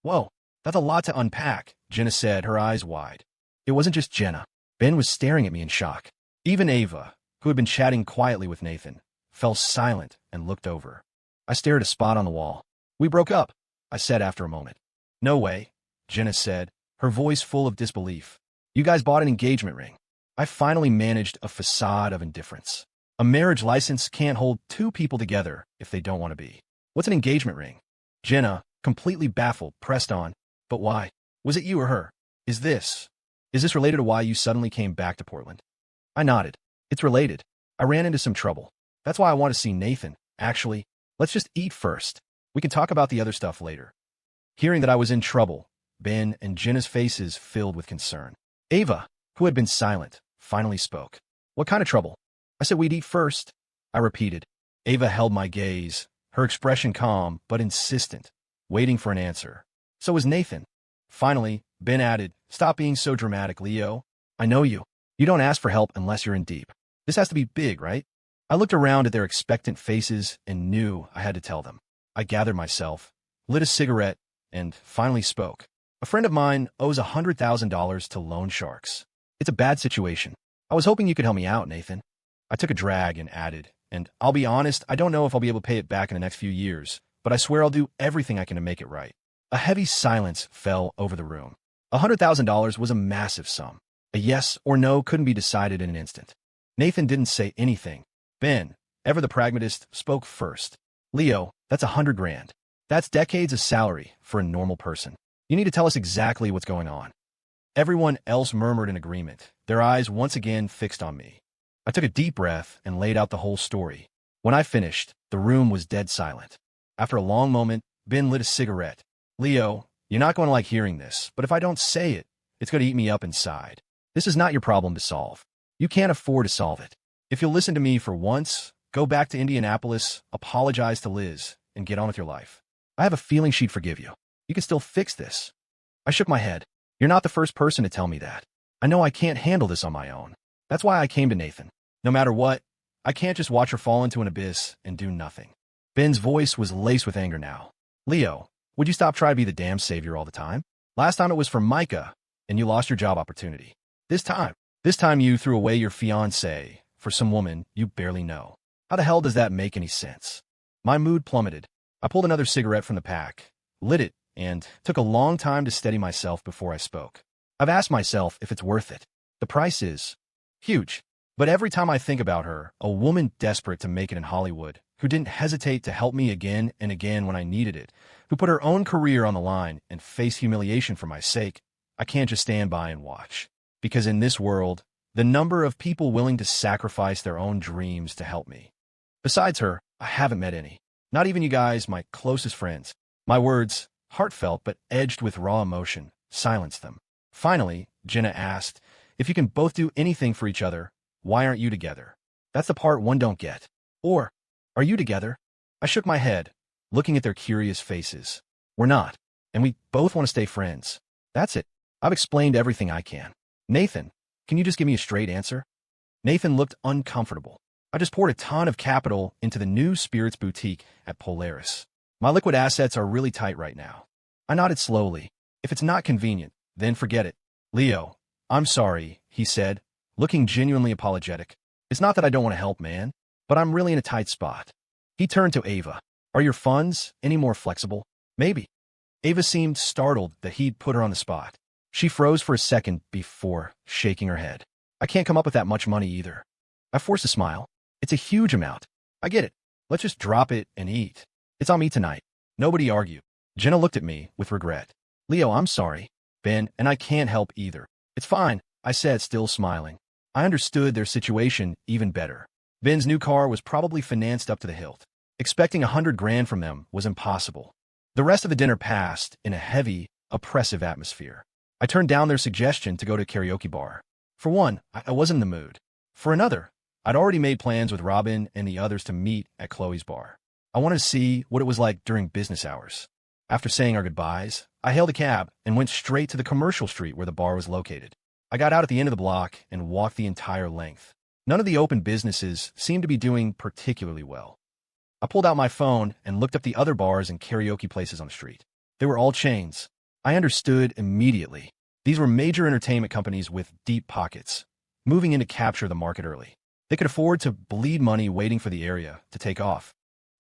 "Whoa, that's a lot to unpack," Jenna said, her eyes wide. It wasn't just Jenna. Ben was staring at me in shock. Even Ava, who had been chatting quietly with Nathan, fell silent and looked over. I stared at a spot on the wall. "We broke up," I said after a moment. "No way," Jenna said, her voice full of disbelief. "You guys bought an engagement ring." I finally managed a facade of indifference. A marriage license can't hold 2 people together if they don't want to be. "What's an engagement ring?" Jenna, completely baffled, pressed on. "But why? Was it you or her? Is this related to why you suddenly came back to Portland?" I nodded. "It's related. I ran into some trouble. That's why I want to see Nathan. Actually, let's just eat first. We can talk about the other stuff later." Hearing that I was in trouble, Ben and Jenna's faces filled with concern. Ava, who had been silent, finally spoke. "What kind of trouble?" I said we'd eat first. I repeated. Ava held my gaze, her expression calm but insistent, waiting for an answer. "So was Nathan." Finally, Ben added, "Stop being so dramatic, Leo. I know you. You don't ask for help unless you're in deep. This has to be big, right?" I looked around at their expectant faces and knew I had to tell them. I gathered myself, lit a cigarette, and finally spoke. A friend of mine owes $100,000 to loan sharks. It's a bad situation. I was hoping you could help me out, Nathan. I took a drag and added, and I'll be honest, I don't know if I'll be able to pay it back in the next few years, but I swear I'll do everything I can to make it right. A heavy silence fell over the room. $100,000 was a massive sum. A yes or no couldn't be decided in an instant. Nathan didn't say anything. Ben, ever the pragmatist, spoke first. Leo, that's $100,000. That's decades of salary for a normal person. You need to tell us exactly what's going on. Everyone else murmured in agreement, their eyes once again fixed on me. I took a deep breath and laid out the whole story. When I finished, the room was dead silent. After a long moment, Ben lit a cigarette. Leo, you're not going to like hearing this, but if I don't say it, it's going to eat me up inside. This is not your problem to solve. You can't afford to solve it. If you'll listen to me for once, go back to Indianapolis, apologize to Liz, and get on with your life. I have a feeling she'd forgive you. You can still fix this. I shook my head. You're not the first person to tell me that. I know I can't handle this on my own. That's why I came to Nathan. No matter what, I can't just watch her fall into an abyss and do nothing. Ben's voice was laced with anger now. Leo, would you stop trying to be the damn savior all the time? Last time it was for Micah, and you lost your job opportunity. This time you threw away your fiancée for some woman you barely know. How the hell does that make any sense? My mood plummeted. I pulled another cigarette from the pack, lit it, and took a long time to steady myself before I spoke. I've asked myself if it's worth it. The price is huge. But every time I think about her, a woman desperate to make it in Hollywood, who didn't hesitate to help me again and again when I needed it, who put her own career on the line and faced humiliation for my sake, I can't just stand by and watch. Because in this world, the number of people willing to sacrifice their own dreams to help me. Besides her, I haven't met any. Not even you guys, my closest friends. My words, heartfelt but edged with raw emotion, silenced them. Finally, Jenna asked, if you can both do anything for each other, why aren't you together? That's the part one don't get. Or, are you together? I shook my head, looking at their curious faces. We're not, and we both want to stay friends. That's it. I've explained everything I can. Nathan, can you just give me a straight answer? Nathan looked uncomfortable. I just poured a ton of capital into the new spirits boutique at Polaris. My liquid assets are really tight right now. I nodded slowly. If it's not convenient, then forget it. Leo, I'm sorry, he said, looking genuinely apologetic. It's not that I don't want to help, man, but I'm really in a tight spot. He turned to Ava. Are your funds any more flexible? Maybe. Ava seemed startled that he'd put her on the spot. She froze for a second before shaking her head. I can't come up with that much money either. I forced a smile. It's a huge amount. I get it. Let's just drop it and eat. It's on me tonight. Nobody argued. Jenna looked at me with regret. Leo, I'm sorry. Ben, and I can't help either. It's fine, I said, still smiling. I understood their situation even better. Ben's new car was probably financed up to the hilt. Expecting $100,000 from them was impossible. The rest of the dinner passed in a heavy, oppressive atmosphere. I turned down their suggestion to go to a karaoke bar. For one, I wasn't in the mood. For another, I'd already made plans with Robin and the others to meet at Chloe's bar. I wanted to see what it was like during business hours. After saying our goodbyes, I hailed a cab and went straight to the commercial street where the bar was located. I got out at the end of the block and walked the entire length. None of the open businesses seemed to be doing particularly well. I pulled out my phone and looked up the other bars and karaoke places on the street. They were all chains. I understood immediately. These were major entertainment companies with deep pockets, moving in to capture the market early. They could afford to bleed money waiting for the area to take off.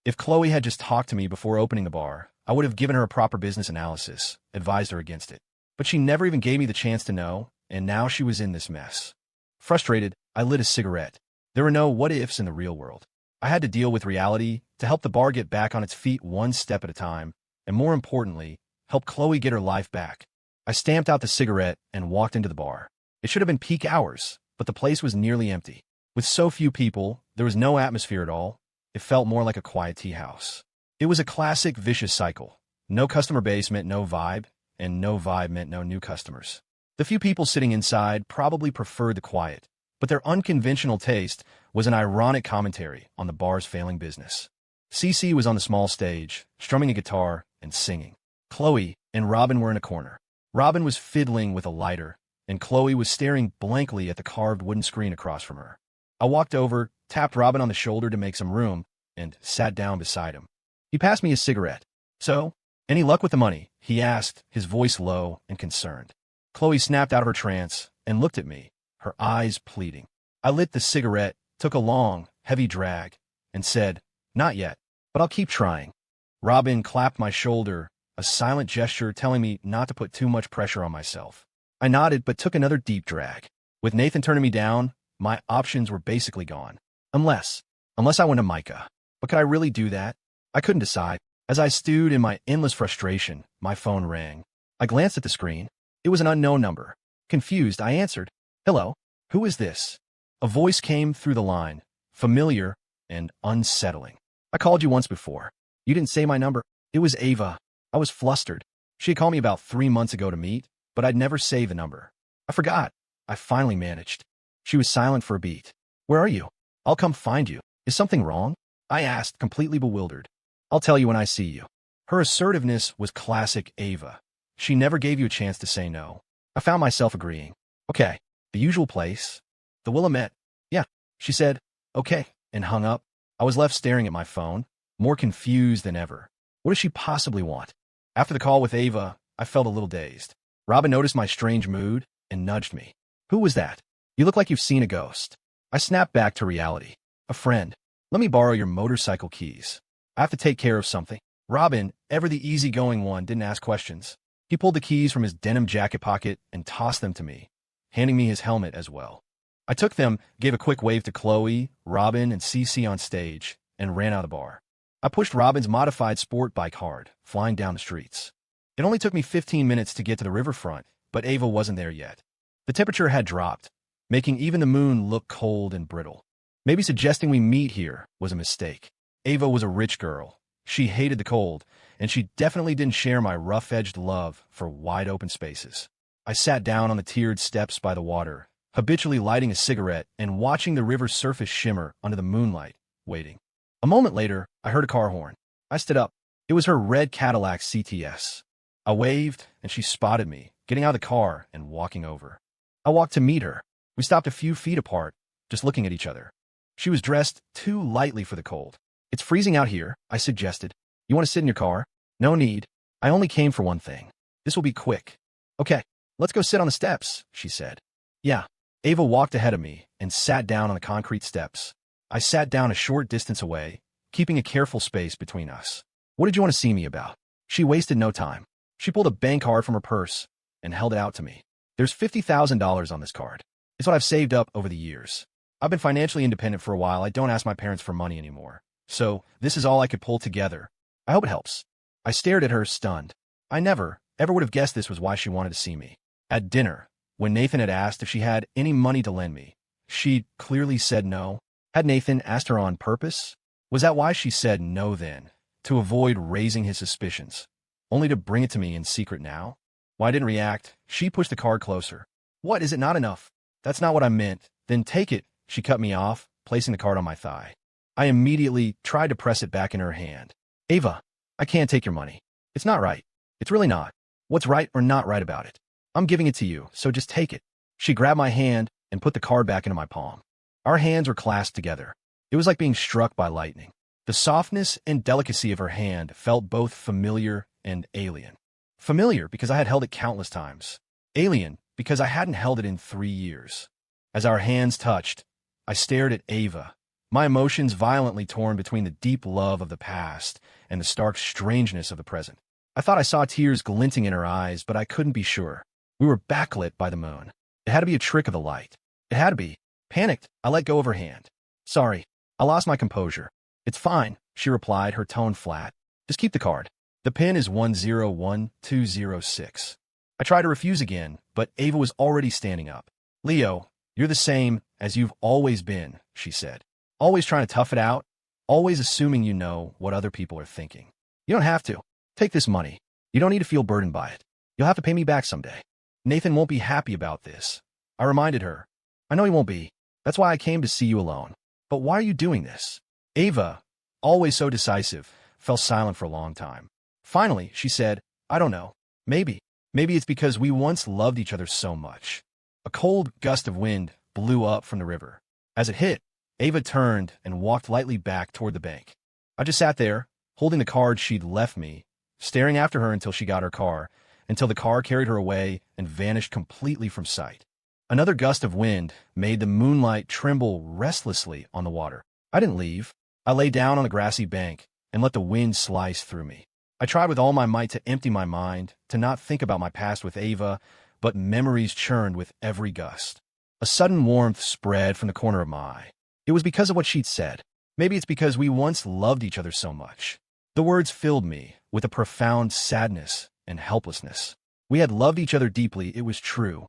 If Chloe had just talked to me before opening the bar, I would have given her a proper business analysis, advised her against it. But she never even gave me the chance to know, and now she was in this mess. Frustrated, I lit a cigarette. There were no what-ifs in the real world. I had to deal with reality to help the bar get back on its feet one step at a time, and more importantly, help Chloe get her life back. I stamped out the cigarette and walked into the bar. It should have been peak hours, but the place was nearly empty. With so few people, there was no atmosphere at all. It felt more like a quiet tea house. It was a classic vicious cycle. No customer base meant no vibe, and no vibe meant no new customers. The few people sitting inside probably preferred the quiet, but their unconventional taste was an ironic commentary on the bar's failing business. Cece was on the small stage, strumming a guitar and singing. Chloe and Robin were in a corner. Robin was fiddling with a lighter, and Chloe was staring blankly at the carved wooden screen across from her. I walked over, tapped Robin on the shoulder to make some room, and sat down beside him. He passed me a cigarette. So, Any luck with the money? He asked, his voice low and concerned. Chloe snapped out of her trance and looked at me, her eyes pleading. I lit the cigarette, took a long, heavy drag, and said, "Not yet, but I'll keep trying." Robin clapped my shoulder, a silent gesture telling me not to put too much pressure on myself. I nodded but took another deep drag. With Nathan turning me down, my options were basically gone. Unless I went to Micah. But could I really do that? I couldn't decide. As I stewed in my endless frustration, my phone rang. I glanced at the screen. It was an unknown number. Confused, I answered. "Hello? Who is this?" A voice came through the line, familiar and unsettling. "I called you once before. You didn't say my number." It was Ava. I was flustered. She had called me about 3 months ago to meet, but I'd never saved the number. I forgot. I finally managed. She was silent for a beat. "Where are you?" "I'll come find you." "Is something wrong?" I asked, completely bewildered. "I'll tell you when I see you." Her assertiveness was classic Ava. She never gave you a chance to say no. I found myself agreeing. "Okay, the usual place." "The Willamette." "Yeah," she said. "Okay," and hung up. I was left staring at my phone, more confused than ever. What does she possibly want? After the call with Ava, I felt a little dazed. Robin noticed my strange mood and nudged me. "Who was that? You look like you've seen a ghost." I snapped back to reality. "A friend. Let me borrow your motorcycle keys. I have to take care of something." Robin, ever the easygoing one, didn't ask questions. He pulled the keys from his denim jacket pocket and tossed them to me, handing me his helmet as well. I took them, gave a quick wave to Chloe, Robin, and Cece on stage, and ran out of the bar. I pushed Robin's modified sport bike hard, flying down the streets. It only took me 15 minutes to get to the riverfront, but Ava wasn't there yet. The temperature had dropped, making even the moon look cold and brittle. Maybe suggesting we meet here was a mistake. Ava was a rich girl. She hated the cold, and she definitely didn't share my rough-edged love for wide-open spaces. I sat down on the tiered steps by the water, habitually lighting a cigarette and watching the river's surface shimmer under the moonlight, waiting. A moment later, I heard a car horn. I stood up. It was her red Cadillac CTS. I waved, and she spotted me, getting out of the car and walking over. I walked to meet her. We stopped a few feet apart, just looking at each other. She was dressed too lightly for the cold. "It's freezing out here," I suggested. "You want to sit in your car?" "No need. I only came for one thing. This will be quick." "Okay, let's go sit on the steps," she said. "Yeah." Ava walked ahead of me and sat down on the concrete steps. I sat down a short distance away, keeping a careful space between us. "What did you want to see me about?" She wasted no time. She pulled a bank card from her purse and held it out to me. "There's $50,000 on this card. It's what I've saved up over the years. I've been financially independent for a while. I don't ask my parents for money anymore. So this is all I could pull together. I hope it helps." I stared at her, stunned. I never, ever would have guessed this was why she wanted to see me. At dinner, when Nathan had asked if she had any money to lend me, she'd clearly said no. Had Nathan asked her on purpose? Was that why she said no then? To avoid raising his suspicions, only to bring it to me in secret now? Why I didn't react, she pushed the card closer. "What, is it not enough?" "That's not what I meant." "Then take it." She cut me off, placing the card on my thigh. I immediately tried to press it back in her hand. "Ava, I can't take your money. It's not right. It's really not. What's right or not right about it? I'm giving it to you, so just take it." She grabbed my hand and put the card back into my palm. Our hands were clasped together. It was like being struck by lightning. The softness and delicacy of her hand felt both familiar and alien. Familiar because I had held it countless times. Alien because I hadn't held it in 3 years. As our hands touched, I stared at Ava, my emotions violently torn between the deep love of the past and the stark strangeness of the present. I thought I saw tears glinting in her eyes, but I couldn't be sure. We were backlit by the moon. It had to be a trick of the light. It had to be. Panicked, I let go of her hand. "Sorry, I lost my composure." "It's fine," she replied, her tone flat. "Just keep the card. The pin is 101206. I tried to refuse again, but Ava was already standing up. "Leo, you're the same as you've always been," she said. "Always trying to tough it out, always assuming you know what other people are thinking. You don't have to. Take this money. You don't need to feel burdened by it. You'll have to pay me back someday. Nathan won't be happy about this." I reminded her. "I know he won't be. That's why I came to see you alone. But why are you doing this?" Ava, always so decisive, fell silent for a long time. Finally, she said, "I don't know. Maybe it's because we once loved each other so much." A cold gust of wind blew up from the river. As it hit, Ava turned and walked lightly back toward the bank. I just sat there, holding the card she'd left me, staring after her until she got her car, until the car carried her away and vanished completely from sight. Another gust of wind made the moonlight tremble restlessly on the water. I didn't leave. I lay down on the grassy bank and let the wind slice through me. I tried with all my might to empty my mind, to not think about my past with Ava, but memories churned with every gust. A sudden warmth spread from the corner of my eye. It was because of what she'd said. Maybe it's because we once loved each other so much. The words filled me with a profound sadness and helplessness. We had loved each other deeply, it was true.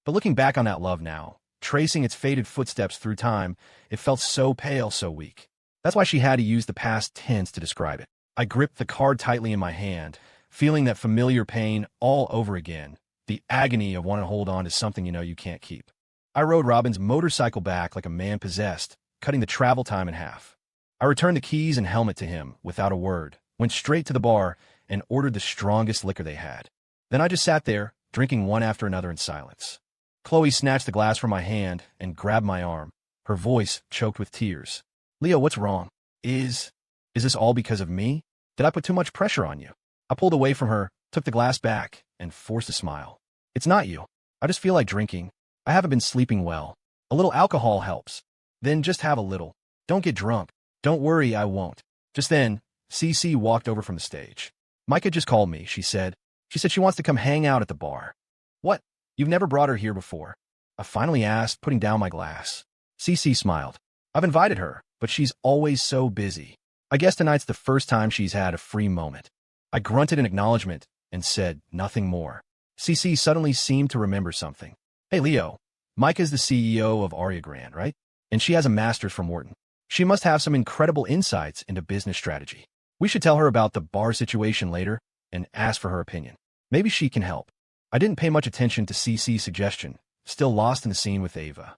But looking back on that love now, tracing its faded footsteps through time, it felt so pale, so weak. That's why she had to use the past tense to describe it. I gripped the card tightly in my hand, feeling that familiar pain all over again, the agony of wanting to hold on to something you know you can't keep. I rode Robin's motorcycle back like a man possessed, cutting the travel time in half. I returned the keys and helmet to him without a word, went straight to the bar, and ordered the strongest liquor they had. Then I just sat there, drinking one after another in silence. Chloe snatched the glass from my hand and grabbed my arm, her voice choked with tears. Leo, what's wrong? Is this all because of me? Did I put too much pressure on you? I pulled away from her, took the glass back, and forced a smile. It's not you. I just feel like drinking. I haven't been sleeping well. A little alcohol helps. Then just have a little. Don't get drunk. Don't worry, I won't. Just then, CC walked over from the stage. Micah just called me, she said. She said she wants to come hang out at the bar. What? You've never brought her here before? I finally asked, putting down my glass. CC smiled. I've invited her, but she's always so busy. I guess tonight's the first time she's had a free moment. I grunted in acknowledgement and said nothing more. CC suddenly seemed to remember something. Hey, Leo, Micah's the CEO of Aria Grand, right? And she has a master's from Wharton. She must have some incredible insights into business strategy. We should tell her about the bar situation later and ask for her opinion. Maybe she can help. I didn't pay much attention to CC's suggestion, still lost in the scene with Ava.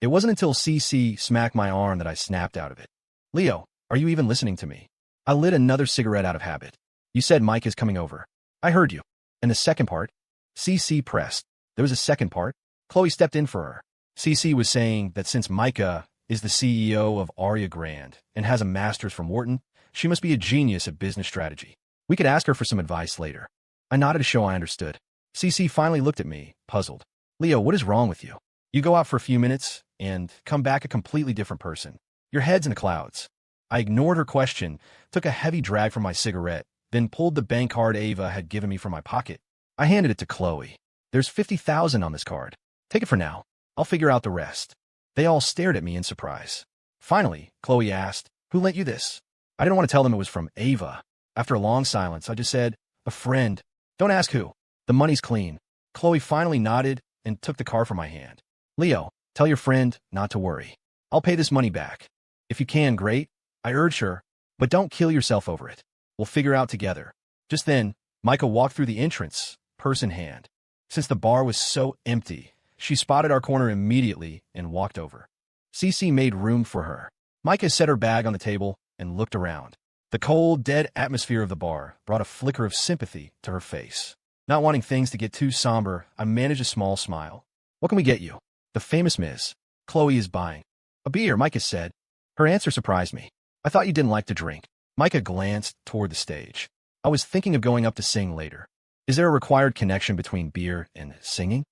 It wasn't until CC smacked my arm that I snapped out of it. Leo, are you even listening to me? I lit another cigarette out of habit. You said Mike is coming over. I heard you. And the second part? CC pressed. There was a second part. Chloe stepped in for her. CC was saying that since Micah is the CEO of Aria Grand and has a master's from Wharton, she must be a genius at business strategy. We could ask her for some advice later. I nodded to show I understood. CC finally looked at me, puzzled. Leo, what is wrong with you? You go out for a few minutes and come back a completely different person. Your head's in the clouds. I ignored her question, took a heavy drag from my cigarette, then pulled the bank card Ava had given me from my pocket. I handed it to Chloe. There's $50,000 on this card. Take it for now. I'll figure out the rest. They all stared at me in surprise. Finally, Chloe asked, who lent you this? I didn't want to tell them it was from Ava. After a long silence, I just said, a friend. Don't ask who. The money's clean. Chloe finally nodded and took the card from my hand. Leo, tell your friend not to worry. I'll pay this money back. If you can, great. I urged her, but don't kill yourself over it. We'll figure out together. Just then, Micah walked through the entrance, purse in hand. Since the bar was so empty, she spotted our corner immediately and walked over. CC made room for her. Micah set her bag on the table and looked around. The cold, dead atmosphere of the bar brought a flicker of sympathy to her face. Not wanting things to get too somber, I managed a small smile. What can we get you? The famous Ms. Chloe is buying. A beer, Micah said. Her answer surprised me. I thought you didn't like to drink. Micah glanced toward the stage. I was thinking of going up to sing later. Is there a required connection between beer and singing?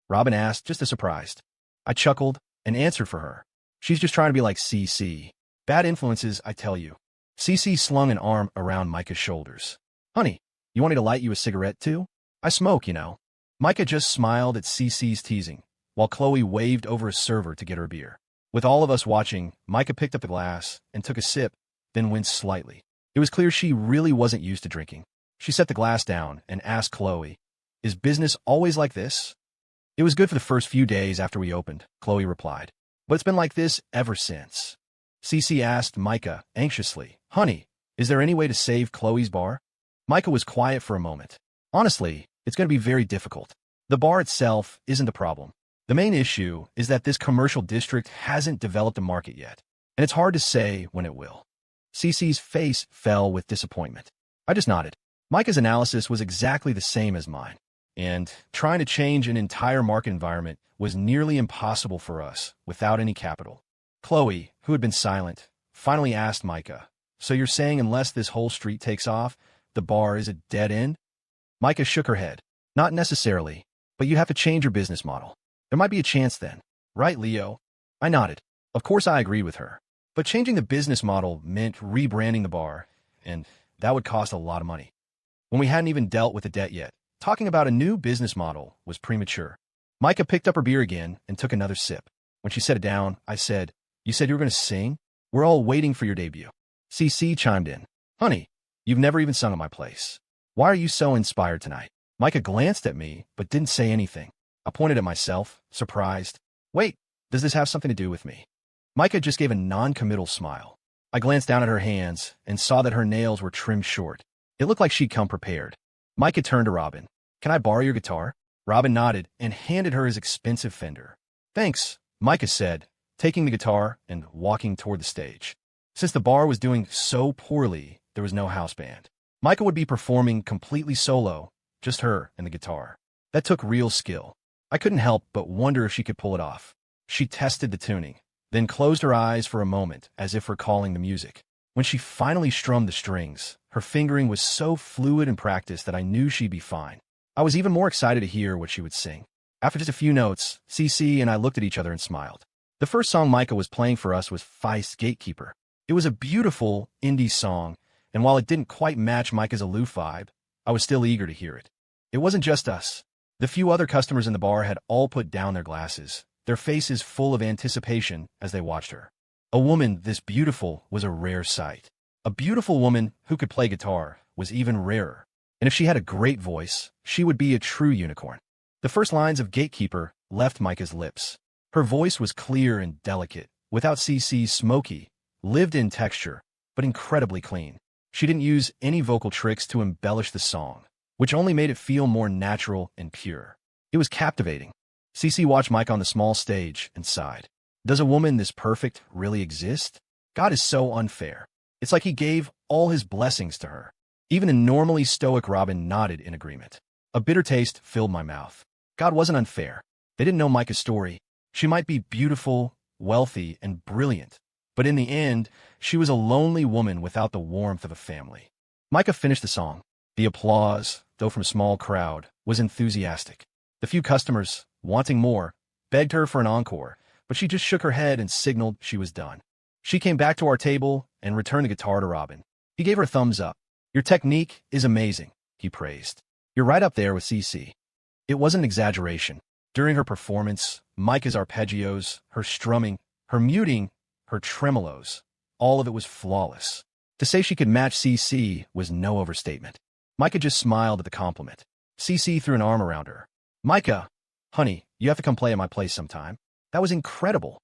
Robin asked, just as surprised. I chuckled and answered for her. She's just trying to be like CC. Bad influences, I tell you. CC slung an arm around Micah's shoulders. Honey, you want me to light you a cigarette too? I smoke, you know. Micah just smiled at CC's teasing, while Chloe waved over a server to get her beer. With all of us watching, Micah picked up the glass and took a sip, then winced slightly. It was clear she really wasn't used to drinking. She set the glass down and asked Chloe, is business always like this? It was good for the first few days after we opened, Chloe replied. But it's been like this ever since. CC asked Micah anxiously, honey, is there any way to save Chloe's bar? Micah was quiet for a moment. Honestly, it's going to be very difficult. The bar itself isn't the problem. The main issue is that this commercial district hasn't developed a market yet, and it's hard to say when it will. CC's face fell with disappointment. I just nodded. Micah's analysis was exactly the same as mine, and trying to change an entire market environment was nearly impossible for us without any capital. Chloe, who had been silent, finally asked Micah, so you're saying unless this whole street takes off, the bar is a dead end? Micah shook her head. Not necessarily, but you have to change your business model. There might be a chance then. Right, Leo? I nodded. Of course I agreed with her. But changing the business model meant rebranding the bar, and that would cost a lot of money. When we hadn't even dealt with the debt yet, talking about a new business model was premature. Micah picked up her beer again and took another sip. When she set it down, I said, "You said you were going to sing? We're all waiting for your debut." CC chimed in. "Honey, you've never even sung at my place. Why are you so inspired tonight?" Micah glanced at me, but didn't say anything. I pointed at myself, surprised. "Wait, does this have something to do with me?" Micah just gave a non-committal smile. I glanced down at her hands and saw that her nails were trimmed short. It looked like she'd come prepared. Micah turned to Robin. "Can I borrow your guitar?" Robin nodded and handed her his expensive Fender. "Thanks," Micah said, taking the guitar and walking toward the stage. Since the bar was doing so poorly, there was no house band. Micah would be performing completely solo, just her and the guitar. That took real skill. I couldn't help but wonder if she could pull it off. She tested the tuning, then closed her eyes for a moment as if recalling the music. When she finally strummed the strings, her fingering was so fluid and practiced that I knew she'd be fine. I was even more excited to hear what she would sing. After just a few notes, CC and I looked at each other and smiled. The first song Micah was playing for us was P4.She's Gatekeeper. It was a beautiful indie song, and while it didn't quite match Micah's aloof vibe, I was still eager to hear it. It wasn't just us. The few other customers in the bar had all put down their glasses, their faces full of anticipation as they watched her. A woman this beautiful was a rare sight. A beautiful woman who could play guitar was even rarer. And if she had a great voice, she would be a true unicorn. The first lines of Gatekeeper left Micah's lips. Her voice was clear and delicate, without CC's smoky, lived-in texture, but incredibly clean. She didn't use any vocal tricks to embellish the song, which only made it feel more natural and pure. It was captivating. CC watched Micah on the small stage and sighed. Does a woman this perfect really exist? God is so unfair. It's like he gave all his blessings to her. Even a normally stoic Robin nodded in agreement. A bitter taste filled my mouth. God wasn't unfair. They didn't know Micah's story. She might be beautiful, wealthy, and brilliant, but in the end, she was a lonely woman without the warmth of a family. Micah finished the song. The applause, though from a small crowd, was enthusiastic. The few customers, wanting more, begged her for an encore, but she just shook her head and signaled she was done. She came back to our table and returned the guitar to Robin. He gave her a thumbs up. "Your technique is amazing," he praised. "You're right up there with CC." It wasn't an exaggeration. During her performance, Micah's arpeggios, her strumming, her muting, her tremolos, all of it was flawless. To say she could match CC was no overstatement. Micah just smiled at the compliment. CC threw an arm around her. "Micah, honey, you have to come play at my place sometime. That was incredible."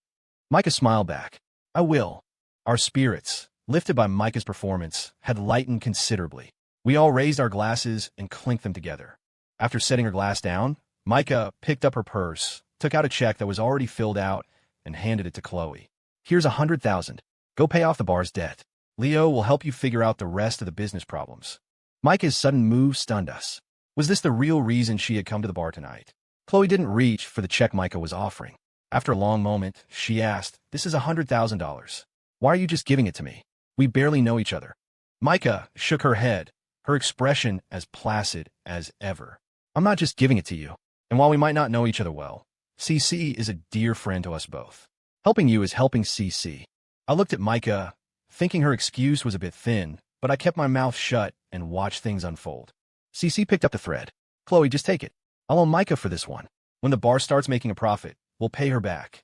Micah smiled back. "I will." Our spirits, lifted by Micah's performance, had lightened considerably. We all raised our glasses and clinked them together. After setting her glass down, Micah picked up her purse, took out a check that was already filled out, and handed it to Chloe. "Here's $100,000. Go pay off the bar's debt. Leo will help you figure out the rest of the business problems." Micah's sudden move stunned us. Was this the real reason she had come to the bar tonight? Chloe didn't reach for the check Micah was offering. After a long moment, she asked, "This is $100,000. Why are you just giving it to me? We barely know each other." Micah shook her head, her expression as placid as ever. "I'm not just giving it to you. And while we might not know each other well, CC is a dear friend to us both. Helping you is helping CC." I looked at Micah, thinking her excuse was a bit thin, but I kept my mouth shut and watched things unfold. CC picked up the thread. "Chloe, just take it. I'll owe Micah for this one. When the bar starts making a profit, we'll pay her back."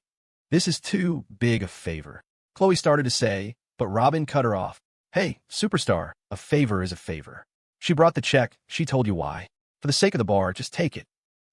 "This is too big a favor," Chloe started to say, but Robin cut her off. "Hey, superstar, a favor is a favor. She brought the check, she told you why. For the sake of the bar, just take it."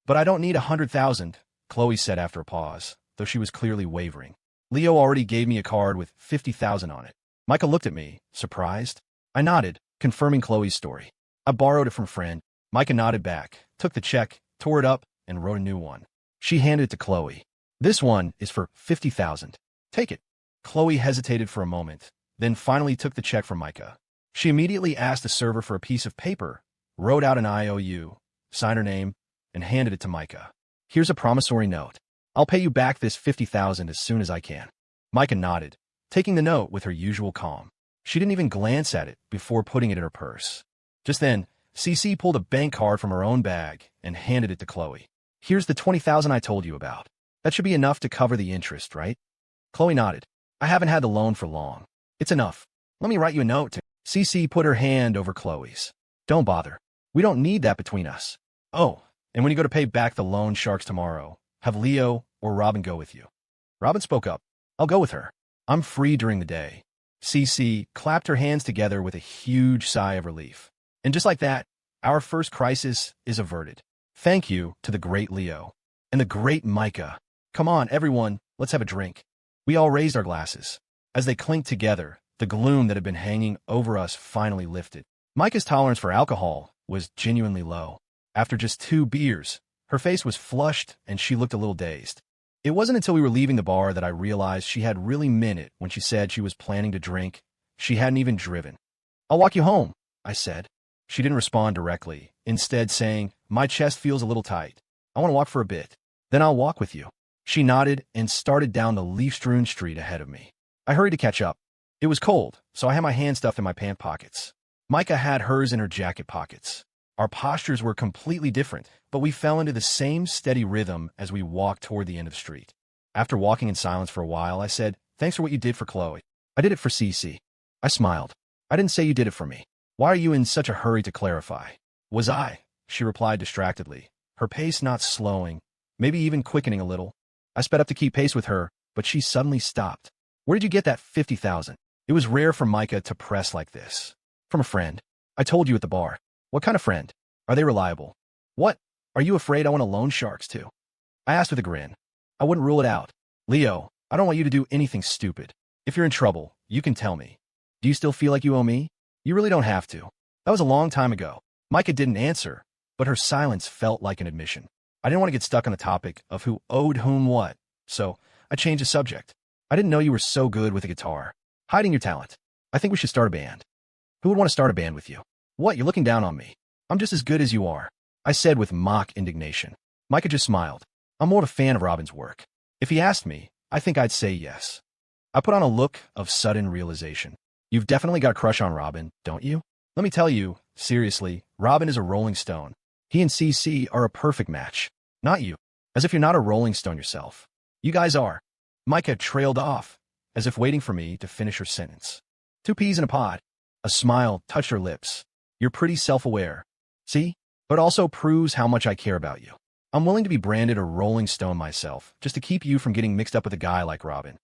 "But I don't need $100,000, Chloe said after a pause, though she was clearly wavering. "Leo already gave me a card with $50,000 on it." Micah looked at me, surprised. I nodded, confirming Chloe's story. "I borrowed it from a friend." Micah nodded back, took the check, tore it up, and wrote a new one. She handed it to Chloe. "This one is for $50,000. Take it." Chloe hesitated for a moment, then finally took the check from Micah. She immediately asked the server for a piece of paper, wrote out an IOU, signed her name, and handed it to Micah. "Here's a promissory note. I'll pay you back this $50,000 as soon as I can." Micah nodded, taking the note with her usual calm. She didn't even glance at it before putting it in her purse. Just then, CC pulled a bank card from her own bag and handed it to Chloe. Here's the 20,000 I told you about. That should be enough to cover the interest, right? Chloe nodded. I haven't had the loan for long. It's enough. Let me write you a note. CC put her hand over Chloe's. Don't bother. We don't need that between us. Oh, and when you go to pay back the loan sharks tomorrow, have Leo or Robin go with you. Robin spoke up. I'll go with her. I'm free during the day. CC clapped her hands together with a huge sigh of relief. And just like that, our first crisis is averted. Thank you to the great Leo and the great Micah. Come on, everyone, let's have a drink. We all raised our glasses. As they clinked together, the gloom that had been hanging over us finally lifted. Micah's tolerance for alcohol was genuinely low. After just 2 beers, her face was flushed and she looked a little dazed. It wasn't until we were leaving the bar that I realized she had really meant it when she said she was planning to drink. She hadn't even driven. I'll walk you home, I said. She didn't respond directly, instead saying, my chest feels a little tight. I want to walk for a bit. Then I'll walk with you. She nodded and started down the leaf-strewn street ahead of me. I hurried to catch up. It was cold, so I had my hands stuffed in my pant pockets. Micah had hers in her jacket pockets. Our postures were completely different, but we fell into the same steady rhythm as we walked toward the end of the street. After walking in silence for a while, I said, thanks for what you did for Chloe. I did it for CC. I smiled. I didn't say you did it for me. Why are you in such a hurry to clarify? Was I? She replied distractedly, her pace not slowing, maybe even quickening a little. I sped up to keep pace with her, but she suddenly stopped. Where did you get that 50,000? It was rare for Micah to press like this. From a friend. I told you at the bar. What kind of friend? Are they reliable? What? Are you afraid I want to loan sharks too? I asked with a grin. I wouldn't rule it out. Leo, I don't want you to do anything stupid. If you're in trouble, you can tell me. Do you still feel like you owe me? You really don't have to. That was a long time ago. Micah didn't answer, but her silence felt like an admission. I didn't want to get stuck on the topic of who owed whom what, so I changed the subject. I didn't know you were so good with a guitar. Hiding your talent. I think we should start a band. Who would want to start a band with you? What, you're looking down on me? I'm just as good as you are, I said with mock indignation. Micah just smiled. I'm more of a fan of Robin's work. If he asked me, I think I'd say yes. I put on a look of sudden realization. You've definitely got a crush on Robin, don't you? Let me tell you, seriously, Robin is a Rolling Stone. He and CC are a perfect match. Not you. As if you're not a Rolling Stone yourself. You guys are. Micah trailed off, as if waiting for me to finish her sentence. 2 peas in a pod. A smile touched her lips. You're pretty self-aware. See? But also proves how much I care about you. I'm willing to be branded a Rolling Stone myself, just to keep you from getting mixed up with a guy like Robin.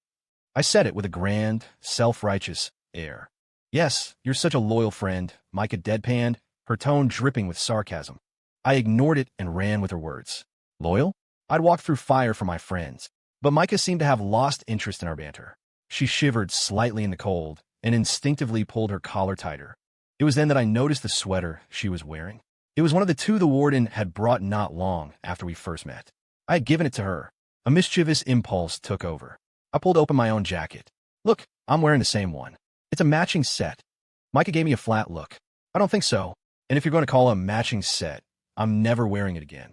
I said it with a grand, self-righteous air. Yes, you're such a loyal friend, Micah deadpanned, her tone dripping with sarcasm. I ignored it and ran with her words. Loyal? I'd walk through fire for my friends. But Micah seemed to have lost interest in our banter. She shivered slightly in the cold and instinctively pulled her collar tighter. It was then that I noticed the sweater she was wearing. It was one of the 2 the warden had brought not long after we first met. I had given it to her. A mischievous impulse took over. I pulled open my own jacket. Look, I'm wearing the same one. It's a matching set. Micah gave me a flat look. I don't think so. And if you're going to call it a matching set, I'm never wearing it again.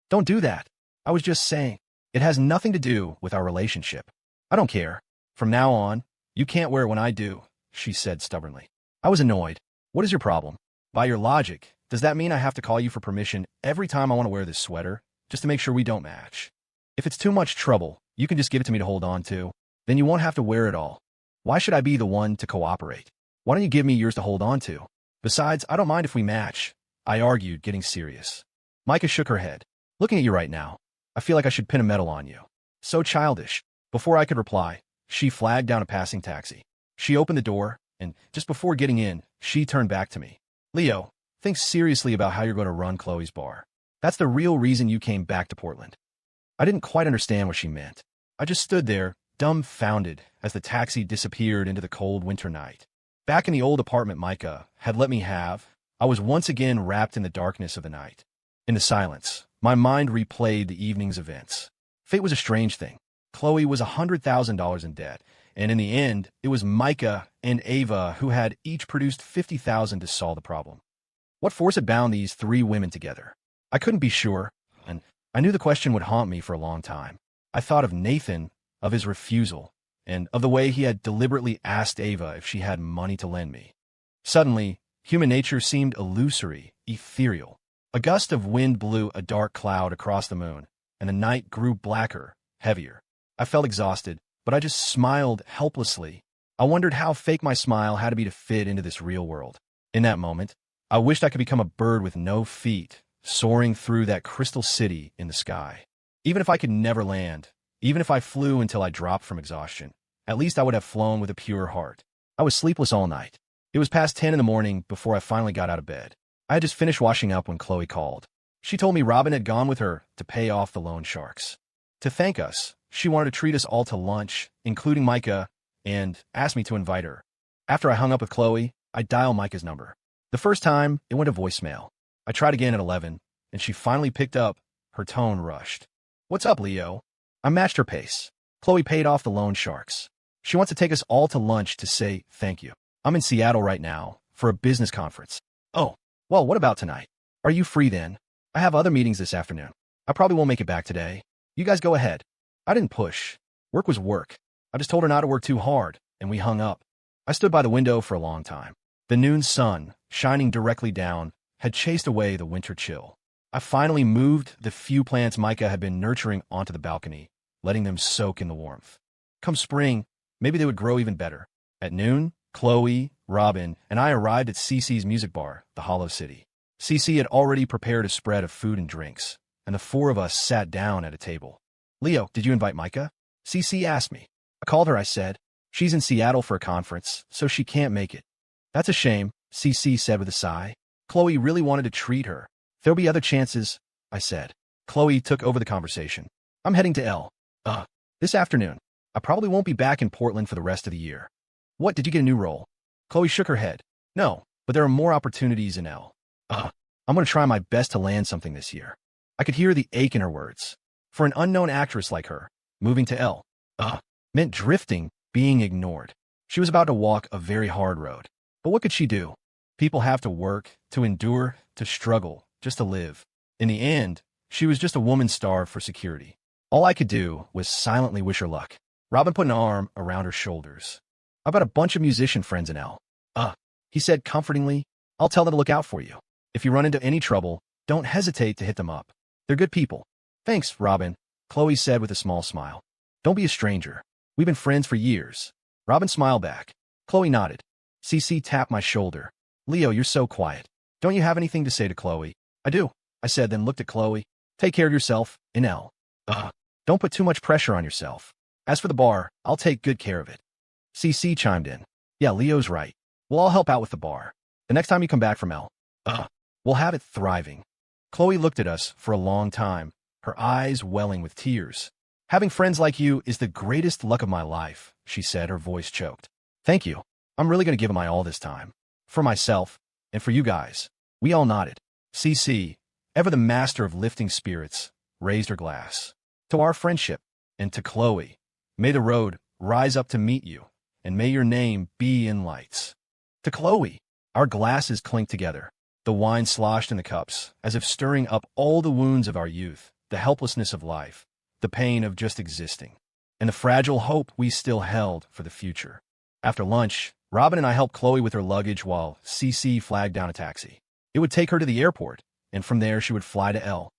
Don't do that. I was just saying. It has nothing to do with our relationship. I don't care. From now on, you can't wear it when I do, she said stubbornly. I was annoyed. What is your problem? By your logic, does that mean I have to call you for permission every time I want to wear this sweater, just to make sure we don't match? If it's too much trouble, you can just give it to me to hold on to. Then you won't have to wear it all. Why should I be the one to cooperate? Why don't you give me yours to hold on to? Besides, I don't mind if we match, I argued, getting serious. Micah shook her head. Looking at you right now, I feel like I should pin a medal on you. So childish. Before I could reply, she flagged down a passing taxi. She opened the door, and just before getting in, she turned back to me. Leo, think seriously about how you're going to run Chloe's bar. That's the real reason you came back to Portland. I didn't quite understand what she meant. I just stood there, dumbfounded, as the taxi disappeared into the cold winter night. Back in the old apartment Micah had let me have, I was once again wrapped in the darkness of the night. In the silence, my mind replayed the evening's events. Fate was a strange thing. Chloe was $100,000 in debt, and in the end, it was Micah and Ava who had each produced $50,000 to solve the problem. What force had bound these 3 women together? I couldn't be sure, and I knew the question would haunt me for a long time. I thought of Nathan, of his refusal, and of the way he had deliberately asked Ava if she had money to lend me. Suddenly, Human nature seemed illusory, ethereal. A gust of wind blew a dark cloud across the moon, and the night grew blacker, heavier. I felt exhausted, but I just smiled helplessly. I wondered how fake my smile had to be to fit into this real world. In that moment, I wished I could become a bird with no feet, soaring through that crystal city in the sky. Even if I could never land, even if I flew until I dropped from exhaustion, at least I would have flown with a pure heart. I was sleepless all night. It was past 10 in the morning before I finally got out of bed. I had just finished washing up when Chloe called. She told me Robin had gone with her to pay off the loan sharks. To thank us, she wanted to treat us all to lunch, including Micah, and asked me to invite her. After I hung up with Chloe, I dialed Micah's number. The first time, it went to voicemail. I tried again at 11, and she finally picked up. Her tone rushed. "What's up, Leo?" I matched her pace. Chloe paid off the loan sharks. She wants to take us all to lunch to say thank you. I'm in Seattle right now for a business conference. Oh, well, what about tonight? Are you free then? I have other meetings this afternoon. I probably won't make it back today. You guys go ahead. I didn't push. Work was work. I just told her not to work too hard, and we hung up. I stood by the window for a long time. The noon sun, shining directly down, had chased away the winter chill. I finally moved the few plants Micah had been nurturing onto the balcony, letting them soak in the warmth. Come spring, maybe they would grow even better. At noon, Chloe, Robin, and I arrived at CC's music bar, the Hollow City. CC had already prepared a spread of food and drinks, and the four of us sat down at a table. "Leo, did you invite Micah?" CC asked me. I called her, I said. "She's in Seattle for a conference, so she can't make it." "That's a shame," CC said with a sigh. "Chloe really wanted to treat her. There'll be other chances," I said. Chloe took over the conversation. "I'm heading to this afternoon. I probably won't be back in Portland for the rest of the year." "What, did you get a new role?" Chloe shook her head. "No, but there are more opportunities in L. I'm going to try my best to land something this year." I could hear the ache in her words. For an unknown actress like her, moving to L meant drifting, being ignored. She was about to walk a very hard road. But what could she do? People have to work, to endure, to struggle, just to live. In the end, she was just a woman starved for security. All I could do was silently wish her luck. Robin put an arm around her shoulders. "I've got a bunch of musician friends in L. He said comfortingly. "I'll tell them to look out for you. If you run into any trouble, don't hesitate to hit them up. They're good people." "Thanks, Robin," Chloe said with a small smile. "Don't be a stranger. We've been friends for years." Robin smiled back. Chloe nodded. CC tapped my shoulder. "Leo, you're so quiet. Don't you have anything to say to Chloe?" "I do," I said, then looked at Chloe. "Take care of yourself, in L. Don't put too much pressure on yourself. As for the bar, I'll take good care of it." CC chimed in. "Yeah, Leo's right. We'll all help out with the bar. The next time you come back from L, we'll have it thriving." Chloe looked at us for a long time, her eyes welling with tears. "Having friends like you is the greatest luck of my life," she said, her voice choked. "Thank you. I'm really going to give it my all this time. For myself, and for you guys." We all nodded. CC, ever the master of lifting spirits, raised her glass. "To our friendship, and to Chloe, may the road rise up to meet you, and may your name be in lights." To Chloe, our glasses clinked together. The wine sloshed in the cups, as if stirring up all the wounds of our youth, the helplessness of life, the pain of just existing, and the fragile hope we still held for the future. After lunch, Robin and I helped Chloe with her luggage while CC flagged down a taxi. It would take her to the airport, and from there she would fly to L,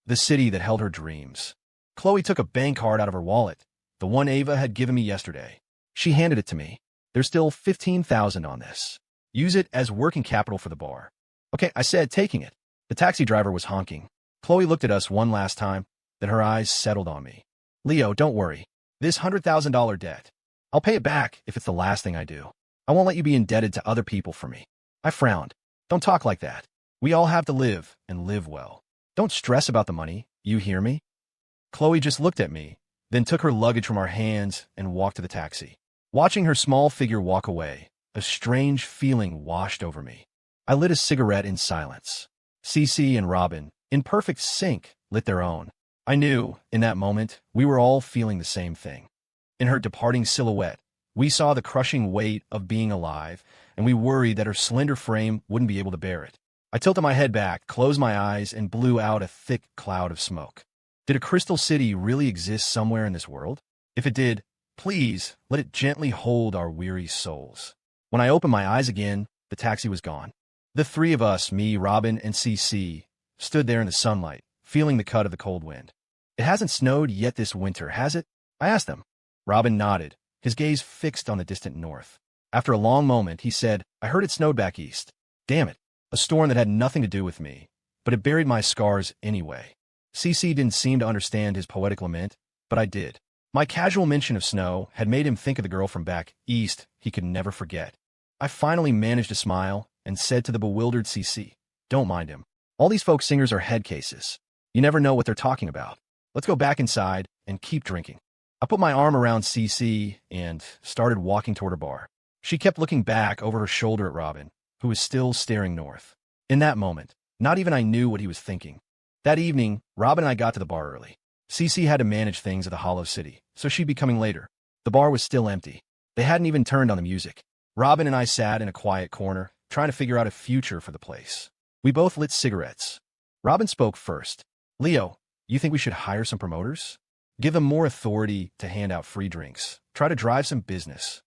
the city that held her dreams. Chloe took a bank card out of her wallet, the one Ava had given me yesterday. She handed it to me. "There's still $15,000 on this. Use it as working capital for the bar." "Okay," I said, taking it. The taxi driver was honking. Chloe looked at us one last time, then her eyes settled on me. "Leo, don't worry. This $100,000 debt, I'll pay it back if it's the last thing I do. I won't let you be indebted to other people for me." I frowned. "Don't talk like that. We all have to live, and live well. Don't stress about the money, you hear me?" Chloe just looked at me, then took her luggage from our hands and walked to the taxi. Watching her small figure walk away, a strange feeling washed over me. I lit a cigarette in silence. CC and Robin, in perfect sync, lit their own. I knew, in that moment, we were all feeling the same thing. In her departing silhouette, we saw the crushing weight of being alive, and we worried that her slender frame wouldn't be able to bear it. I tilted my head back, closed my eyes, and blew out a thick cloud of smoke. Did a crystal city really exist somewhere in this world? If it did, please let it gently hold our weary souls. When I opened my eyes again, the taxi was gone. The three of us, me, Robin, and CC, stood there in the sunlight, feeling the cut of the cold wind. It hasn't snowed yet this winter, has it? I asked him. Robin nodded, his gaze fixed on the distant north. After a long moment, he said, I heard it snowed back east. Damn it. A storm that had nothing to do with me, but it buried my scars anyway. CC didn't seem to understand his poetic lament, but I did. My casual mention of snow had made him think of the girl from back east he could never forget. I finally managed to smile and said to the bewildered CC, don't mind him. All these folk singers are head cases. You never know what they're talking about. Let's go back inside and keep drinking. I put my arm around CC and started walking toward her bar. She kept looking back over her shoulder at Robin, who was still staring north. In that moment, not even I knew what he was thinking. That evening, Robin and I got to the bar early. CC had to manage things at the Hollow City, so she'd be coming later. The bar was still empty. They hadn't even turned on the music. Robin and I sat in a quiet corner, trying to figure out a future for the place. We both lit cigarettes. Robin spoke first. Leo, you think we should hire some promoters? Give them more authority to hand out free drinks. Try to drive some business.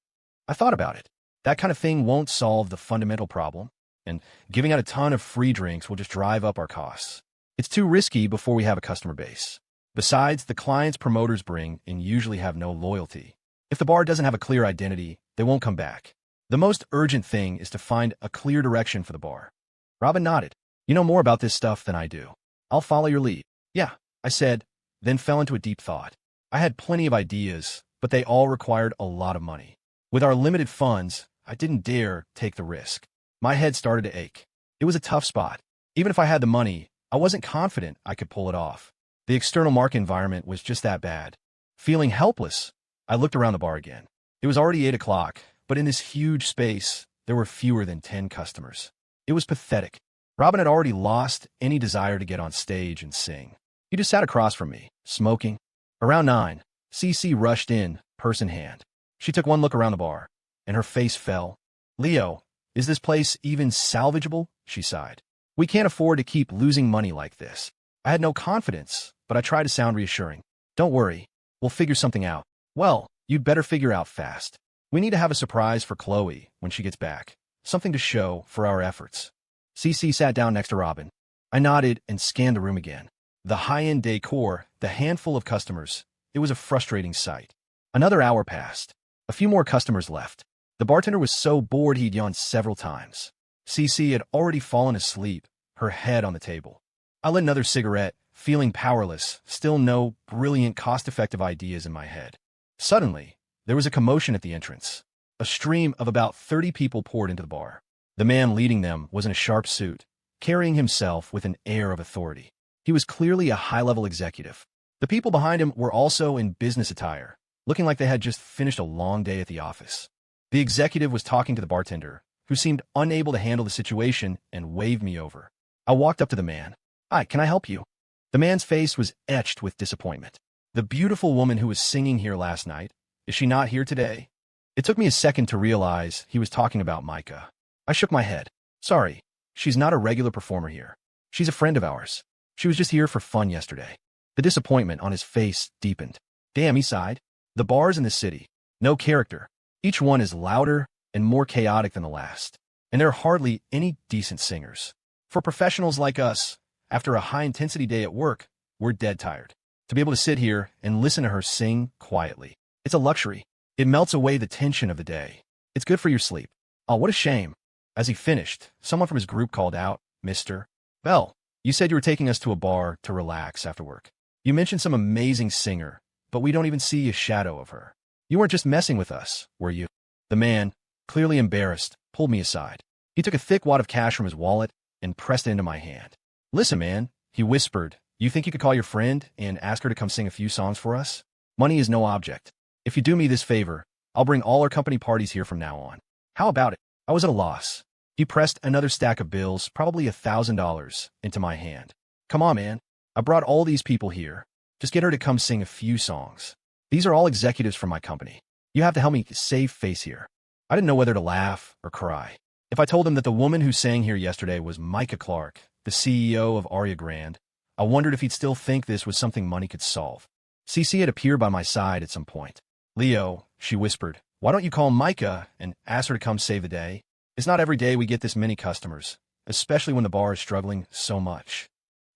I thought about it. That kind of thing won't solve the fundamental problem, and giving out a ton of free drinks will just drive up our costs. It's too risky before we have a customer base. Besides, the clients promoters bring in usually have no loyalty. If the bar doesn't have a clear identity, they won't come back. The most urgent thing is to find a clear direction for the bar. Robin nodded. You know more about this stuff than I do. I'll follow your lead. Yeah, I said, then fell into a deep thought. I had plenty of ideas, but they all required a lot of money. With our limited funds, I didn't dare take the risk. My head started to ache. It was a tough spot. Even if I had the money, I wasn't confident I could pull it off. The external market environment was just that bad. Feeling helpless, I looked around the bar again. It was already 8 o'clock, but in this huge space, there were fewer than 10 customers. It was pathetic. Robin had already lost any desire to get on stage and sing. He just sat across from me, smoking. Around 9, CC rushed in, purse in hand. She took one look around the bar, and her face fell. Leo, is this place even salvageable? She sighed. We can't afford to keep losing money like this. I had no confidence, but I tried to sound reassuring. Don't worry, we'll figure something out. Well, you'd better figure out fast. We need to have a surprise for Chloe when she gets back. Something to show for our efforts. CC sat down next to Robin. I nodded and scanned the room again. The high-end decor, the handful of customers. It was a frustrating sight. Another hour passed. A few more customers left. The bartender was so bored he'd yawned several times. CC had already fallen asleep, her head on the table. I lit another cigarette, feeling powerless, still no brilliant, cost-effective ideas in my head. Suddenly, there was a commotion at the entrance. A stream of about 30 people poured into the bar. The man leading them was in a sharp suit, carrying himself with an air of authority. He was clearly a high-level executive. The people behind him were also in business attire, looking like they had just finished a long day at the office. The executive was talking to the bartender, who seemed unable to handle the situation and waved me over. I walked up to the man. Hi, can I help you? The man's face was etched with disappointment. The beautiful woman who was singing here last night, is she not here today? It took me a second to realize he was talking about Micah. I shook my head. Sorry, she's not a regular performer here. She's a friend of ours. She was just here for fun yesterday. The disappointment on his face deepened. Damn, he sighed. The bars in the city. No character. Each one is louder and more chaotic than the last. And there are hardly any decent singers. For professionals like us, after a high-intensity day at work, we're dead tired. To be able to sit here and listen to her sing quietly. It's a luxury. It melts away the tension of the day. It's good for your sleep. Oh, what a shame. As he finished, someone from his group called out, Mr. Bell, you said you were taking us to a bar to relax after work. You mentioned some amazing singer, but we don't even see a shadow of her. You weren't just messing with us, were you? The man, clearly embarrassed, pulled me aside. He took a thick wad of cash from his wallet and pressed it into my hand. Listen, man, he whispered, you think you could call your friend and ask her to come sing a few songs for us? Money is no object. If you do me this favor, I'll bring all our company parties here from now on. How about it? I was at a loss. He pressed another stack of bills, probably $1,000, into my hand. Come on, man. I brought all these people here. Just get her to come sing a few songs. These are all executives from my company. You have to help me save face here. I didn't know whether to laugh or cry. If I told him that the woman who sang here yesterday was Micah Clark, the CEO of Aria Grand, I wondered if he'd still think this was something money could solve. CC had appeared by my side at some point. Leo, she whispered, why don't you call Micah and ask her to come save the day? It's not every day we get this many customers, especially when the bar is struggling so much.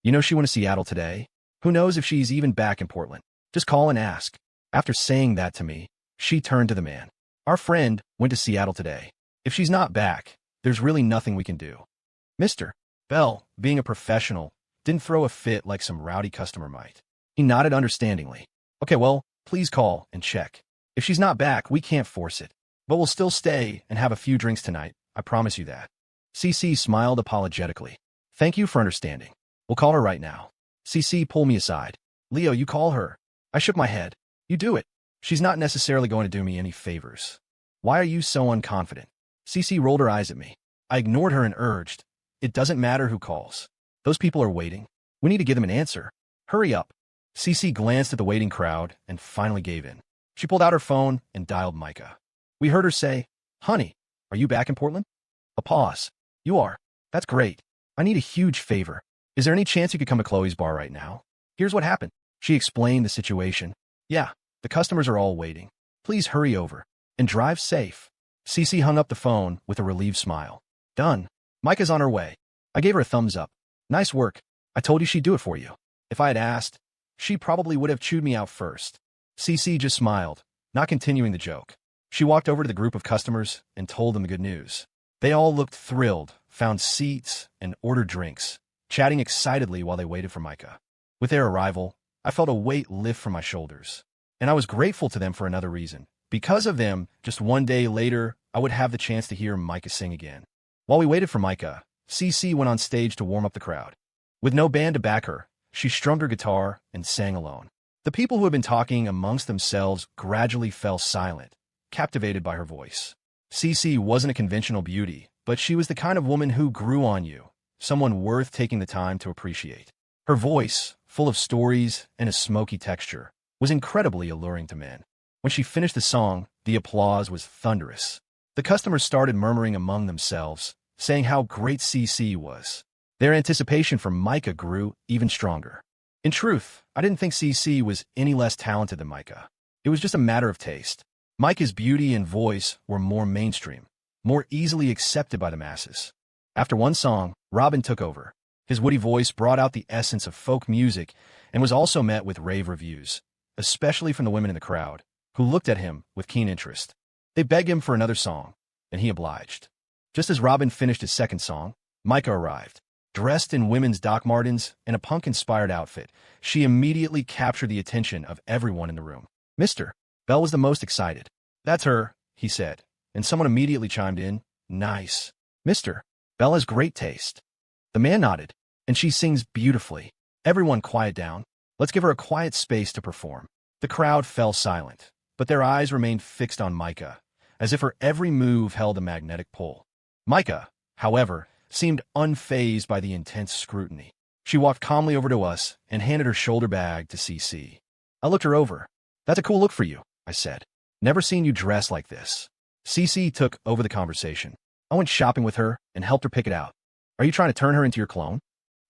You know she went to Seattle today? Who knows if she's even back in Portland? Just call and ask. After saying that to me, she turned to the man. Our friend went to Seattle today. If she's not back, there's really nothing we can do. Mr. Bell, being a professional, didn't throw a fit like some rowdy customer might. He nodded understandingly. Okay, well, please call and check. If she's not back, we can't force it. But we'll still stay and have a few drinks tonight, I promise you that. CC smiled apologetically. Thank you for understanding. We'll call her right now. CC pulled me aside. Leo, you call her. I shook my head. You do it. She's not necessarily going to do me any favors. Why are you so unconfident? CC rolled her eyes at me. I ignored her and urged. It doesn't matter who calls. Those people are waiting. We need to give them an answer. Hurry up. CC glanced at the waiting crowd and finally gave in. She pulled out her phone and dialed Micah. We heard her say, Honey, are you back in Portland? A pause. You are. That's great. I need a huge favor. Is there any chance you could come to Chloe's bar right now? Here's what happened. She explained the situation. Yeah, the customers are all waiting. Please hurry over. And drive safe. CC hung up the phone with a relieved smile. Done. Micah's on her way. I gave her a thumbs up. Nice work. I told you she'd do it for you. If I had asked, she probably would have chewed me out first. CC just smiled, not continuing the joke. She walked over to the group of customers and told them the good news. They all looked thrilled, found seats, and ordered drinks, chatting excitedly while they waited for Micah. With their arrival, I felt a weight lift from my shoulders. And I was grateful to them for another reason. Because of them, just one day later, I would have the chance to hear Micah sing again. While we waited for Micah, CC went on stage to warm up the crowd. With no band to back her, she strummed her guitar and sang alone. The people who had been talking amongst themselves gradually fell silent, captivated by her voice. CC wasn't a conventional beauty, but she was the kind of woman who grew on you, someone worth taking the time to appreciate. Her voice, full of stories and a smoky texture, was incredibly alluring to men. When she finished the song, the applause was thunderous. The customers started murmuring among themselves, saying how great CC was. Their anticipation for Micah grew even stronger. In truth, I didn't think CC was any less talented than Micah. It was just a matter of taste. Micah's beauty and voice were more mainstream, more easily accepted by the masses. After one song, Robin took over. His woody voice brought out the essence of folk music and was also met with rave reviews, especially from the women in the crowd, who looked at him with keen interest. They begged him for another song, and he obliged. Just as Robin finished his second song, Micah arrived. Dressed in women's Doc Martens and a punk-inspired outfit, she immediately captured the attention of everyone in the room. Mr. Bell was the most excited. That's her, he said, and someone immediately chimed in, Nice. Mr. Bell has great taste. The man nodded, and she sings beautifully. Everyone quiet down. Let's give her a quiet space to perform. The crowd fell silent, but their eyes remained fixed on Micah, as if her every move held a magnetic pull. Micah, however, seemed unfazed by the intense scrutiny. She walked calmly over to us and handed her shoulder bag to CC. I looked her over. That's a cool look for you, I said. Never seen you dress like this. CC took over the conversation. I went shopping with her and helped her pick it out. Are you trying to turn her into your clone?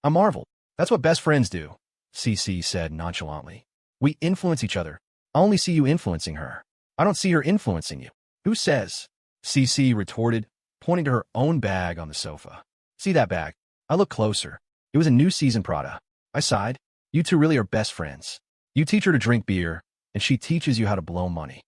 I marveled. That's what best friends do, CC said nonchalantly. We influence each other. I only see you influencing her. I don't see her influencing you. Who says? CC retorted, pointing to her own bag on the sofa. See that bag? I looked closer. It was a new season Prada. I sighed. You two really are best friends. You teach her to drink beer, and she teaches you how to blow money.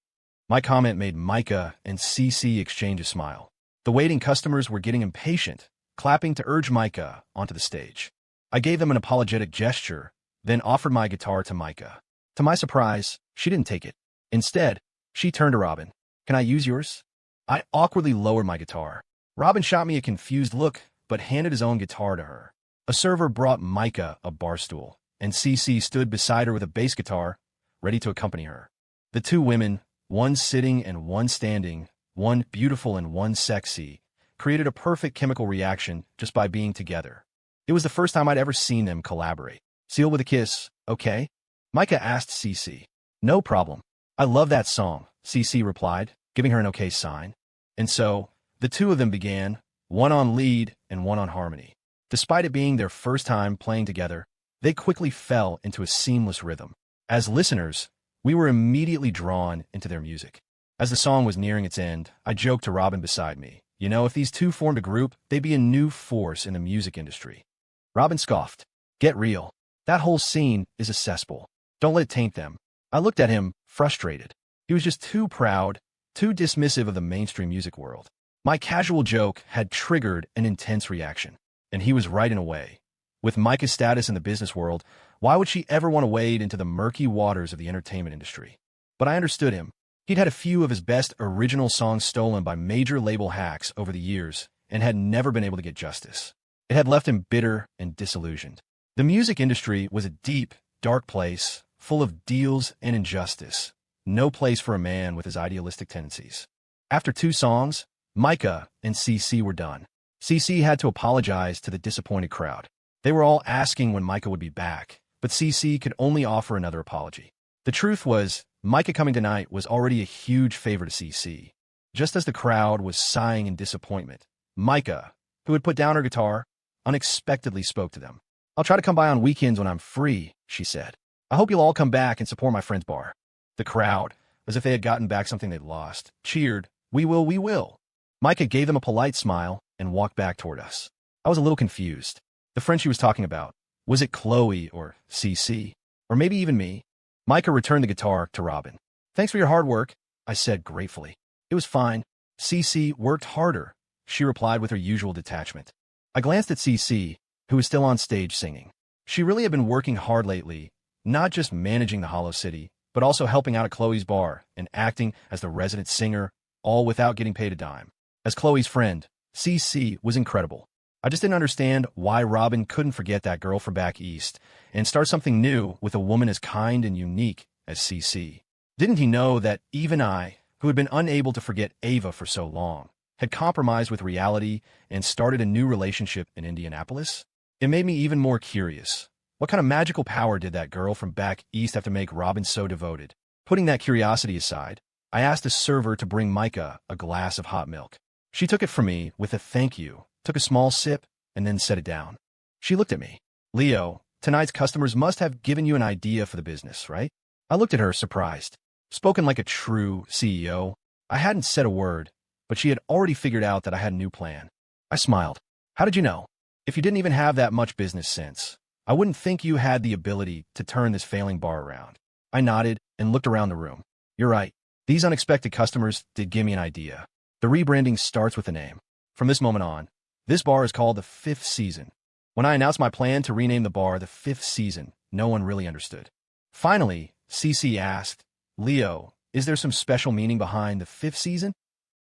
My comment made Micah and CC exchange a smile. The waiting customers were getting impatient, clapping to urge Micah onto the stage. I gave them an apologetic gesture, then offered my guitar to Micah. To my surprise, she didn't take it. Instead, she turned to Robin. Can I use yours? I awkwardly lowered my guitar. Robin shot me a confused look, but handed his own guitar to her. A server brought Micah a bar stool, and CC stood beside her with a bass guitar, ready to accompany her. The two women, one sitting and one standing, one beautiful and one sexy, created a perfect chemical reaction just by being together. It was the first time I'd ever seen them collaborate. Seal with a kiss, okay? Micah asked CC. No problem. I love that song, CC replied, giving her an okay sign. And so, the two of them began, one on lead and one on harmony. Despite it being their first time playing together, they quickly fell into a seamless rhythm. As listeners, we were immediately drawn into their music. As the song was nearing its end, I joked to Robin beside me, You know, if these two formed a group, they'd be a new force in the music industry. Robin scoffed. Get real. That whole scene is a cesspool. Don't let it taint them. I looked at him, frustrated. He was just too proud, too dismissive of the mainstream music world. My casual joke had triggered an intense reaction, and he was right in a way. With Micah's status in the business world, why would she ever want to wade into the murky waters of the entertainment industry? But I understood him. He'd had a few of his best original songs stolen by major label hacks over the years and had never been able to get justice. It had left him bitter and disillusioned. The music industry was a deep, dark place, full of deals and injustice. No place for a man with his idealistic tendencies. After 2 songs, Micah and CC were done. CC had to apologize to the disappointed crowd. They were all asking when Micah would be back, but CC could only offer another apology. The truth was, Micah coming tonight was already a huge favor to CC. Just as the crowd was sighing in disappointment, Micah, who had put down her guitar, unexpectedly spoke to them. I'll try to come by on weekends when I'm free, she said. I hope you'll all come back and support my friend's bar. The crowd, as if they had gotten back something they'd lost, cheered, we will, we will. Micah gave them a polite smile and walked back toward us. I was a little confused. The friend she was talking about, was it Chloe or CC? Or maybe even me? Micah returned the guitar to Robin. Thanks for your hard work, I said gratefully. It was fine. CC worked harder, she replied with her usual detachment. I glanced at CC, who was still on stage singing. She really had been working hard lately, not just managing the Hollow City, but also helping out at Chloe's bar and acting as the resident singer, all without getting paid a dime. As Chloe's friend, CC was incredible. I just didn't understand why Robin couldn't forget that girl from back east and start something new with a woman as kind and unique as CC. Didn't he know that even I, who had been unable to forget Ava for so long, had compromised with reality and started a new relationship in Indianapolis? It made me even more curious. What kind of magical power did that girl from back east have to make Robin so devoted? Putting that curiosity aside, I asked the server to bring Micah a glass of hot milk. She took it from me with a thank you, took a small sip, and then set it down. She looked at me. Leo, tonight's customers must have given you an idea for the business, right? I looked at her, surprised. Spoken like a true CEO, I hadn't said a word, but she had already figured out that I had a new plan. I smiled. How did you know? If you didn't even have that much business sense, I wouldn't think you had the ability to turn this failing bar around. I nodded and looked around the room. You're right. These unexpected customers did give me an idea. The rebranding starts with a name. From this moment on, this bar is called the 5th Season. When I announced my plan to rename the bar the 5th Season, no one really understood. Finally, CC asked, Leo, is there some special meaning behind the 5th Season?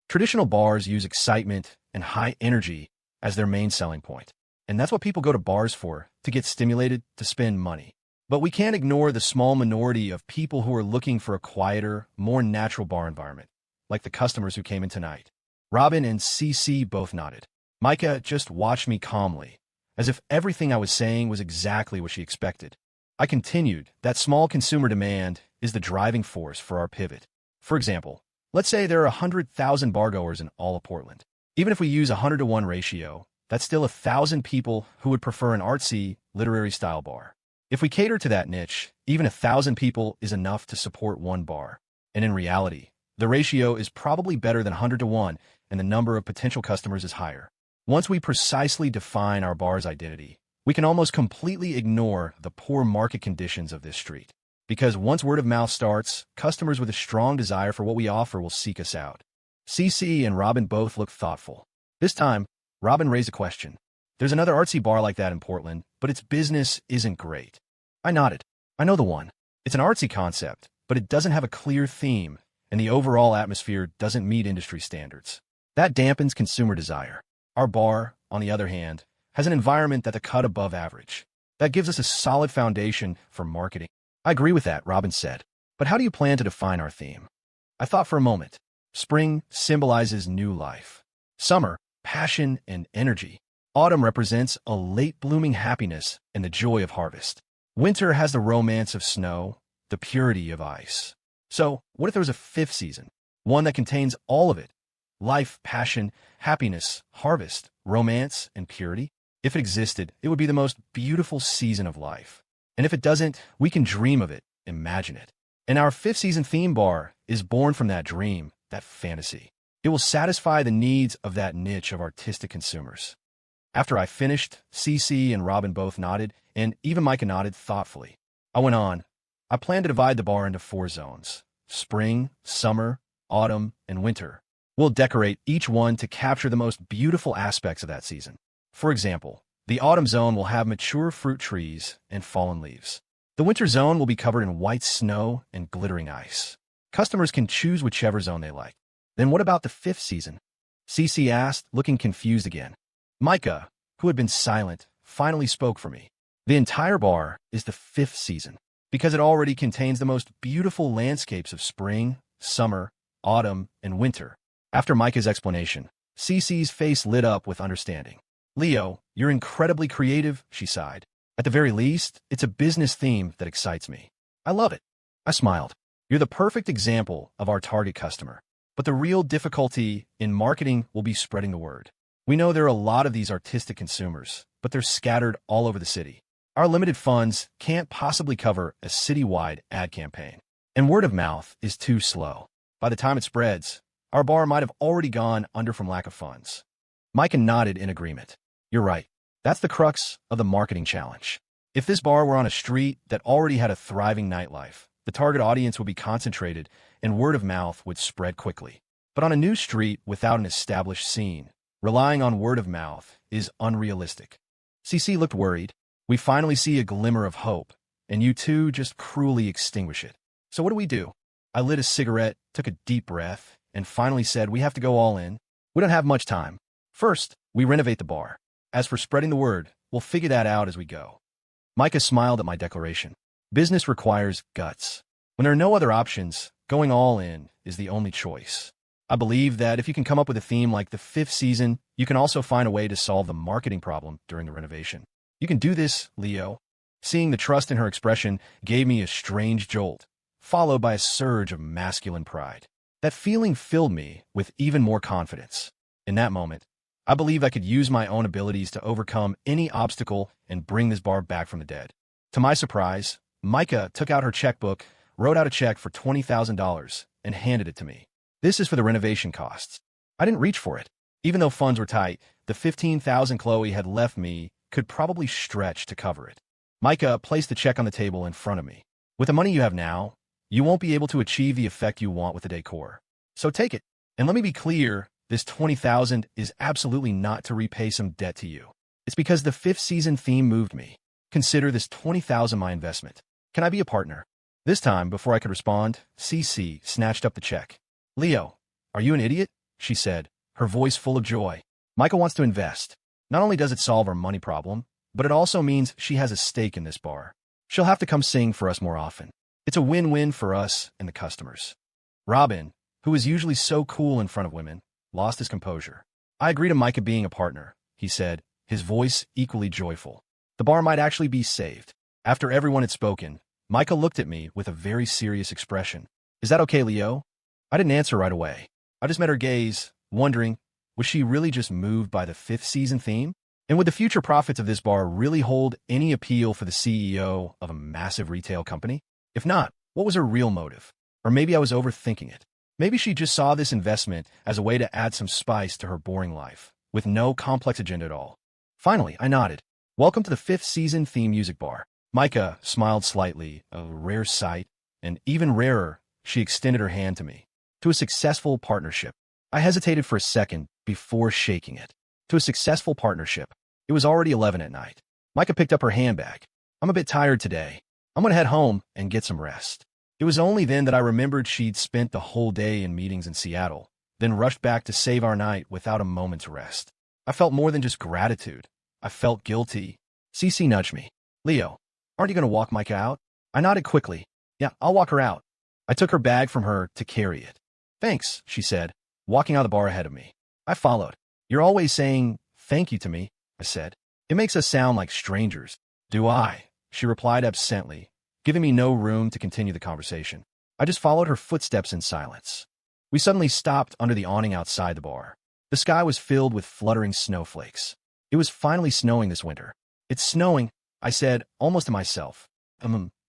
Traditional bars use excitement and high energy as their main selling point. And that's what people go to bars for, to get stimulated, to spend money. But we can't ignore the small minority of people who are looking for a quieter, more natural bar environment, like the customers who came in tonight. Robin and CC both nodded. Micah just watched me calmly, as if everything I was saying was exactly what she expected. I continued, that small consumer demand is the driving force for our pivot. For example, let's say there are 100,000 bargoers in all of Portland. Even if we use a 100-to-1 ratio, that's still 1,000 people who would prefer an artsy, literary-style bar. If we cater to that niche, even 1,000 people is enough to support one bar. And in reality, the ratio is probably better than 100-to-1, and the number of potential customers is higher. Once we precisely define our bar's identity, we can almost completely ignore the poor market conditions of this street. Because once word of mouth starts, customers with a strong desire for what we offer will seek us out. CC and Robin both looked thoughtful. This time, Robin raised a question. There's another artsy bar like that in Portland, but its business isn't great. I nodded. I know the one. It's an artsy concept, but it doesn't have a clear theme, and the overall atmosphere doesn't meet industry standards. That dampens consumer desire. Our bar, on the other hand, has an environment that's a cut above average. That gives us a solid foundation for marketing. I agree with that, Robin said. But how do you plan to define our theme? I thought for a moment. Spring symbolizes new life. Summer, passion and energy. Autumn represents a late-blooming happiness and the joy of harvest. Winter has the romance of snow, the purity of ice. So, what if there was a 5th season? One that contains all of it. Life, passion, happiness, harvest, romance, and purity. If it existed, it would be the most beautiful season of life. And if it doesn't, we can dream of it, imagine it. And our 5th season theme bar is born from that dream, that fantasy. It will satisfy the needs of that niche of artistic consumers. After I finished, Cece and Robin both nodded, and even Micah nodded thoughtfully. I went on. I plan to divide the bar into 4 zones: spring, summer, autumn, and winter. We'll decorate each one to capture the most beautiful aspects of that season. For example, the autumn zone will have mature fruit trees and fallen leaves. The winter zone will be covered in white snow and glittering ice. Customers can choose whichever zone they like. Then what about the 5th season? Cece asked, looking confused again. Micah, who had been silent, finally spoke for me. The entire bar is the 5th season, because it already contains the most beautiful landscapes of spring, summer, autumn, and winter. After Micah's explanation, Cece's face lit up with understanding. Leo, you're incredibly creative, she sighed. At the very least, it's a business theme that excites me. I love it. I smiled. You're the perfect example of our target customer. But the real difficulty in marketing will be spreading the word. We know there are a lot of these artistic consumers, but they're scattered all over the city. Our limited funds can't possibly cover a citywide ad campaign. And word of mouth is too slow. By the time it spreads, our bar might have already gone under from lack of funds. Micah nodded in agreement. You're right. That's the crux of the marketing challenge. If this bar were on a street that already had a thriving nightlife, the target audience would be concentrated and word of mouth would spread quickly. But on a new street without an established scene, relying on word of mouth is unrealistic. Cece looked worried. We finally see a glimmer of hope, and you two just cruelly extinguish it. So what do we do? I lit a cigarette, took a deep breath, and finally said we have to go all in. We don't have much time. First, we renovate the bar. As for spreading the word, we'll figure that out as we go. Micah smiled at my declaration. Business requires guts. When there are no other options, going all in is the only choice. I believe that if you can come up with a theme like the 5th season, you can also find a way to solve the marketing problem during the renovation. You can do this, Leo. Seeing the trust in her expression gave me a strange jolt, followed by a surge of masculine pride. That feeling filled me with even more confidence. In that moment, I believed I could use my own abilities to overcome any obstacle and bring this bar back from the dead. To my surprise, Micah took out her checkbook, wrote out a check for $20,000, and handed it to me. This is for the renovation costs. I didn't reach for it. Even though funds were tight, the $15,000 Chloe had left me could probably stretch to cover it. Micah placed the check on the table in front of me. With the money you have now, you won't be able to achieve the effect you want with the decor. So take it. And let me be clear, this $20,000 is absolutely not to repay some debt to you. It's because the 5th season theme moved me. Consider this $20,000 my investment. Can I be a partner? This time, before I could respond, Cece snatched up the check. Leo, are you an idiot? She said, her voice full of joy. Micah wants to invest. Not only does it solve our money problem, but it also means she has a stake in this bar. She'll have to come sing for us more often. It's a win-win for us and the customers. Robin, who is usually so cool in front of women, lost his composure. I agree to Micah being a partner, he said, his voice equally joyful. The bar might actually be saved. After everyone had spoken, Micah looked at me with a very serious expression. Is that okay, Leo? I didn't answer right away. I just met her gaze, wondering, was she really just moved by the 5th season theme? And would the future profits of this bar really hold any appeal for the CEO of a massive retail company? If not, what was her real motive? Or maybe I was overthinking it. Maybe she just saw this investment as a way to add some spice to her boring life, with no complex agenda at all. Finally, I nodded. Welcome to the 5th season theme music bar. Micah smiled slightly, a rare sight, and even rarer, she extended her hand to me. To a successful partnership. I hesitated for a second before shaking it. To a successful partnership. It was already 11 at night. Micah picked up her handbag. I'm a bit tired today. I'm going to head home and get some rest. It was only then that I remembered she'd spent the whole day in meetings in Seattle, then rushed back to save our night without a moment's rest. I felt more than just gratitude. I felt guilty. Cece nudged me. Leo, aren't you going to walk Micah out? I nodded quickly. Yeah, I'll walk her out. I took her bag from her to carry it. Thanks, she said, walking out of the bar ahead of me. I followed. You're always saying thank you to me, I said. It makes us sound like strangers. Do I? She replied absently, giving me no room to continue the conversation. I just followed her footsteps in silence. We suddenly stopped under the awning outside the bar. The sky was filled with fluttering snowflakes. It was finally snowing this winter. It's snowing, I said, almost to myself.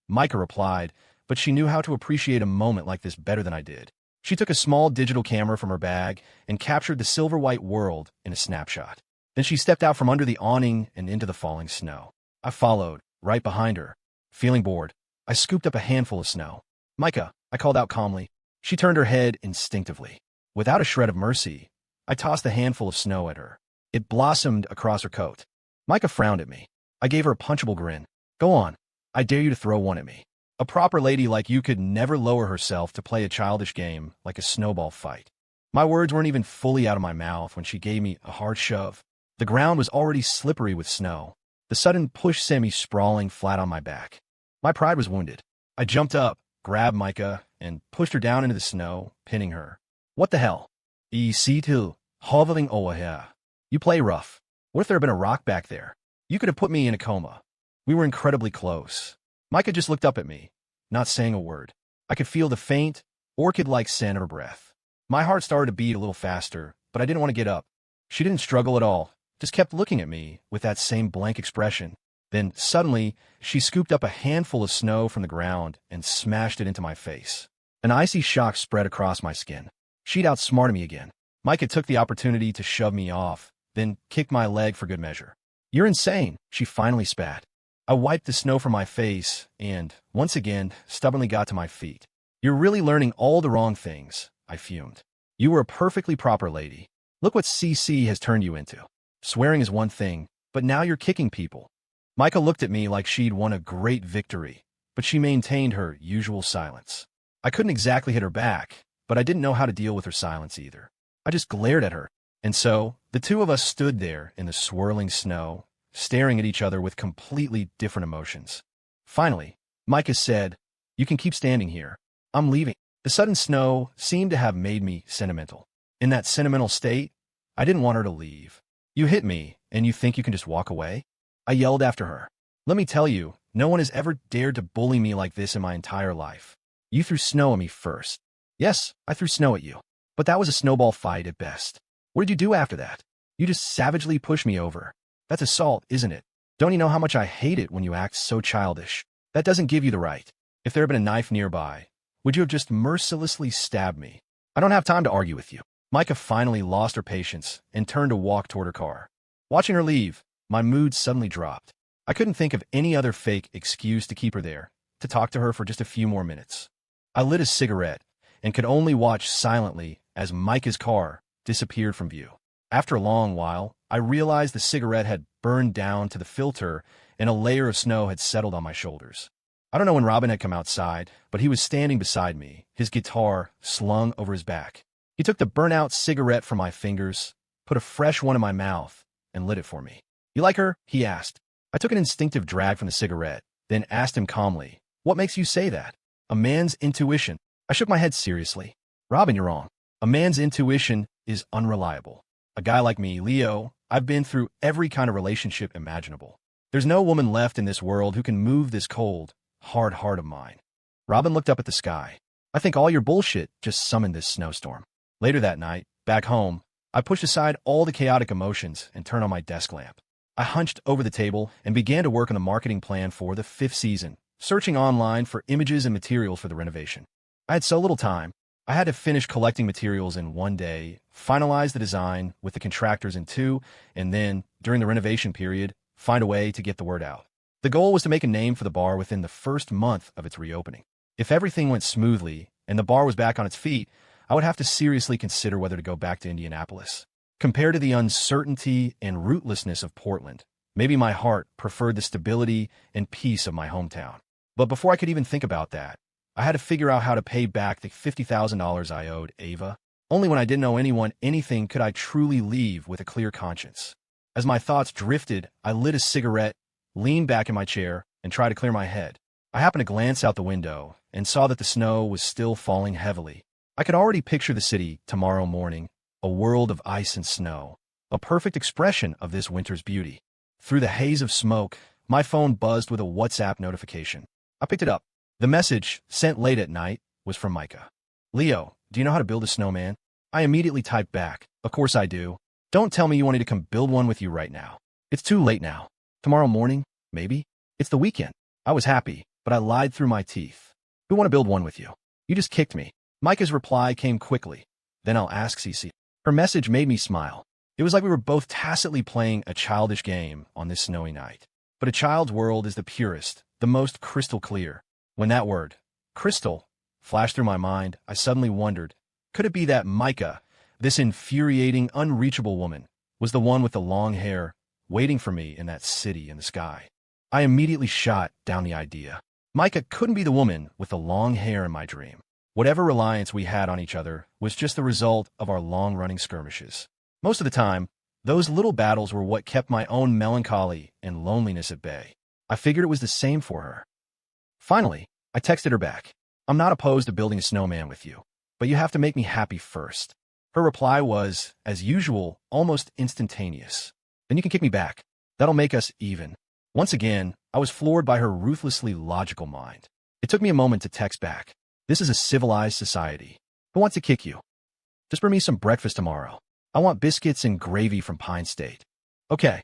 Micah replied, but she knew how to appreciate a moment like this better than I did. She took a small digital camera from her bag and captured the silver-white world in a snapshot. Then she stepped out from under the awning and into the falling snow. I followed, right behind her. Feeling bored, I scooped up a handful of snow. "Micah," I called out calmly. She turned her head instinctively. Without a shred of mercy, I tossed the handful of snow at her. It blossomed across her coat. Micah frowned at me. I gave her a punchable grin. "Go on. I dare you to throw one at me. A proper lady like you could never lower herself to play a childish game like a snowball fight." My words weren't even fully out of my mouth when she gave me a hard shove. The ground was already slippery with snow. The sudden push sent me sprawling flat on my back. My pride was wounded. I jumped up, grabbed Micah, and pushed her down into the snow, pinning her. "What the hell? I see till hovering over here. You play rough. What if there had been a rock back there? You could have put me in a coma." We were incredibly close. Micah just looked up at me, not saying a word. I could feel the faint, orchid-like scent of her breath. My heart started to beat a little faster, but I didn't want to get up. She didn't struggle at all, just kept looking at me with that same blank expression. Then, suddenly, she scooped up a handful of snow from the ground and smashed it into my face. An icy shock spread across my skin. She'd outsmarted me again. Micah took the opportunity to shove me off, then kicked my leg for good measure. "You're insane," she finally spat. I wiped the snow from my face and, once again, stubbornly got to my feet. "You're really learning all the wrong things," I fumed. "You were a perfectly proper lady. Look what CC has turned you into. Swearing is one thing, but now you're kicking people." Micah looked at me like she'd won a great victory, but she maintained her usual silence. I couldn't exactly hit her back, but I didn't know how to deal with her silence either. I just glared at her, and so the two of us stood there in the swirling snow, staring at each other with completely different emotions. Finally, Micah said, "You can keep standing here. I'm leaving." The sudden snow seemed to have made me sentimental. In that sentimental state, I didn't want her to leave. "You hit me, and you think you can just walk away?" I yelled after her. "Let me tell you, no one has ever dared to bully me like this in my entire life. You threw snow at me first." "Yes, I threw snow at you. But that was a snowball fight at best. What did you do after that? You just savagely pushed me over. That's assault, isn't it? Don't you know how much I hate it when you act so childish? That doesn't give you the right. If there had been a knife nearby, would you have just mercilessly stabbed me? I don't have time to argue with you." Micah finally lost her patience and turned to walk toward her car. Watching her leave, my mood suddenly dropped. I couldn't think of any other fake excuse to keep her there, to talk to her for just a few more minutes. I lit a cigarette and could only watch silently as Micah's car disappeared from view. After a long while, I realized the cigarette had burned down to the filter and a layer of snow had settled on my shoulders. I don't know when Robin had come outside, but he was standing beside me, his guitar slung over his back. He took the burnt-out cigarette from my fingers, put a fresh one in my mouth, and lit it for me. "You like her?" he asked. I took an instinctive drag from the cigarette, then asked him calmly, "What makes you say that?" "A man's intuition." I shook my head seriously. "Robin, you're wrong. A man's intuition is unreliable. A guy like me, Leo, I've been through every kind of relationship imaginable. There's no woman left in this world who can move this cold, hard heart of mine." Robin looked up at the sky. "I think all your bullshit just summoned this snowstorm." Later that night, back home, I pushed aside all the chaotic emotions and turned on my desk lamp. I hunched over the table and began to work on the marketing plan for the 5th season, searching online for images and materials for the renovation. I had so little time. I had to finish collecting materials in 1 day, finalize the design with the contractors in 2, and then, during the renovation period, find a way to get the word out. The goal was to make a name for the bar within the first month of its reopening. If everything went smoothly and the bar was back on its feet, I would have to seriously consider whether to go back to Indianapolis. Compared to the uncertainty and rootlessness of Portland, maybe my heart preferred the stability and peace of my hometown. But before I could even think about that, I had to figure out how to pay back the $50,000 I owed Ava. Only when I didn't owe anyone anything could I truly leave with a clear conscience. As my thoughts drifted, I lit a cigarette, leaned back in my chair, and tried to clear my head. I happened to glance out the window and saw that the snow was still falling heavily. I could already picture the city tomorrow morning, a world of ice and snow, a perfect expression of this winter's beauty. Through the haze of smoke, my phone buzzed with a WhatsApp notification. I picked it up. The message, sent late at night, was from Micah. "Leo, do you know how to build a snowman?" I immediately typed back, "Of course I do. Don't tell me you want me to come build one with you right now. It's too late now. Tomorrow morning, maybe? It's the weekend." I was happy, but I lied through my teeth. "Who want to build one with you? You just kicked me." Micah's reply came quickly. Then I'll ask Cece. Her message made me smile. It was like we were both tacitly playing a childish game on this snowy night. But a child's world is the purest, the most crystal clear. When that word, crystal, flashed through my mind, I suddenly wondered, could it be that Micah, this infuriating, unreachable woman, was the one with the long hair, waiting for me in that city in the sky? I immediately shot down the idea. Micah couldn't be the woman with the long hair in my dream. Whatever reliance we had on each other was just the result of our long-running skirmishes. Most of the time, those little battles were what kept my own melancholy and loneliness at bay. I figured it was the same for her. Finally, I texted her back. I'm not opposed to building a snowman with you, but you have to make me happy first. Her reply was, as usual, almost instantaneous. Then you can kick me back. That'll make us even. Once again, I was floored by her ruthlessly logical mind. It took me a moment to text back. This is a civilized society. Who wants to kick you? Just bring me some breakfast tomorrow. I want biscuits and gravy from Pine State. Okay.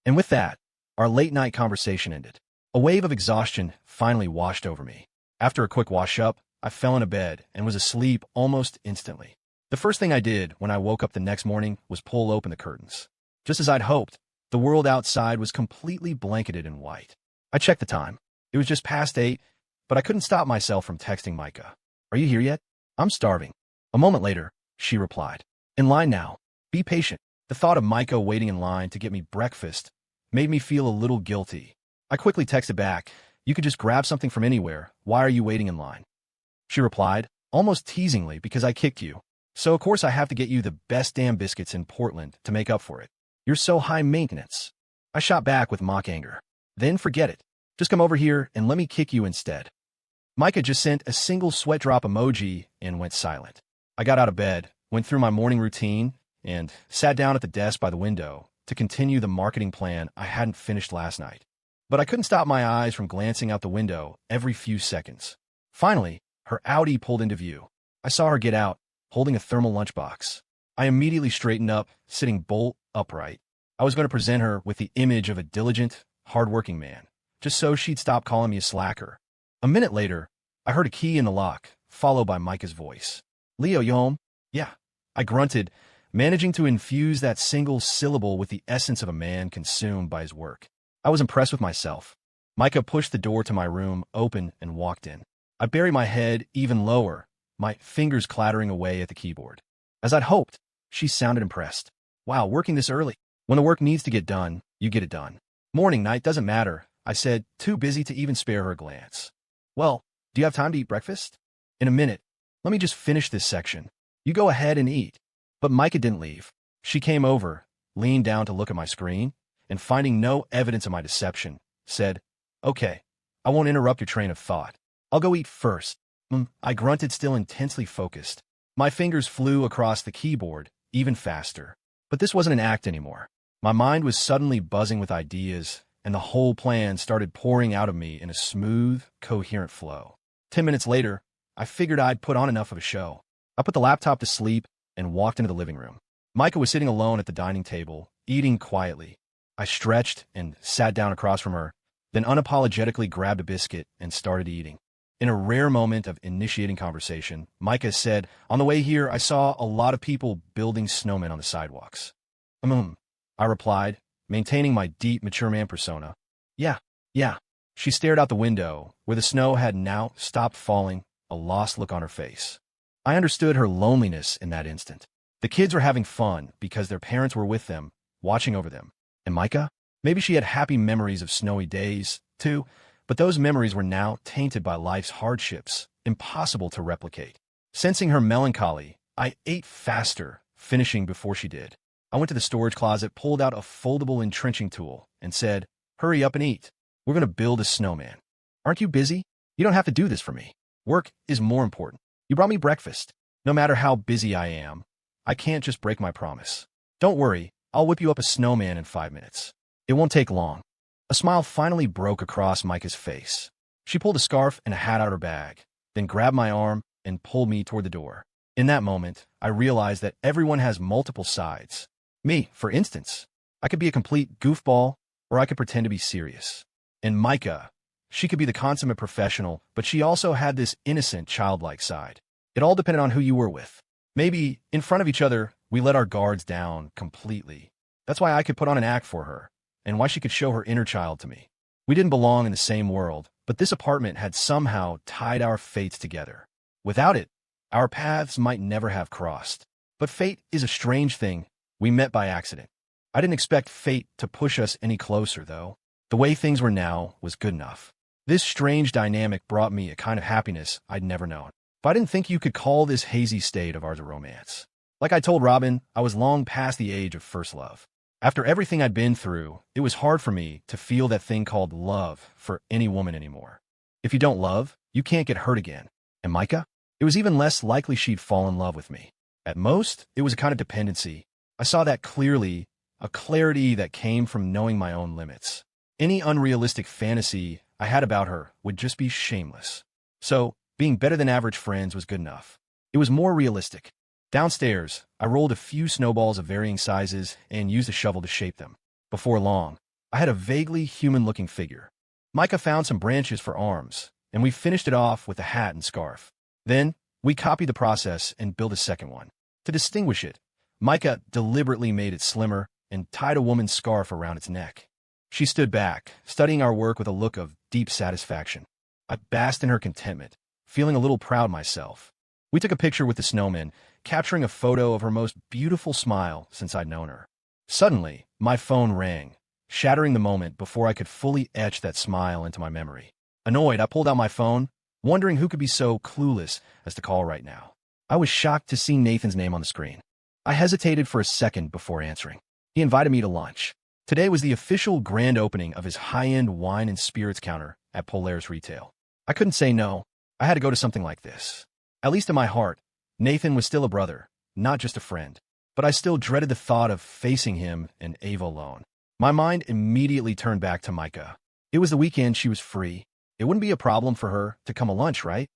And with that, our late-night conversation ended. A wave of exhaustion finally washed over me. After a quick wash-up, I fell into bed and was asleep almost instantly. The first thing I did when I woke up the next morning was pull open the curtains. Just as I'd hoped, the world outside was completely blanketed in white. I checked the time. It was just past 8, but I couldn't stop myself from texting Micah. Are you here yet? I'm starving. A moment later, she replied. In line now. Be patient. The thought of Micah waiting in line to get me breakfast made me feel a little guilty. I quickly texted back, you could just grab something from anywhere. Why are you waiting in line? She replied, almost teasingly, because I kicked you. So of course I have to get you the best damn biscuits in Portland to make up for it. You're so high maintenance. I shot back with mock anger. Then forget it. Just come over here and let me kick you instead. Micah just sent a single sweat drop emoji and went silent. I got out of bed, went through my morning routine, and sat down at the desk by the window to continue the marketing plan I hadn't finished last night. But I couldn't stop my eyes from glancing out the window every few seconds. Finally, her Audi pulled into view. I saw her get out, holding a thermal lunchbox. I immediately straightened up, sitting bolt upright. I was going to present her with the image of a diligent, hard-working man, just so she'd stop calling me a slacker. A minute later, I heard a key in the lock, followed by Micah's voice. Leo, you home? Yeah. I grunted, managing to infuse that single syllable with the essence of a man consumed by his work. I was impressed with myself. Micah pushed the door to my room open and walked in. I buried my head even lower, my fingers clattering away at the keyboard. As I'd hoped, she sounded impressed. Wow, working this early. When the work needs to get done, you get it done. Morning, night, doesn't matter, I said, too busy to even spare her a glance. Well, do you have time to eat breakfast? In a minute. Let me just finish this section. You go ahead and eat. But Micah didn't leave. She came over, leaned down to look at my screen, and finding no evidence of my deception, said, Okay, I won't interrupt your train of thought. I'll go eat first. I grunted, still intensely focused. My fingers flew across the keyboard, even faster. But this wasn't an act anymore. My mind was suddenly buzzing with ideas, and the whole plan started pouring out of me in a smooth, coherent flow. 10 minutes later, I figured I'd put on enough of a show. I put the laptop to sleep and walked into the living room. Micah was sitting alone at the dining table, eating quietly. I stretched and sat down across from her, then unapologetically grabbed a biscuit and started eating. In a rare moment of initiating conversation, Micah said, On the way here, I saw a lot of people building snowmen on the sidewalks. I replied, maintaining my deep, mature man persona. Yeah. She stared out the window, where the snow had now stopped falling, a lost look on her face. I understood her loneliness in that instant. The kids were having fun because their parents were with them, watching over them. And Micah? Maybe she had happy memories of snowy days, too, but those memories were now tainted by life's hardships, impossible to replicate. Sensing her melancholy, I ate faster, finishing before she did. I went to the storage closet, pulled out a foldable entrenching tool, and said, Hurry up and eat. We're going to build a snowman. Aren't you busy? You don't have to do this for me. Work is more important. You brought me breakfast. No matter how busy I am, I can't just break my promise. Don't worry, I'll whip you up a snowman in 5 minutes. It won't take long. A smile finally broke across Micah's face. She pulled a scarf and a hat out of her bag, then grabbed my arm and pulled me toward the door. In that moment, I realized that everyone has multiple sides. Me, for instance. I could be a complete goofball, or I could pretend to be serious. And Micah, she could be the consummate professional, but she also had this innocent, childlike side. It all depended on who you were with. Maybe, in front of each other, we let our guards down completely. That's why I could put on an act for her, and why she could show her inner child to me. We didn't belong in the same world, but this apartment had somehow tied our fates together. Without it, our paths might never have crossed. But fate is a strange thing. We met by accident. I didn't expect fate to push us any closer, though. The way things were now was good enough. This strange dynamic brought me a kind of happiness I'd never known. But I didn't think you could call this hazy state of ours a romance. Like I told Robin, I was long past the age of first love. After everything I'd been through, it was hard for me to feel that thing called love for any woman anymore. If you don't love, you can't get hurt again. And Micah? It was even less likely she'd fall in love with me. At most, it was a kind of dependency. I saw that clearly, a clarity that came from knowing my own limits. Any unrealistic fantasy I had about her would just be shameless. So, being better than average friends was good enough. It was more realistic. Downstairs, I rolled a few snowballs of varying sizes and used a shovel to shape them. Before long, I had a vaguely human-looking figure. Micah found some branches for arms, and we finished it off with a hat and scarf. Then, we copied the process and built a second one. To distinguish it, Micah deliberately made it slimmer and tied a woman's scarf around its neck. She stood back, studying our work with a look of deep satisfaction. I basked in her contentment, feeling a little proud myself. We took a picture with the snowman, capturing a photo of her most beautiful smile since I'd known her. Suddenly, my phone rang, shattering the moment before I could fully etch that smile into my memory. Annoyed, I pulled out my phone, wondering who could be so clueless as to call right now. I was shocked to see Nathan's name on the screen. I hesitated for a second before answering. He invited me to lunch. Today was the official grand opening of his high-end wine and spirits counter at Polaris Retail. I couldn't say no. I had to go to something like this. At least in my heart, Nathan was still a brother, not just a friend. But I still dreaded the thought of facing him and Ava alone. My mind immediately turned back to Micah. It was the weekend, she was free. It wouldn't be a problem for her to come to lunch, right?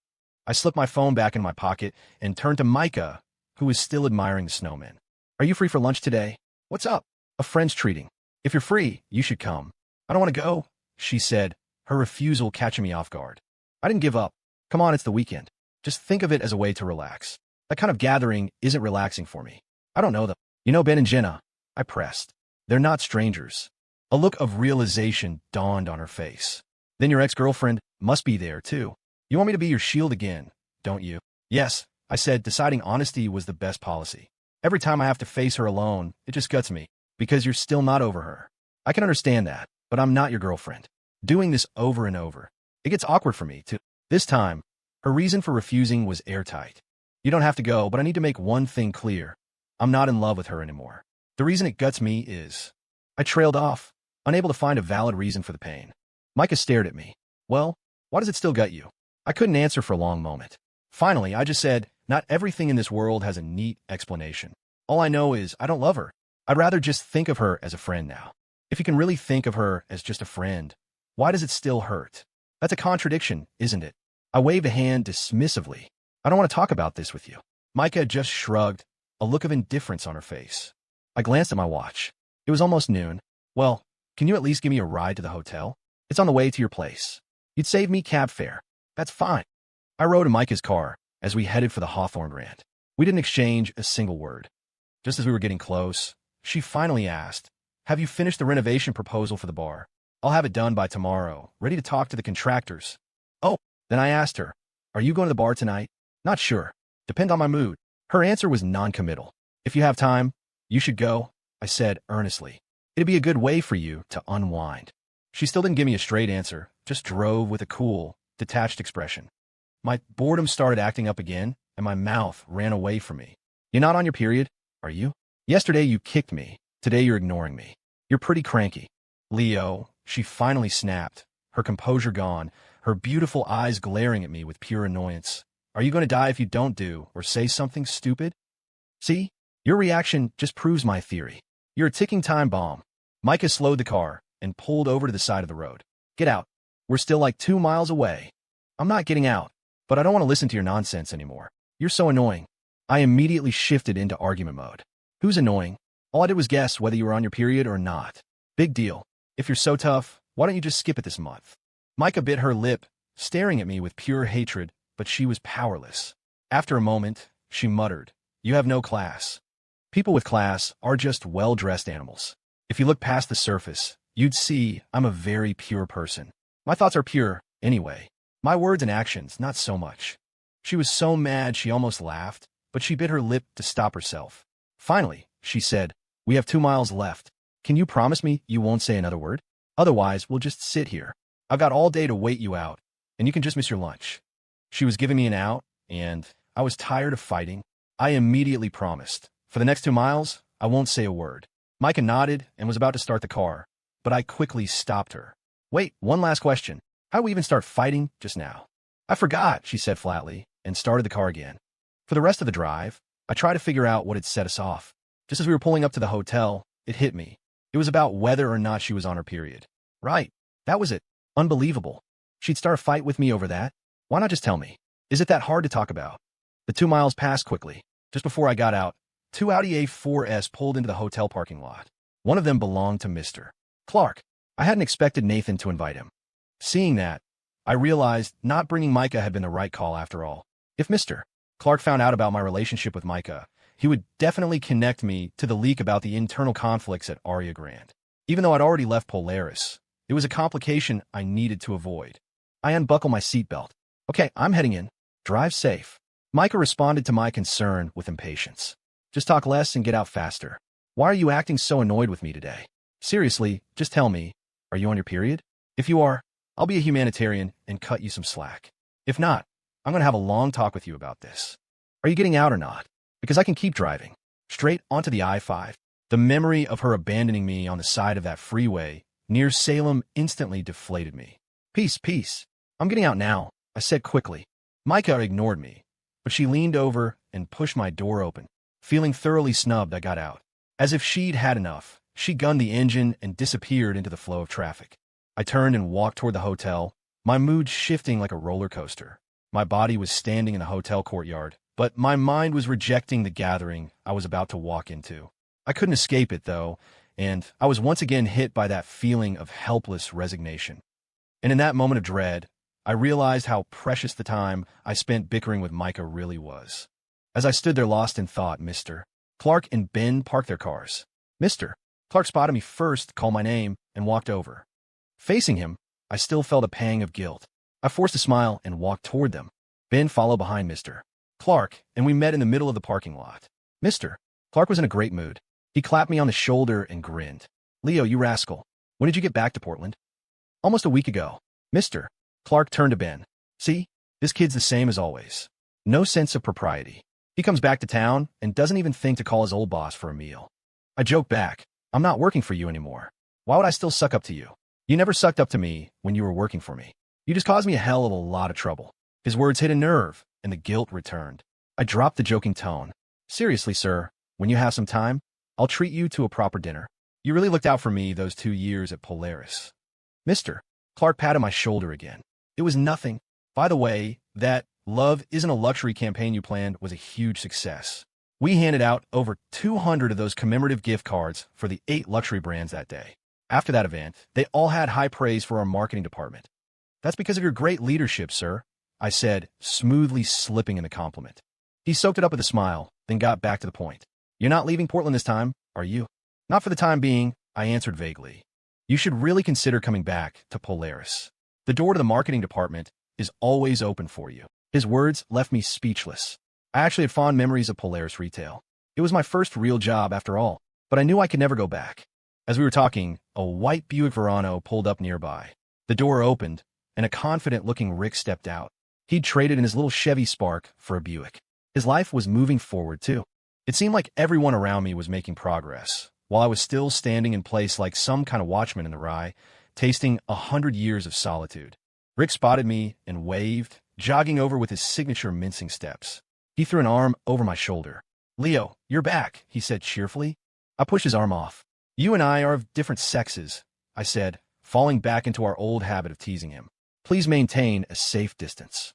I slipped my phone back in my pocket and turned to Micah, who was still admiring the snowman. Are you free for lunch today? What's up? A friend's treating. If you're free, you should come. I don't want to go, she said, her refusal catching me off guard. I didn't give up. Come on, it's the weekend. Just think of it as a way to relax. That kind of gathering isn't relaxing for me. I don't know them. You know Ben and Jenna? I pressed. They're not strangers. A look of realization dawned on her face. Then your ex-girlfriend must be there, too. You want me to be your shield again, don't you? Yes, I said, deciding honesty was the best policy. Every time I have to face her alone, it just guts me, because you're still not over her. I can understand that, but I'm not your girlfriend. Doing this over and over, it gets awkward for me, too. This time, her reason for refusing was airtight. You don't have to go, but I need to make one thing clear. I'm not in love with her anymore. The reason it guts me is... I trailed off, unable to find a valid reason for the pain. Micah stared at me. Well, why does it still gut you? I couldn't answer for a long moment. Finally, I just said, not everything in this world has a neat explanation. All I know is I don't love her. I'd rather just think of her as a friend now. If you can really think of her as just a friend, why does it still hurt? That's a contradiction, isn't it? I waved a hand dismissively. I don't want to talk about this with you. Micah just shrugged, a look of indifference on her face. I glanced at my watch. It was almost noon. Well, can you at least give me a ride to the hotel? It's on the way to your place. You'd save me cab fare. That's fine. I rode in Micah's car as we headed for the Hawthorne Rant. We didn't exchange a single word. Just as we were getting close, she finally asked, have you finished the renovation proposal for the bar? I'll have it done by tomorrow, ready to talk to the contractors. Oh, then I asked her, are you going to the bar tonight? Not sure. Depend on my mood. Her answer was non-committal. If you have time, you should go, I said earnestly. It'd be a good way for you to unwind. She still didn't give me a straight answer, just drove with a cool, detached expression. My boredom started acting up again, and my mouth ran away from me. You're not on your period, are you? Yesterday you kicked me. Today you're ignoring me. You're pretty cranky. Leo, she finally snapped, her composure gone, her beautiful eyes glaring at me with pure annoyance. Are you going to die if you don't do or say something stupid? See? Your reaction just proves my theory. You're a ticking time bomb. Micah slowed the car and pulled over to the side of the road. Get out. We're still like 2 miles away. I'm not getting out, but I don't want to listen to your nonsense anymore. You're so annoying. I immediately shifted into argument mode. Who's annoying? All I did was guess whether you were on your period or not. Big deal. If you're so tough, why don't you just skip it this month? Micah bit her lip, staring at me with pure hatred, but she was powerless. After a moment, she muttered, "You have no class. People with class are just well-dressed animals. If you look past the surface, you'd see I'm a very pure person. My thoughts are pure, anyway. My words and actions, not so much." She was so mad she almost laughed, but she bit her lip to stop herself. Finally, she said, "We have 2 miles left. Can you promise me you won't say another word? Otherwise, we'll just sit here. I've got all day to wait you out, and you can just miss your lunch." She was giving me an out, and I was tired of fighting. I immediately promised. For the next 2 miles, I won't say a word. Micah nodded and was about to start the car, but I quickly stopped her. "Wait, one last question. How did we even start fighting just now?" "I forgot," she said flatly, and started the car again. For the rest of the drive, I tried to figure out what had set us off. Just as we were pulling up to the hotel, it hit me. It was about whether or not she was on her period. Right. That was it. Unbelievable. She'd start a fight with me over that? Why not just tell me? Is it that hard to talk about? The 2 miles passed quickly. Just before I got out, 2 Audi A4s pulled into the hotel parking lot. One of them belonged to Mr. Clark. I hadn't expected Nathan to invite him. Seeing that, I realized not bringing Micah had been the right call after all. If Mr. Clark found out about my relationship with Micah, he would definitely connect me to the leak about the internal conflicts at Aria Grande. Even though I'd already left Polaris, it was a complication I needed to avoid. I unbuckled my seatbelt. "Okay, I'm heading in. Drive safe." Micah responded to my concern with impatience. "Just talk less and get out faster. Why are you acting so annoyed with me today? Seriously, just tell me, are you on your period? If you are, I'll be a humanitarian and cut you some slack. If not, I'm going to have a long talk with you about this. Are you getting out or not? Because I can keep driving. Straight onto the I-5. The memory of her abandoning me on the side of that freeway near Salem instantly deflated me. Peace. I'm getting out now," I said quickly. Micah ignored me, but she leaned over and pushed my door open. Feeling thoroughly snubbed, I got out. As if she'd had enough, she gunned the engine and disappeared into the flow of traffic. I turned and walked toward the hotel, my mood shifting like a roller coaster. My body was standing in the hotel courtyard, but my mind was rejecting the gathering I was about to walk into. I couldn't escape it, though, and I was once again hit by that feeling of helpless resignation. And in that moment of dread, I realized how precious the time I spent bickering with Micah really was. As I stood there lost in thought, Mr. Clark and Ben parked their cars. Mr. Clark spotted me first, called my name, and walked over. Facing him, I still felt a pang of guilt. I forced a smile and walked toward them. Ben followed behind Mr. Clark, and we met in the middle of the parking lot. Mr. Clark was in a great mood. He clapped me on the shoulder and grinned. "Leo, you rascal. When did you get back to Portland?" "Almost a week ago." Mr. Clark turned to Ben. "See, this kid's the same as always. No sense of propriety. He comes back to town and doesn't even think to call his old boss for a meal." I joked back, "I'm not working for you anymore. Why would I still suck up to you? You never sucked up to me when you were working for me. You just caused me a hell of a lot of trouble." His words hit a nerve, and the guilt returned. I dropped the joking tone. "Seriously, sir, when you have some time, I'll treat you to a proper dinner. You really looked out for me those 2 years at Polaris." Mr. Clark patted my shoulder again. "It was nothing. By the way, that Love Isn't a Luxury campaign you planned was a huge success. We handed out over 200 of those commemorative gift cards for the 8 luxury brands that day. After that event, they all had high praise for our marketing department." "That's because of your great leadership, sir," I said, smoothly slipping in the compliment. He soaked it up with a smile, then got back to the point. "You're not leaving Portland this time, are you?" "Not for the time being," I answered vaguely. "You should really consider coming back to Polaris. The door to the marketing department is always open for you." His words left me speechless. I actually had fond memories of Polaris retail. It was my first real job after all, but I knew I could never go back. As we were talking, a white Buick Verano pulled up nearby. The door opened, and a confident-looking Rick stepped out. He'd traded in his little Chevy Spark for a Buick. His life was moving forward, too. It seemed like everyone around me was making progress, while I was still standing in place like some kind of watchman in the rye, tasting 100 years of solitude. Rick spotted me and waved, jogging over with his signature mincing steps. He threw an arm over my shoulder. "Leo, you're back," he said cheerfully. I pushed his arm off. "You and I are of different sexes," I said, falling back into our old habit of teasing him. "Please maintain a safe distance."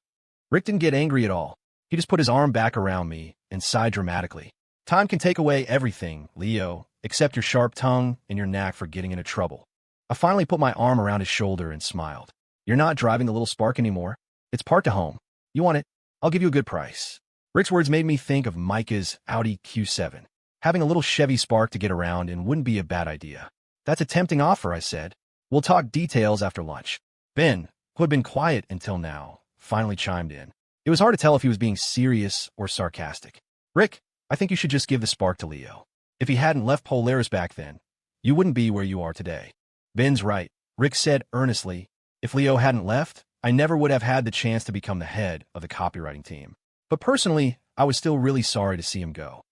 Rick didn't get angry at all. He just put his arm back around me and sighed dramatically. "Time can take away everything, Leo, except your sharp tongue and your knack for getting into trouble." I finally put my arm around his shoulder and smiled. "You're not driving the little Spark anymore. It's parked at home. You want it? I'll give you a good price." Rick's words made me think of Micah's Audi Q7. Having a little Chevy Spark to get around in wouldn't be a bad idea. That's a tempting offer, I said. We'll talk details after lunch. Ben, who had been quiet until now, finally chimed in. It was hard to tell if he was being serious or sarcastic. Rick, I think you should just give the Spark to Leo. If he hadn't left Polaris back then, you wouldn't be where you are today. Ben's right, Rick said earnestly. If Leo hadn't left, I never would have had the chance to become the head of the copywriting team. But personally, I was still really sorry to see him go.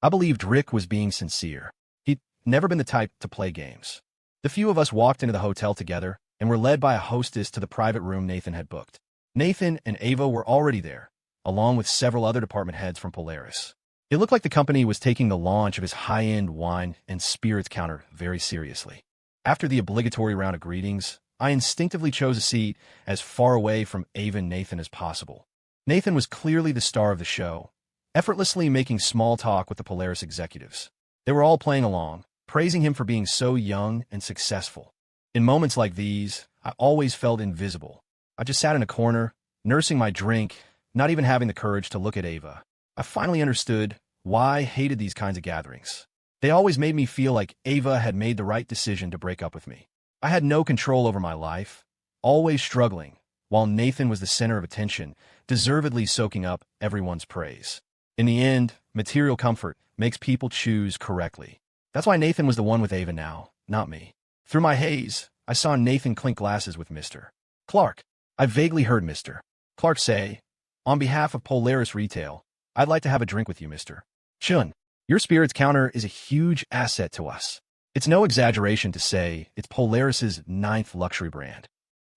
I believed Rick was being sincere. He'd never been the type to play games. The few of us walked into the hotel together and were led by a hostess to the private room Nathan had booked. Nathan and Ava were already there, along with several other department heads from Polaris. It looked like the company was taking the launch of his high-end wine and spirits counter very seriously. After the obligatory round of greetings, I instinctively chose a seat as far away from Ava and Nathan as possible. Nathan was clearly the star of the show, effortlessly making small talk with the Polaris executives. They were all playing along, praising him for being so young and successful. In moments like these, I always felt invisible. I just sat in a corner, nursing my drink, not even having the courage to look at Ava. I finally understood why I hated these kinds of gatherings. They always made me feel like Ava had made the right decision to break up with me. I had no control over my life, always struggling, while Nathan was the center of attention, deservedly soaking up everyone's praise. In the end, material comfort makes people choose correctly. That's why Nathan was the one with Ava now, not me. Through my haze, I saw Nathan clink glasses with Mr. Clark. I vaguely heard Mr. Clark say, "On behalf of Polaris Retail, I'd like to have a drink with you, Mr. Chun. Your spirits counter is a huge asset to us. It's no exaggeration to say it's Polaris's 9th luxury brand.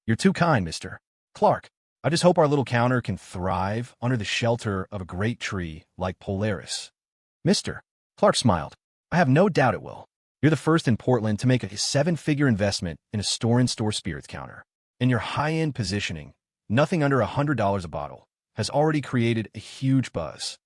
You're too kind, Mr. Clark. I just hope our little counter can thrive under the shelter of a great tree like Polaris." Mr. Clark smiled. "I have no doubt it will. You're the first in Portland to make a 7-figure investment in a store-in-store spirits counter. And your high-end positioning, nothing under $100 a bottle, has already created a huge buzz."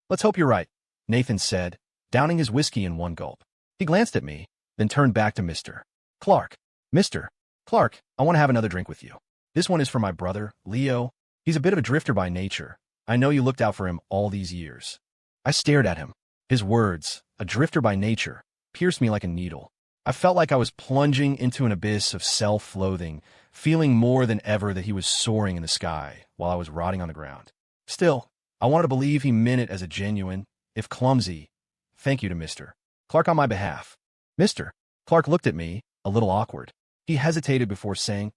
"Let's hope you're right," Nathan said, downing his whiskey in one gulp. He glanced at me, then turned back to Mr. Clark. "Mr. Clark, I want to have another drink with you. This one is for my brother, Leo. He's a bit of a drifter by nature. I know you looked out for him all these years." I stared at him. His words, "a drifter by nature," pierced me like a needle. I felt like I was plunging into an abyss of self-loathing, feeling more than ever that he was soaring in the sky while I was rotting on the ground. Still, I wanted to believe he meant it as a genuine, if clumsy, thank you to Mr. Clark on my behalf. Mr. Clark looked at me, a little awkward. He hesitated before saying,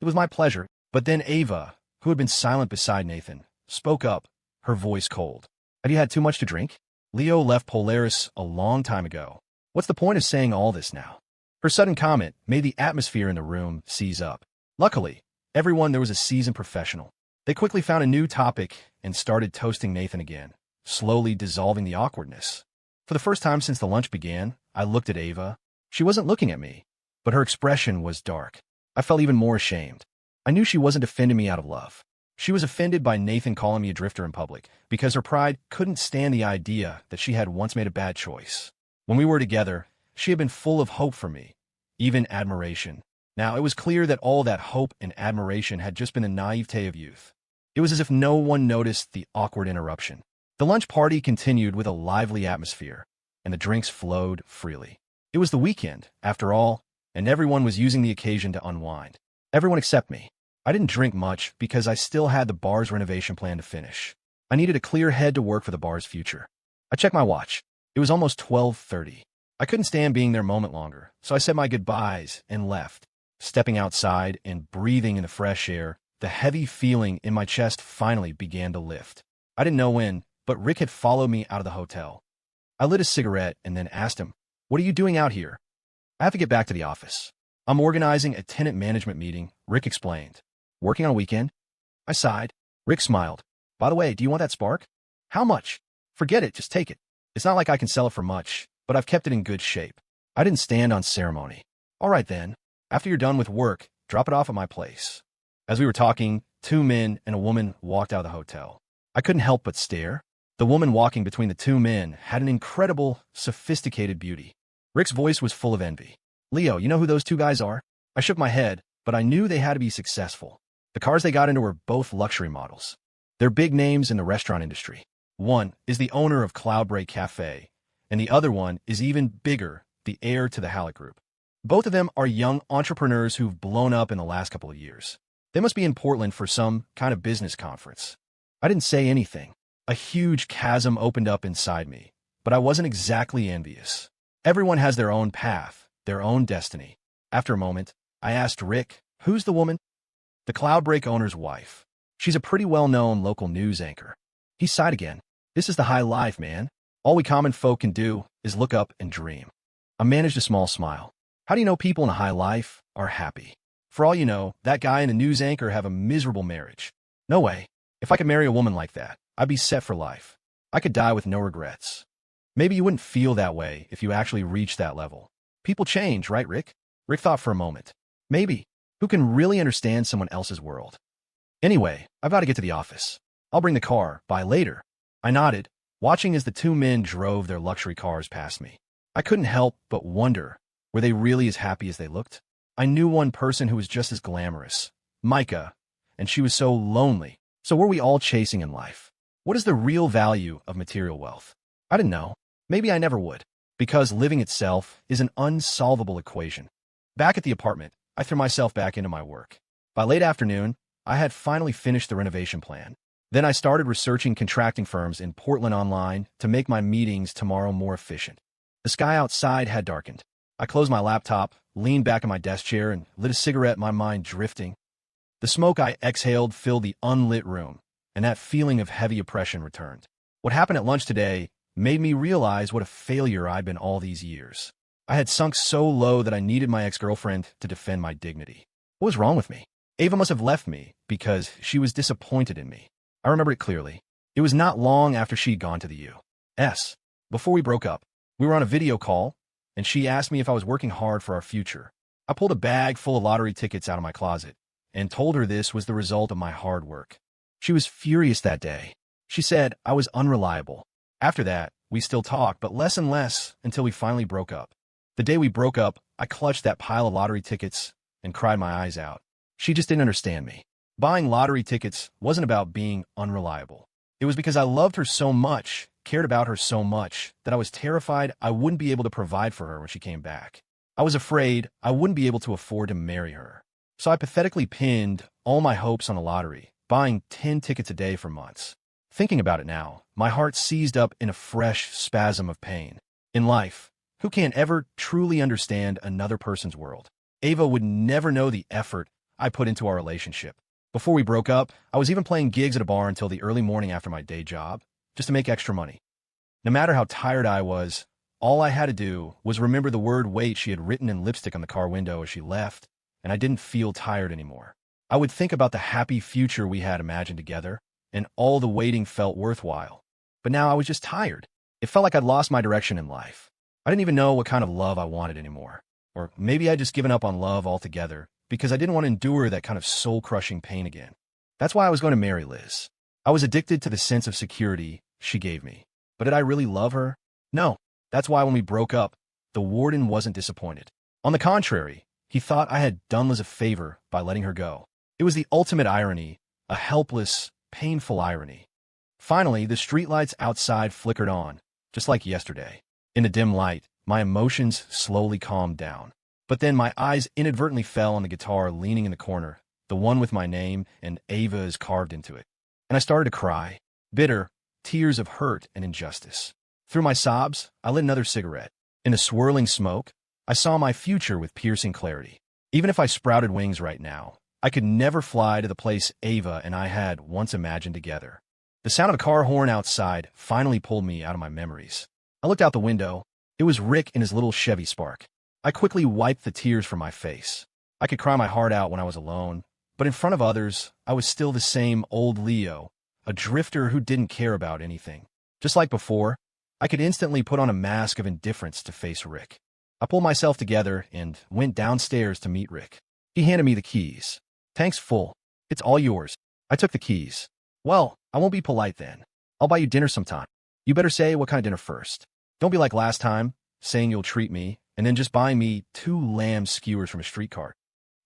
"It was my pleasure." But then Ava, who had been silent beside Nathan, spoke up, her voice cold. "Had you had too much to drink? Leo left Polaris a long time ago. What's the point of saying all this now?" Her sudden comment made the atmosphere in the room seize up. Luckily, everyone there was a seasoned professional. They quickly found a new topic and started toasting Nathan again, slowly dissolving the awkwardness. For the first time since the lunch began, I looked at Ava. She wasn't looking at me, but her expression was dark. I felt even more ashamed. I knew she wasn't defending me out of love. She was offended by Nathan calling me a drifter in public because her pride couldn't stand the idea that she had once made a bad choice. When we were together, she had been full of hope for me, even admiration. Now, it was clear that all that hope and admiration had just been the naivete of youth. It was as if no one noticed the awkward interruption. The lunch party continued with a lively atmosphere, and the drinks flowed freely. It was the weekend, after all, and everyone was using the occasion to unwind. Everyone except me. I didn't drink much because I still had the bar's renovation plan to finish. I needed a clear head to work for the bar's future. I checked my watch. It was almost 12:30. I couldn't stand being there a moment longer, so I said my goodbyes and left. Stepping outside and breathing in the fresh air, the heavy feeling in my chest finally began to lift. I didn't know when, but Rick had followed me out of the hotel. I lit a cigarette and then asked him, "What are you doing out here?" "I have to get back to the office. I'm organizing a tenant management meeting," Rick explained. "Working on a weekend?" I sighed. Rick smiled. "By the way, do you want that Spark?" "How much?" "Forget it, just take it. It's not like I can sell it for much, but I've kept it in good shape." I didn't stand on ceremony. "All right then. After you're done with work, drop it off at my place." As we were talking, 2 men and a woman walked out of the hotel. I couldn't help but stare. The woman walking between the 2 men had an incredible, sophisticated beauty. Rick's voice was full of envy. "Leo, you know who those 2 guys are?" I shook my head, but I knew they had to be successful. The cars they got into were both luxury models. They're big names in the restaurant industry. One is the owner of Cloudbreak Cafe, and the other one is even bigger, the heir to the Hallett Group. Both of them are young entrepreneurs who've blown up in the last couple of years. They must be in Portland for some kind of business conference. I didn't say anything. A huge chasm opened up inside me, but I wasn't exactly envious. Everyone has their own path, their own destiny. After a moment, I asked Rick, "Who's the woman?" "The Cloudbreak owner's wife. She's a pretty well-known local news anchor." He sighed again. "This is the high life, man. All we common folk can do is look up and dream." I managed a small smile. How do you know people in a high life are happy? For all you know, that guy and the news anchor have a miserable marriage. No way. If I could marry a woman like that, I'd be set for life. I could die with no regrets. Maybe you wouldn't feel that way if you actually reached that level. People change, right, Rick? Rick thought for a moment. Maybe. Who can really understand someone else's world? Anyway, I've got to get to the office. I'll bring the car. Bye later. I nodded, watching as the two men drove their luxury cars past me. I couldn't help but wonder, were they really as happy as they looked? I knew one person who was just as glamorous, Micah, and she was so lonely. So were we all chasing in life? What is the real value of material wealth? I didn't know. Maybe I never would, because living itself is an unsolvable equation. Back at the apartment, I threw myself back into my work. By late afternoon, I had finally finished the renovation plan. Then I started researching contracting firms in Portland online to make my meetings tomorrow more efficient. The sky outside had darkened. I closed my laptop, leaned back in my desk chair, and lit a cigarette, my mind drifting. The smoke I exhaled filled the unlit room, and that feeling of heavy oppression returned. What happened at lunch today made me realize what a failure I'd been all these years. I had sunk so low that I needed my ex-girlfriend to defend my dignity. What was wrong with me? Ava must have left me because she was disappointed in me. I remember it clearly. It was not long after she'd gone to the U.S. Before we broke up, we were on a video call, and she asked me if I was working hard for our future. I pulled a bag full of lottery tickets out of my closet and told her this was the result of my hard work. She was furious that day. She said I was unreliable. After that, we still talked, but less and less until we finally broke up. The day we broke up, I clutched that pile of lottery tickets and cried my eyes out. She just didn't understand me. Buying lottery tickets wasn't about being unreliable. It was because I loved her so much, cared about her so much, that I was terrified I wouldn't be able to provide for her when she came back. I was afraid I wouldn't be able to afford to marry her. So I pathetically pinned all my hopes on the lottery, buying 10 tickets a day for months. Thinking about it now, my heart seized up in a fresh spasm of pain. In life, who can ever truly understand another person's world? Ava would never know the effort I put into our relationship. Before we broke up, I was even playing gigs at a bar until the early morning after my day job, just to make extra money. No matter how tired I was, all I had to do was remember the word wait she had written in lipstick on the car window as she left, and I didn't feel tired anymore. I would think about the happy future we had imagined together, and all the waiting felt worthwhile. But now I was just tired. It felt like I'd lost my direction in life. I didn't even know what kind of love I wanted anymore. Or maybe I'd just given up on love altogether because I didn't want to endure that kind of soul-crushing pain again. That's why I was going to marry Liz. I was addicted to the sense of security she gave me. But did I really love her? No. That's why when we broke up, the warden wasn't disappointed. On the contrary, he thought I had done Liz a favor by letting her go. It was the ultimate irony, a helpless, painful irony. Finally, the streetlights outside flickered on, just like yesterday. In the dim light, my emotions slowly calmed down. But then my eyes inadvertently fell on the guitar leaning in the corner, the one with my name and Ava's carved into it. And I started to cry, bitter, tears of hurt and injustice. Through my sobs, I lit another cigarette. In the swirling smoke, I saw my future with piercing clarity. Even if I sprouted wings right now, I could never fly to the place Ava and I had once imagined together. The sound of a car horn outside finally pulled me out of my memories. I looked out the window. It was Rick in his little Chevy Spark. I quickly wiped the tears from my face. I could cry my heart out when I was alone, but in front of others, I was still the same old Leo, a drifter who didn't care about anything. Just like before, I could instantly put on a mask of indifference to face Rick. I pulled myself together and went downstairs to meet Rick. He handed me the keys. "Tank's full. It's all yours." I took the keys. "Well, I won't be polite then. I'll buy you dinner sometime. You better say what kind of dinner first. Don't be like last time, saying you'll treat me, and then just buying me 2 lamb skewers from a street cart."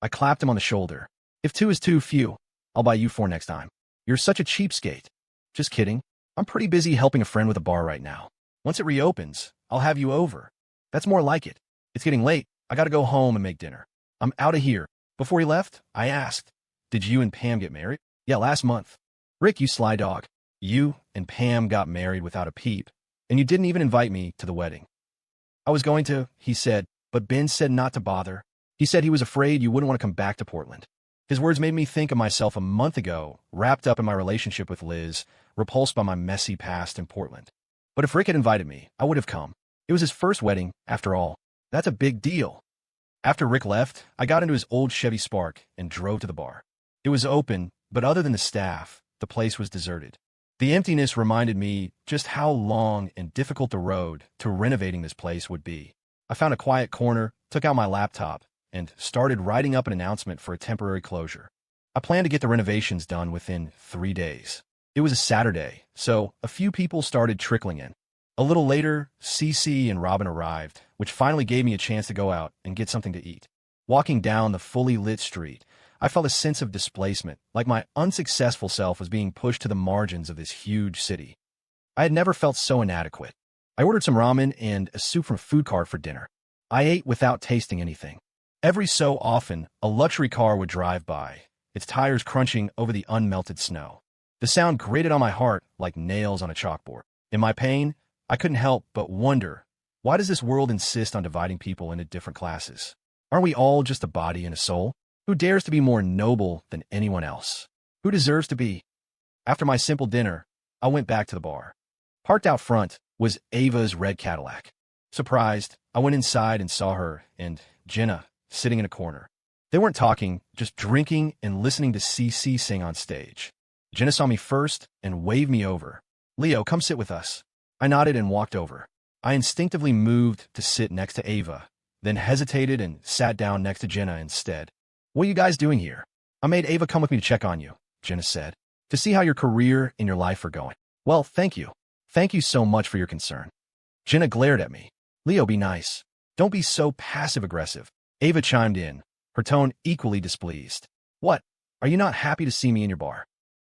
I clapped him on the shoulder. "If 2 is too few, I'll buy you 4 next time. You're such a cheapskate." "Just kidding. I'm pretty busy helping a friend with a bar right now. Once it reopens, I'll have you over. That's more like it. It's getting late. I gotta go home and make dinner. I'm out of here. Before he left, I asked, did you and Pam get married? Yeah, last month. Rick, you sly dog. You and Pam got married without a peep, and you didn't even invite me to the wedding. I was going to, he said, but Ben said not to bother. He said he was afraid you wouldn't want to come back to Portland. His words made me think of myself a month ago, wrapped up in my relationship with Liz, repulsed by my messy past in Portland. But if Rick had invited me, I would have come. It was his first wedding, after all. That's a big deal. After Rick left, I got into his old Chevy Spark and drove to the bar. It was open, but other than the staff, the place was deserted. The emptiness reminded me just how long and difficult the road to renovating this place would be. I found a quiet corner, took out my laptop, and started writing up an announcement for a temporary closure. I planned to get the renovations done within 3 days. It was a Saturday, so a few people started trickling in. A little later, Cece and Robin arrived, which finally gave me a chance to go out and get something to eat. Walking down the fully lit street, I felt a sense of displacement, like my unsuccessful self was being pushed to the margins of this huge city. I had never felt so inadequate. I ordered some ramen and a soup from a food cart for dinner. I ate without tasting anything. Every so often, a luxury car would drive by, its tires crunching over the unmelted snow. The sound grated on my heart like nails on a chalkboard. In my pain, I couldn't help but wonder, why does this world insist on dividing people into different classes? Aren't we all just a body and a soul? Who dares to be more noble than anyone else? Who deserves to be? After my simple dinner, I went back to the bar. Parked out front was Ava's red Cadillac. Surprised, I went inside and saw her and Jenna sitting in a corner. They weren't talking, just drinking and listening to CC sing on stage. Jenna saw me first and waved me over. Leo, come sit with us. I nodded and walked over. I instinctively moved to sit next to Ava, then hesitated and sat down next to Jenna instead. What are you guys doing here? I made Ava come with me to check on you, Jenna said, to see how your career and your life are going. Well, thank you. Thank you so much for your concern. Jenna glared at me. Leo, be nice. Don't be so passive-aggressive. Ava chimed in, her tone equally displeased. What? Are you not happy to see me in your bar?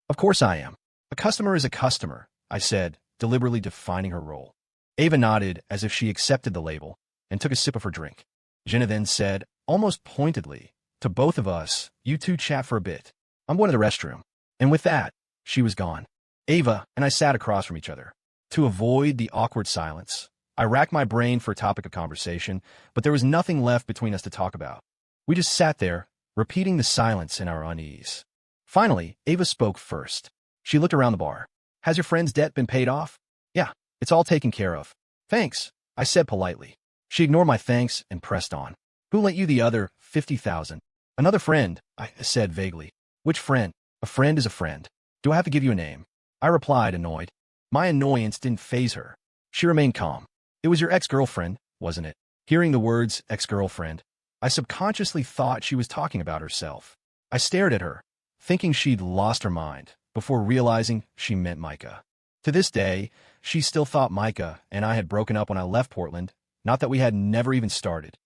Of course I am. A customer is a customer, I said, deliberately defining her role. Ava nodded as if she accepted the label and took a sip of her drink. Jenna then said, almost pointedly, to both of us, you two chat for a bit. I'm going to the restroom. And with that, she was gone. Ava and I sat across from each other. To avoid the awkward silence, I racked my brain for a topic of conversation, but there was nothing left between us to talk about. We just sat there, repeating the silence in our unease. Finally, Ava spoke first. She looked around the bar. Has your friend's debt been paid off? Yeah, it's all taken care of. Thanks, I said politely. She ignored my thanks and pressed on. Who lent you the other $50,000? Another friend, I said vaguely. Which friend? A friend is a friend. Do I have to give you a name? I replied, annoyed. My annoyance didn't faze her. She remained calm. It was your ex-girlfriend, wasn't it? Hearing the words ex-girlfriend, I subconsciously thought she was talking about herself. I stared at her, thinking she'd lost her mind, before realizing she meant Micah. To this day, she still thought Micah and I had broken up when I left Portland, not that we had never even started.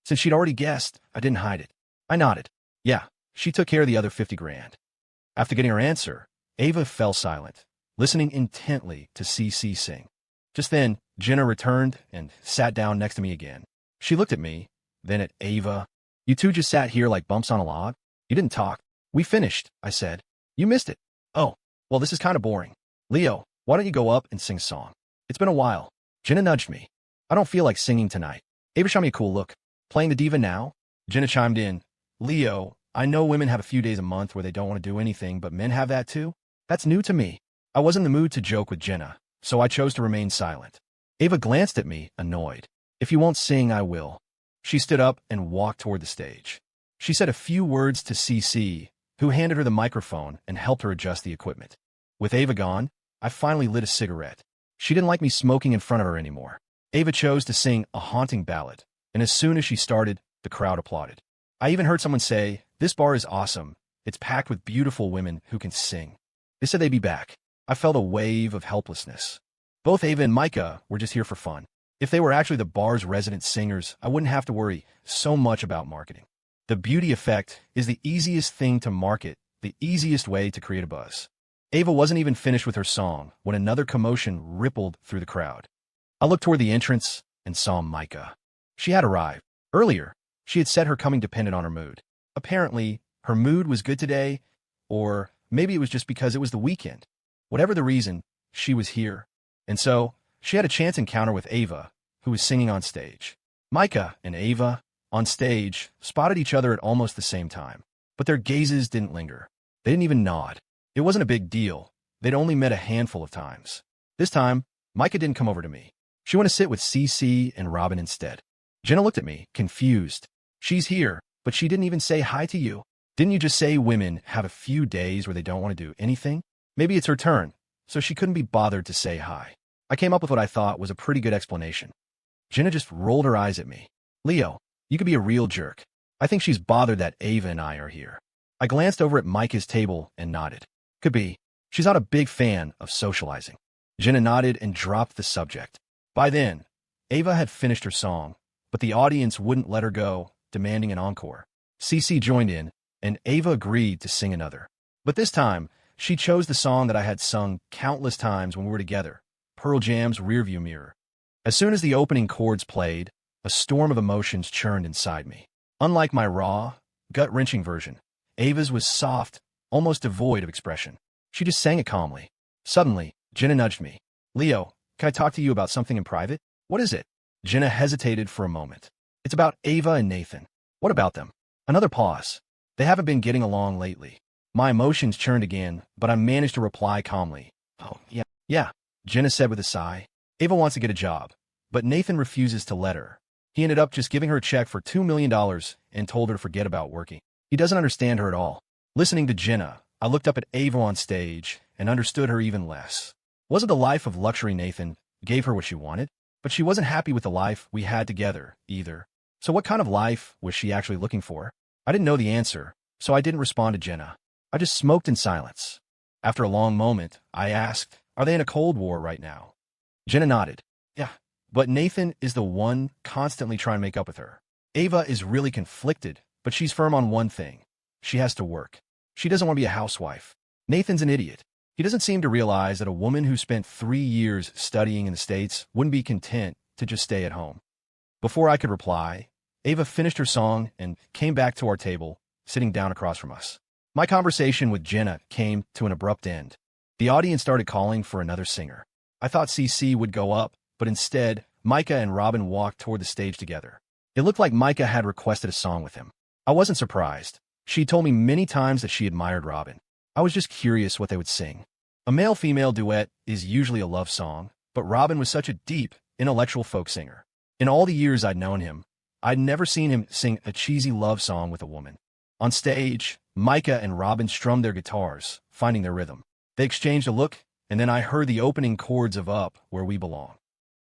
Since she'd already guessed, I didn't hide it. I nodded. Yeah, she took care of the other 50 grand. After getting her answer, Ava fell silent, listening intently to CC sing. Just then, Jenna returned and sat down next to me again. She looked at me, then at Ava. You two just sat here like bumps on a log? You didn't talk. We finished, I said. You missed it. Oh, well, this is kind of boring. Leo, why don't you go up and sing a song? It's been a while. Jenna nudged me. I don't feel like singing tonight. Ava shot me a cool look. Playing the diva now? Jenna chimed in. Leo, I know women have a few days a month where they don't want to do anything, but men have that too? That's new to me. I was in the mood to joke with Jenna, so I chose to remain silent. Ava glanced at me, annoyed. If you won't sing, I will. She stood up and walked toward the stage. She said a few words to CC, who handed her the microphone and helped her adjust the equipment. With Ava gone, I finally lit a cigarette. She didn't like me smoking in front of her anymore. Ava chose to sing a haunting ballad, and as soon as she started, the crowd applauded. I even heard someone say, this bar is awesome. It's packed with beautiful women who can sing. They said they'd be back. I felt a wave of helplessness. Both Ava and Micah were just here for fun. If they were actually the bar's resident singers, I wouldn't have to worry so much about marketing. The beauty effect is the easiest thing to market, the easiest way to create a buzz. Ava wasn't even finished with her song when another commotion rippled through the crowd. I looked toward the entrance and saw Micah. She had arrived. Earlier, she had said her coming depended on her mood. Apparently, her mood was good today, or maybe it was just because it was the weekend. Whatever the reason, she was here. And so, she had a chance encounter with Ava, who was singing on stage. Micah and Ava, on stage, spotted each other at almost the same time. But their gazes didn't linger. They didn't even nod. It wasn't a big deal. They'd only met a handful of times. This time, Micah didn't come over to me. She went to sit with CC and Robin instead. Jenna looked at me, confused. She's here, but she didn't even say hi to you. Didn't you just say women have a few days where they don't want to do anything? Maybe it's her turn, so she couldn't be bothered to say hi. I came up with what I thought was a pretty good explanation. Jenna just rolled her eyes at me. Leo, you could be a real jerk. I think she's bothered that Ava and I are here. I glanced over at Micah's table and nodded. Could be. She's not a big fan of socializing. Jenna nodded and dropped the subject. By then, Ava had finished her song, but the audience wouldn't let her go, demanding an encore. CC joined in, and Ava agreed to sing another. But this time, she chose the song that I had sung countless times when we were together, Pearl Jam's Rearview Mirror. As soon as the opening chords played, a storm of emotions churned inside me. Unlike my raw, gut-wrenching version, Ava's was soft, almost devoid of expression. She just sang it calmly. Suddenly, Jenna nudged me. Leo, can I talk to you about something in private? What is it? Jenna hesitated for a moment. It's about Ava and Nathan. What about them? Another pause. They haven't been getting along lately. My emotions churned again, but I managed to reply calmly. Oh, yeah, Jenna said with a sigh. Ava wants to get a job, but Nathan refuses to let her. He ended up just giving her a check for $2 million and told her to forget about working. He doesn't understand her at all. Listening to Jenna, I looked up at Ava on stage and understood her even less. Wasn't the life of luxury Nathan gave her what she wanted? But she wasn't happy with the life we had together, either. So what kind of life was she actually looking for? I didn't know the answer, so I didn't respond to Jenna. I just smoked in silence. After a long moment, I asked, are they in a Cold War right now? Jenna nodded. Yeah, but Nathan is the one constantly trying to make up with her. Ava is really conflicted, but she's firm on one thing. She has to work. She doesn't want to be a housewife. Nathan's an idiot. He doesn't seem to realize that a woman who spent 3 years studying in the States wouldn't be content to just stay at home. Before I could reply, Ava finished her song and came back to our table, sitting down across from us. My conversation with Jenna came to an abrupt end. The audience started calling for another singer. I thought CC would go up, but instead, Micah and Robin walked toward the stage together. It looked like Micah had requested a song with him. I wasn't surprised. She told me many times that she admired Robin. I was just curious what they would sing. A male-female duet is usually a love song, but Robin was such a deep, intellectual folk singer. In all the years I'd known him, I'd never seen him sing a cheesy love song with a woman. On stage, Micah and Robin strummed their guitars, finding their rhythm. They exchanged a look, and then I heard the opening chords of Up Where We Belong.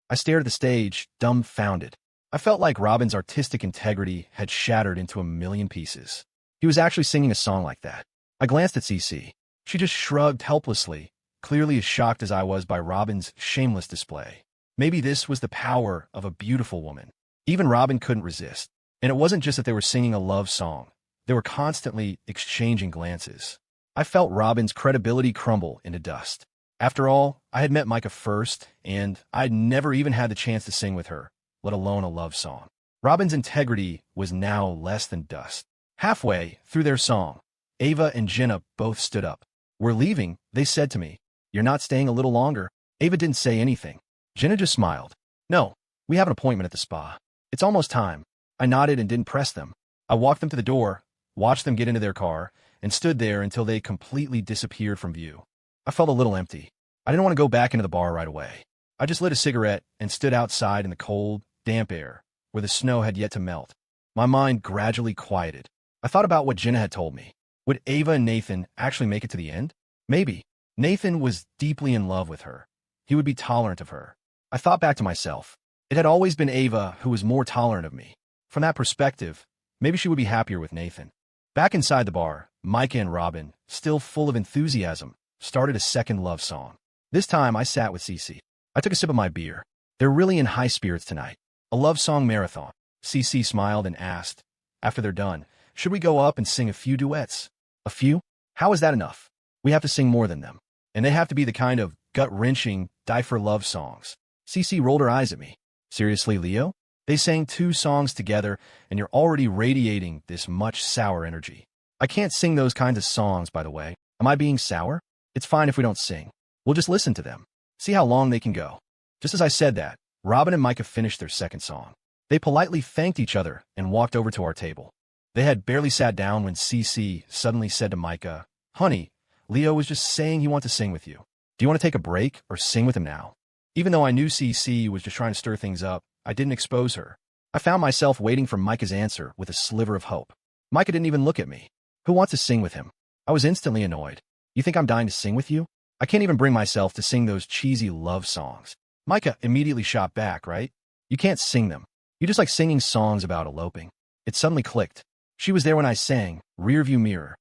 I stared at the stage, dumbfounded. I felt like Robin's artistic integrity had shattered into a million pieces. He was actually singing a song like that. I glanced at CC. She just shrugged helplessly, clearly as shocked as I was by Robin's shameless display. Maybe this was the power of a beautiful woman. Even Robin couldn't resist. And it wasn't just that they were singing a love song. They were constantly exchanging glances. I felt Robin's credibility crumble into dust. After all, I had met Micah first, and I'd never even had the chance to sing with her, let alone a love song. Robin's integrity was now less than dust. Halfway through their song, Ava and Jenna both stood up. We're leaving, they said to me. You're not staying a little longer? Ava didn't say anything. Jenna just smiled. No, we have an appointment at the spa. It's almost time. I nodded and didn't press them. I walked them to the door, watched them get into their car, and stood there until they completely disappeared from view. I felt a little empty. I didn't want to go back into the bar right away. I just lit a cigarette and stood outside in the cold, damp air, where the snow had yet to melt. My mind gradually quieted. I thought about what Jenna had told me. Would Ava and Nathan actually make it to the end? Maybe. Nathan was deeply in love with her. He would be tolerant of her. I thought back to myself. It had always been Ava who was more tolerant of me. From that perspective, maybe she would be happier with Nathan. Back inside the bar, Micah and Robin, still full of enthusiasm, started a second love song. This time I sat with CC. I took a sip of my beer. They're really in high spirits tonight. A love song marathon. CC smiled and asked, after they're done, should we go up and sing a few duets? A few? How is that enough? We have to sing more than them. And they have to be the kind of gut-wrenching, die-for-love songs. CC rolled her eyes at me. Seriously, Leo? They sang 2 songs together, and you're already radiating this much sour energy. I can't sing those kinds of songs, by the way. Am I being sour? It's fine if we don't sing. We'll just listen to them. See how long they can go. Just as I said that, Robin and Micah finished their second song. They politely thanked each other and walked over to our table. They had barely sat down when CC suddenly said to Micah, "Honey, Leo was just saying he wants to sing with you. Do you want to take a break or sing with him now?" Even though I knew CC was just trying to stir things up, I didn't expose her. I found myself waiting for Micah's answer with a sliver of hope. Micah didn't even look at me. Who wants to sing with him? I was instantly annoyed. You think I'm dying to sing with you? I can't even bring myself to sing those cheesy love songs. Micah immediately shot back, right? You can't sing them. You just like singing songs about eloping. It suddenly clicked. She was there when I sang Rearview Mirror.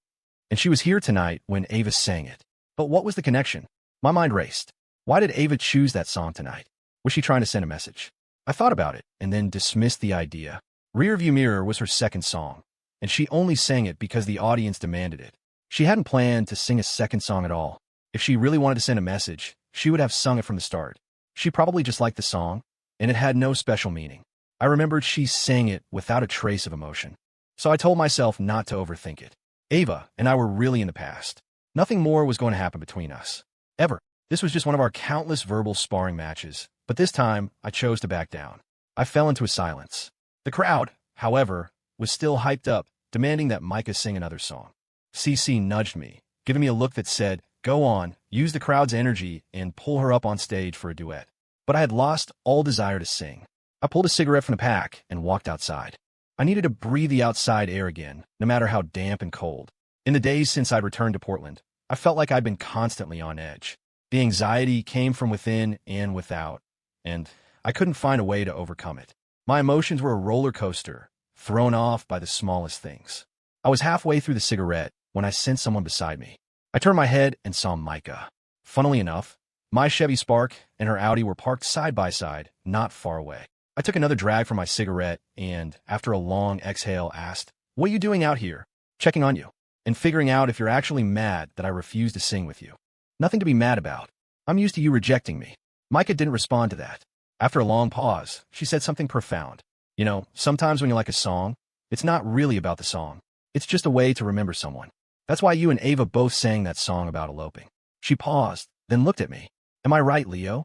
And she was here tonight when Ava sang it. But what was the connection? My mind raced. Why did Ava choose that song tonight? Was she trying to send a message? I thought about it and then dismissed the idea. Rearview Mirror was her second song, and she only sang it because the audience demanded it. She hadn't planned to sing a second song at all. If she really wanted to send a message, she would have sung it from the start. She probably just liked the song, and it had no special meaning. I remembered she sang it without a trace of emotion. So I told myself not to overthink it. Ava and I were really in the past. Nothing more was going to happen between us. Ever. This was just one of our countless verbal sparring matches, but this time I chose to back down. I fell into a silence. The crowd, however, was still hyped up, demanding that Micah sing another song. CC nudged me, giving me a look that said, "Go on, use the crowd's energy and pull her up on stage for a duet." But I had lost all desire to sing. I pulled a cigarette from the pack and walked outside. I needed to breathe the outside air again, no matter how damp and cold. In the days since I'd returned to Portland, I felt like I'd been constantly on edge. The anxiety came from within and without, and I couldn't find a way to overcome it. My emotions were a roller coaster, thrown off by the smallest things. I was halfway through the cigarette when I sensed someone beside me. I turned my head and saw Micah. Funnily enough, my Chevy Spark and her Audi were parked side by side, not far away. I took another drag from my cigarette and, after a long exhale, asked, "What are you doing out here?" "Checking on you, and figuring out if you're actually mad that I refused to sing with you." "Nothing to be mad about. I'm used to you rejecting me." Micah didn't respond to that. After a long pause, she said something profound. "You know, sometimes when you like a song, it's not really about the song. It's just a way to remember someone. That's why you and Ava both sang that song about eloping." She paused, then looked at me. "Am I right, Leo?"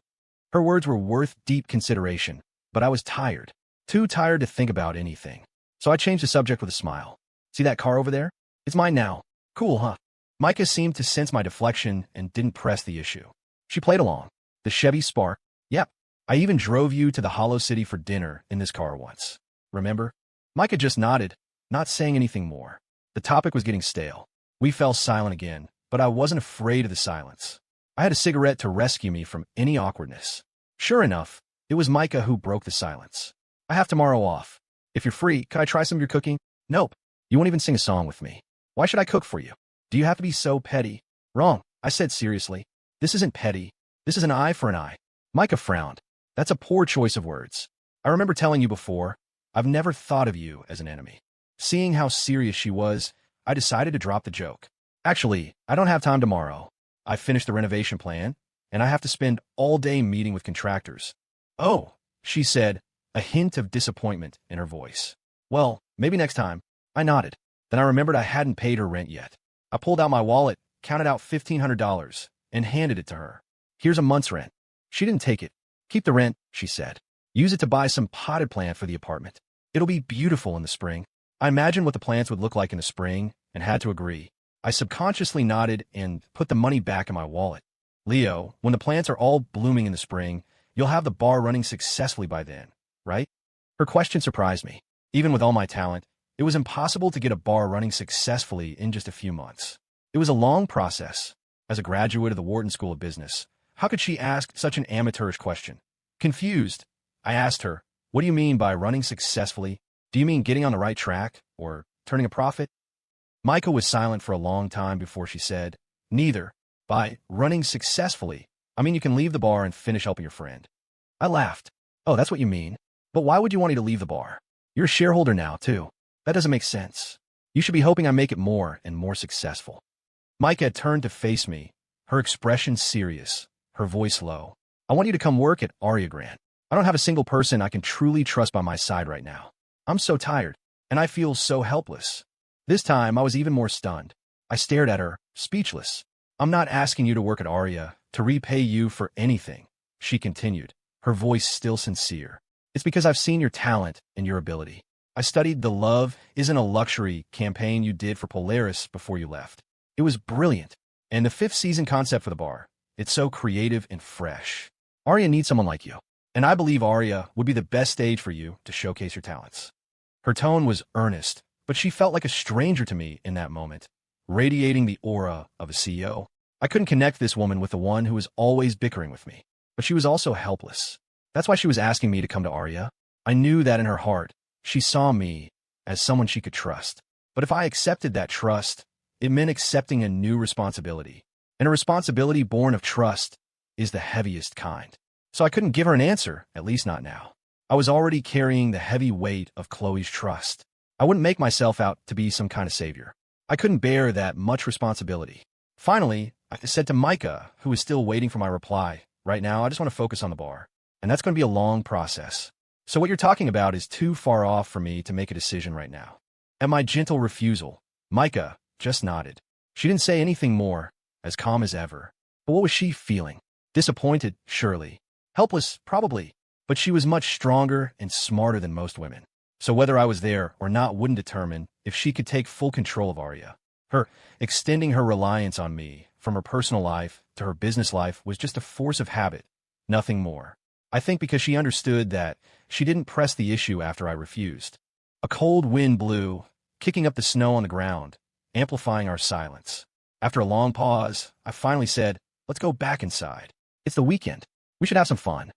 Her words were worth deep consideration, but I was tired. Too tired to think about anything. So I changed the subject with a smile. "See that car over there? It's mine now. Cool, huh?" Micah seemed to sense my deflection and didn't press the issue. She played along. "The Chevy Spark? Yep. I even drove you to the Hollow City for dinner in this car once. Remember?" Micah just nodded, not saying anything more. The topic was getting stale. We fell silent again, but I wasn't afraid of the silence. I had a cigarette to rescue me from any awkwardness. Sure enough, it was Micah who broke the silence. "I have tomorrow off. If you're free, could I try some of your cooking?" "Nope. You won't even sing a song with me. Why should I cook for you? Do you have to be so petty?" "Wrong," I said seriously. "This isn't petty. This is an eye for an eye." Micah frowned. "That's a poor choice of words. I remember telling you before, I've never thought of you as an enemy." Seeing how serious she was, I decided to drop the joke. "Actually, I don't have time tomorrow. I finished the renovation plan, and I have to spend all day meeting with contractors." "Oh," she said, a hint of disappointment in her voice. "Well, maybe next time." I nodded. Then I remembered I hadn't paid her rent yet. I pulled out my wallet, counted out $1,500, and handed it to her. "Here's a month's rent." She didn't take it. "Keep the rent," she said. "Use it to buy some potted plant for the apartment. It'll be beautiful in the spring." I imagined what the plants would look like in the spring and had to agree. I subconsciously nodded and put the money back in my wallet. "Leo, when the plants are all blooming in the spring, you'll have the bar running successfully by then, right?" Her question surprised me. Even with all my talent, it was impossible to get a bar running successfully in just a few months. It was a long process. As a graduate of the Wharton School of Business, how could she ask such an amateurish question? Confused, I asked her, "What do you mean by running successfully? Do you mean getting on the right track or turning a profit?" Micah was silent for a long time before she said, "Neither. By running successfully, I mean you can leave the bar and finish helping your friend." I laughed. "Oh, that's what you mean? But why would you want me to leave the bar? You're a shareholder now, too. That doesn't make sense. You should be hoping I make it more and more successful." Micah had turned to face me, her expression serious, her voice low. I want you to come work at Aria Grant. I don't have a single person I can truly trust by my side right now. I'm so tired, and I feel so helpless. This time, I was even more stunned. I stared at her, speechless. I'm not asking you to work at Aria to repay you for anything, she continued, her voice still sincere. It's because I've seen your talent and your ability. I studied the Love Isn't a Luxury campaign you did for Polaris before you left. It was brilliant. And the 5th season concept for the bar, it's so creative and fresh. Aria needs someone like you. And I believe Aria would be the best stage for you to showcase your talents. Her tone was earnest, but she felt like a stranger to me in that moment, radiating the aura of a CEO. I couldn't connect this woman with the one who was always bickering with me, but she was also helpless. That's why she was asking me to come to Aria. I knew that in her heart, she saw me as someone she could trust. But if I accepted that trust, it meant accepting a new responsibility. And a responsibility born of trust is the heaviest kind. So I couldn't give her an answer, at least not now. I was already carrying the heavy weight of Chloe's trust. I wouldn't make myself out to be some kind of savior. I couldn't bear that much responsibility. Finally, I said to Micah, who was still waiting for my reply, right now I just want to focus on the bar. And that's going to be a long process. So what you're talking about is too far off for me to make a decision right now. At my gentle refusal, Micah just nodded. She didn't say anything more, as calm as ever. But what was she feeling? Disappointed, surely. Helpless, probably. But she was much stronger and smarter than most women. So whether I was there or not wouldn't determine if she could take full control of Aria. Her extending her reliance on me, from her personal life to her business life, was just a force of habit, nothing more. I think because she understood that she didn't press the issue after I refused. A cold wind blew, kicking up the snow on the ground, amplifying our silence. After a long pause, I finally said, let's go back inside. It's the weekend. We should have some fun.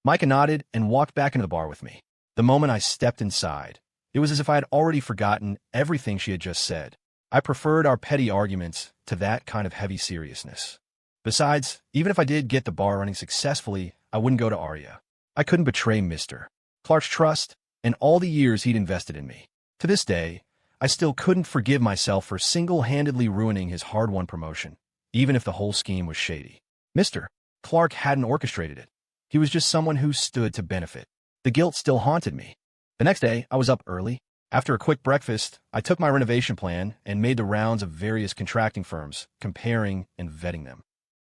Micah nodded and walked back into the bar with me. The moment I stepped inside, it was as if I had already forgotten everything she had just said. I preferred our petty arguments to that kind of heavy seriousness. Besides, even if I did get the bar running successfully, I wouldn't go to Aria. I couldn't betray Mr. Clark's trust and all the years he'd invested in me. To this day, I still couldn't forgive myself for single-handedly ruining his hard-won promotion, even if the whole scheme was shady. Mr. Clark hadn't orchestrated it. He was just someone who stood to benefit. The guilt still haunted me. The next day, I was up early. After a quick breakfast, I took my renovation plan and made the rounds of various contracting firms, comparing and vetting them.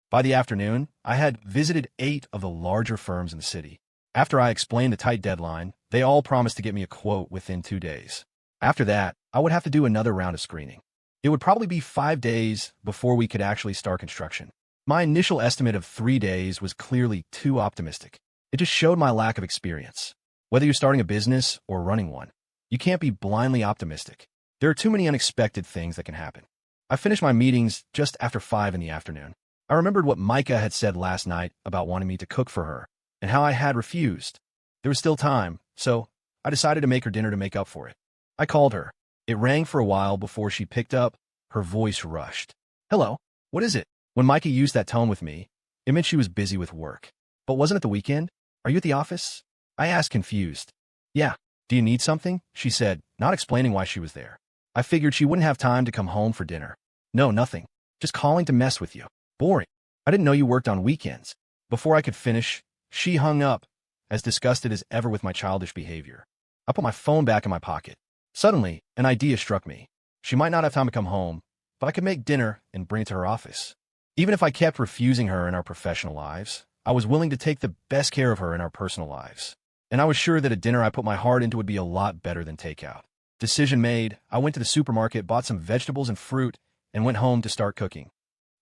By the afternoon, I had visited 8 of the larger firms in the city. After I explained the tight deadline, they all promised to get me a quote within 2 days. After that, I would have to do another round of screening. It would probably be 5 days before we could actually start construction. My initial estimate of 3 days was clearly too optimistic. It just showed my lack of experience. Whether you're starting a business or running one, you can't be blindly optimistic. There are too many unexpected things that can happen. I finished my meetings just after 5 in the afternoon. I remembered what Micah had said last night about wanting me to cook for her, and how I had refused. There was still time, so I decided to make her dinner to make up for it. I called her. It rang for a while before she picked up. Her voice rushed. Hello, what is it? When Micah used that tone with me, it meant she was busy with work. But wasn't it the weekend? Are you at the office? I asked, confused. Yeah. Do you need something? She said, not explaining why she was there. I figured she wouldn't have time to come home for dinner. No, nothing. Just calling to mess with you. Boring. I didn't know you worked on weekends. Before I could finish, she hung up, as disgusted as ever with my childish behavior. I put my phone back in my pocket. Suddenly, an idea struck me. She might not have time to come home, but I could make dinner and bring it to her office. Even if I kept refusing her in our professional lives, I was willing to take the best care of her in our personal lives. And I was sure that a dinner I put my heart into would be a lot better than takeout. Decision made, I went to the supermarket, bought some vegetables and fruit, and went home to start cooking.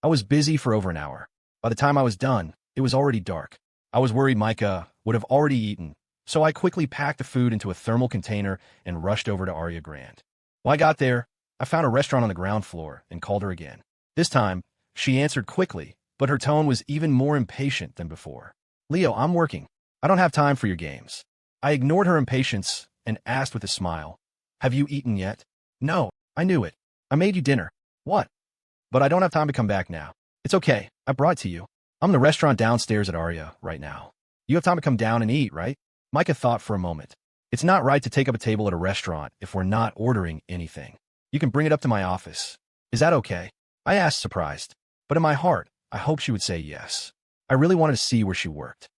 I was busy for over an hour. By the time I was done, it was already dark. I was worried Micah would have already eaten, so I quickly packed the food into a thermal container and rushed over to Aria Grande. When I got there, I found a restaurant on the ground floor and called her again. This time, she answered quickly, but her tone was even more impatient than before. Leo, I'm working. I don't have time for your games. I ignored her impatience and asked with a smile, have you eaten yet? No, I knew it. I made you dinner. What? But I don't have time to come back now. It's okay. I brought it to you. I'm in the restaurant downstairs at Aria right now. You have time to come down and eat, right? Micah thought for a moment. It's not right to take up a table at a restaurant if we're not ordering anything. You can bring it up to my office. Is that okay? I asked, surprised. But in my heart, I hoped she would say yes. I really wanted to see where she worked.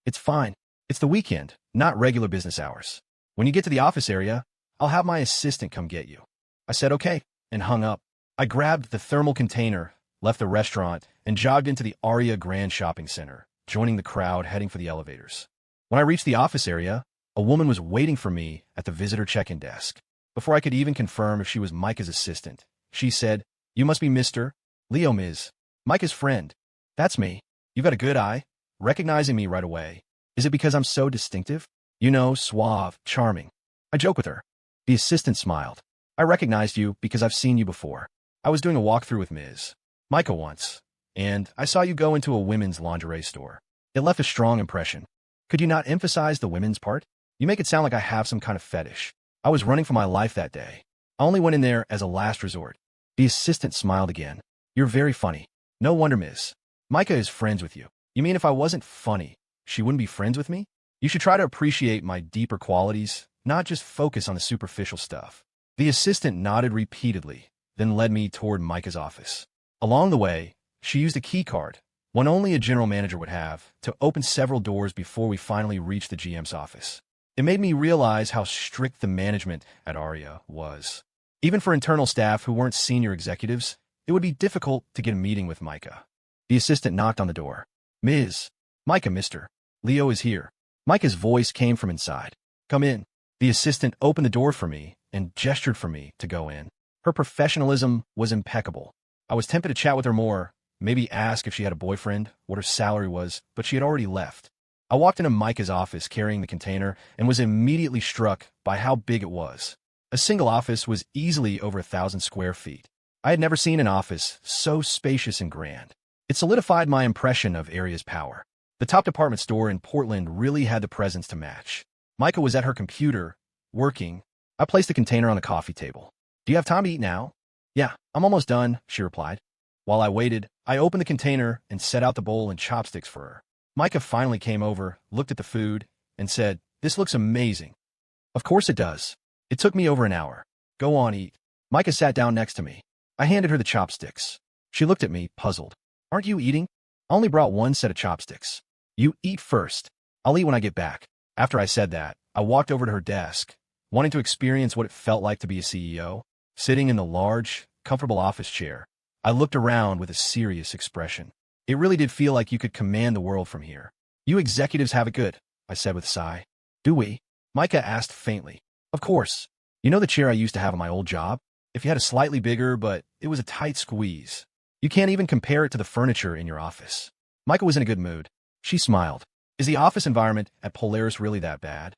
It's fine. It's the weekend, not regular business hours. When you get to the office area, I'll have my assistant come get you. I said okay, and hung up. I grabbed the thermal container, left the restaurant, and jogged into the Aria Grand Shopping Center, joining the crowd heading for the elevators. When I reached the office area, a woman was waiting for me at the visitor check-in desk. Before I could even confirm if she was Micah's assistant, she said, "You must be Mr. Leo, Ms. Micah's friend." "That's me. You've got a good eye, recognizing me right away. Is it because I'm so distinctive? You know, suave, charming." I joked with her. The assistant smiled. "I recognized you because I've seen you before. I was doing a walkthrough with Ms. Micah once, and I saw you go into a women's lingerie store. It left a strong impression. Could you not emphasize the women's part? You make it sound like I have some kind of fetish. I was running for my life that day. I only went in there as a last resort." The assistant smiled again. "You're very funny. No wonder Ms. Micah is friends with you." "You mean if I wasn't funny, she wouldn't be friends with me? You should try to appreciate my deeper qualities, not just focus on the superficial stuff." The assistant nodded repeatedly, then led me toward Micah's office. Along the way, she used a key card, one only a general manager would have, to open several doors before we finally reached the GM's office. It made me realize how strict the management at Aria was. Even for internal staff who weren't senior executives, it would be difficult to get a meeting with Micah. The assistant knocked on the door. "Ms. Micah, Mr. Leo is here." Micah's voice came from inside. "Come in." The assistant opened the door for me and gestured for me to go in. Her professionalism was impeccable. I was tempted to chat with her more, maybe ask if she had a boyfriend, what her salary was, but she had already left. I walked into Micah's office carrying the container and was immediately struck by how big it was. A single office was easily over 1,000 square feet. I had never seen an office so spacious and grand. It solidified my impression of Aria's power. The top department store in Portland really had the presence to match. Micah was at her computer, working. I placed the container on the coffee table. "Do you have time to eat now?" "Yeah, I'm almost done," she replied. While I waited, I opened the container and set out the bowl and chopsticks for her. Micah finally came over, looked at the food, and said, "This looks amazing." "Of course it does. It took me over an hour. Go on, eat." Micah sat down next to me. I handed her the chopsticks. She looked at me, puzzled. "Aren't you eating? I only brought one set of chopsticks." "You eat first. I'll eat when I get back." After I said that, I walked over to her desk, wanting to experience what it felt like to be a CEO. Sitting in the large, comfortable office chair, I looked around with a serious expression. It really did feel like you could command the world from here. "You executives have it good," I said with a sigh. "Do we?" Micah asked faintly. "Of course. You know the chair I used to have at my old job? If you had a slightly bigger, but it was a tight squeeze. You can't even compare it to the furniture in your office." Micah was in a good mood. She smiled. "Is the office environment at Polaris really that bad?"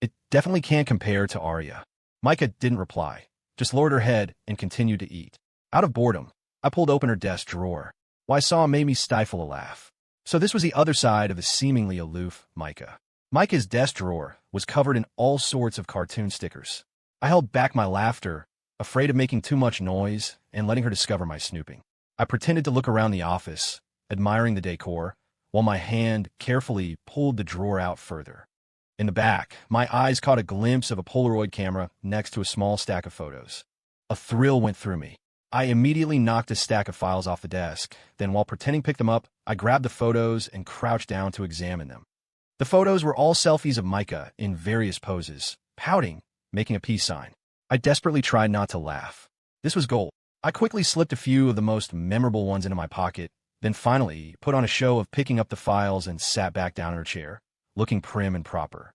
"It definitely can't compare to Aria." Micah didn't reply, just lowered her head and continued to eat. Out of boredom, I pulled open her desk drawer. What I saw made me stifle a laugh. So this was the other side of the seemingly aloof Micah. Micah's desk drawer was covered in all sorts of cartoon stickers. I held back my laughter, afraid of making too much noise and letting her discover my snooping. I pretended to look around the office, admiring the decor, while my hand carefully pulled the drawer out further. In the back, my eyes caught a glimpse of a Polaroid camera next to a small stack of photos. A thrill went through me. I immediately knocked a stack of files off the desk. Then, while pretending to pick them up, I grabbed the photos and crouched down to examine them. The photos were all selfies of Micah in various poses, pouting, making a peace sign. I desperately tried not to laugh. This was gold. I quickly slipped a few of the most memorable ones into my pocket, then finally put on a show of picking up the files and sat back down in her chair, looking prim and proper.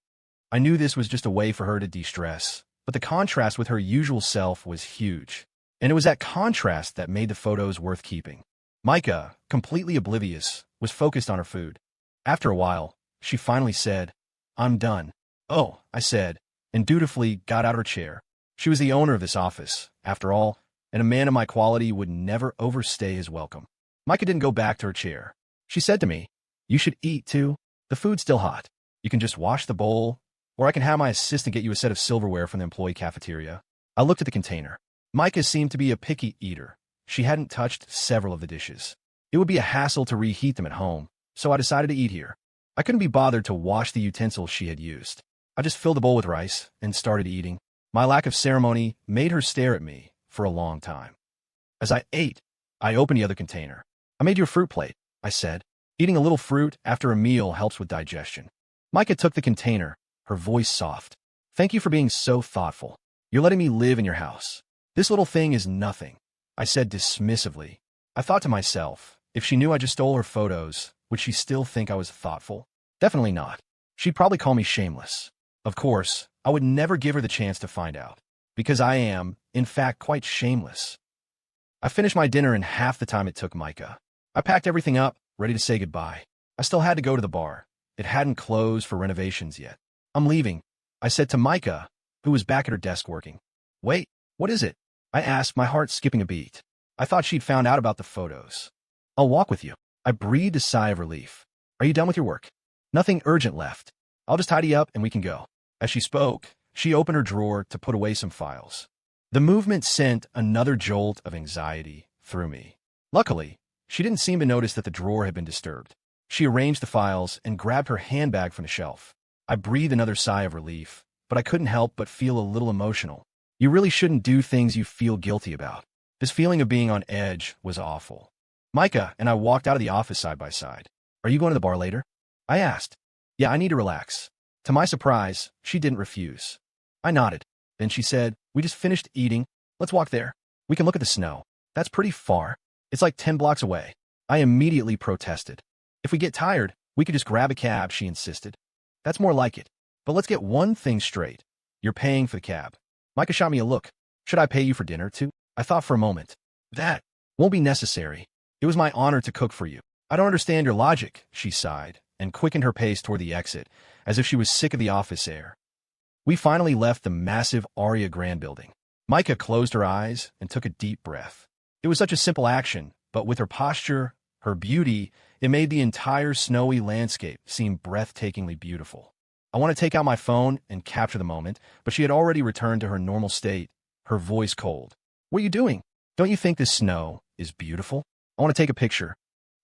I knew this was just a way for her to de-stress, but the contrast with her usual self was huge. And it was that contrast that made the photos worth keeping. Micah, completely oblivious, was focused on her food. After a while, she finally said, "I'm done." "Oh," I said, and dutifully got out of her chair. She was the owner of this office, after all, and a man of my quality would never overstay his welcome. Micah didn't go back to her chair. She said to me, "You should eat, too. The food's still hot. You can just wash the bowl, or I can have my assistant get you a set of silverware from the employee cafeteria." I looked at the container. Micah seemed to be a picky eater. She hadn't touched several of the dishes. It would be a hassle to reheat them at home, so I decided to eat here. I couldn't be bothered to wash the utensils she had used. I just filled the bowl with rice and started eating. My lack of ceremony made her stare at me for a long time. As I ate, I opened the other container. I made you a fruit plate, I said. Eating a little fruit after a meal helps with digestion. Micah took the container, her voice soft. Thank you for being so thoughtful. You're letting me live in your house. This little thing is nothing, I said dismissively. I thought to myself, if she knew I just stole her photos, would she still think I was thoughtful? Definitely not. She'd probably call me shameless. Of course, I would never give her the chance to find out, because I am, in fact, quite shameless. I finished my dinner in half the time it took Micah. I packed everything up, ready to say goodbye. I still had to go to the bar. It hadn't closed for renovations yet. I'm leaving, I said to Micah, who was back at her desk working. Wait, what is it? I asked, my heart skipping a beat. I thought she'd found out about the photos. I'll walk with you. I breathed a sigh of relief. Are you done with your work? Nothing urgent left. I'll just tidy up and we can go. As she spoke, she opened her drawer to put away some files. The movement sent another jolt of anxiety through me. Luckily, she didn't seem to notice that the drawer had been disturbed. She arranged the files and grabbed her handbag from the shelf. I breathed another sigh of relief, but I couldn't help but feel a little emotional. You really shouldn't do things you feel guilty about. This feeling of being on edge was awful. Micah and I walked out of the office side by side. Are you going to the bar later? I asked. Yeah, I need to relax. To my surprise, she didn't refuse. I nodded. Then she said, we just finished eating. Let's walk there. We can look at the snow. That's pretty far. It's like 10 blocks away. I immediately protested. If we get tired, we could just grab a cab, she insisted. That's more like it. But let's get one thing straight. You're paying for the cab. Micah shot me a look. Should I pay you for dinner, too? I thought for a moment. That won't be necessary. It was my honor to cook for you. I don't understand your logic, she sighed, and quickened her pace toward the exit, as if she was sick of the office air. We finally left the massive Aria Grand building. Micah closed her eyes and took a deep breath. It was such a simple action, but with her posture, her beauty, it made the entire snowy landscape seem breathtakingly beautiful. I want to take out my phone and capture the moment, but she had already returned to her normal state, her voice cold. What are you doing? Don't you think this snow is beautiful? I want to take a picture.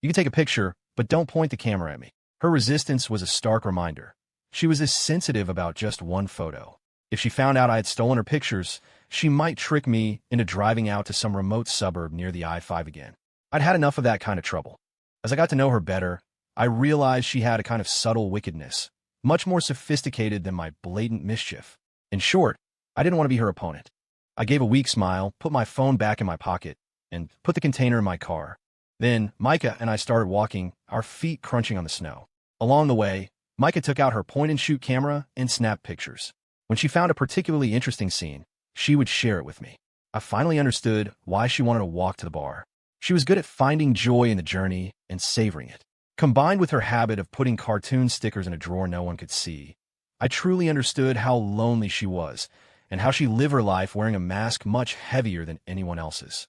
You can take a picture, but don't point the camera at me. Her resistance was a stark reminder. She was this sensitive about just one photo. If she found out I had stolen her pictures, she might trick me into driving out to some remote suburb near the I-5 again. I'd had enough of that kind of trouble. As I got to know her better, I realized she had a kind of subtle wickedness, much more sophisticated than my blatant mischief. In short, I didn't want to be her opponent. I gave a weak smile, put my phone back in my pocket, and put the container in my car. Then, Micah and I started walking, our feet crunching on the snow. Along the way, Micah took out her point-and-shoot camera and snapped pictures. When she found a particularly interesting scene, she would share it with me. I finally understood why she wanted to walk to the bar. She was good at finding joy in the journey and savoring it. Combined with her habit of putting cartoon stickers in a drawer no one could see, I truly understood how lonely she was and how she lived her life wearing a mask much heavier than anyone else's.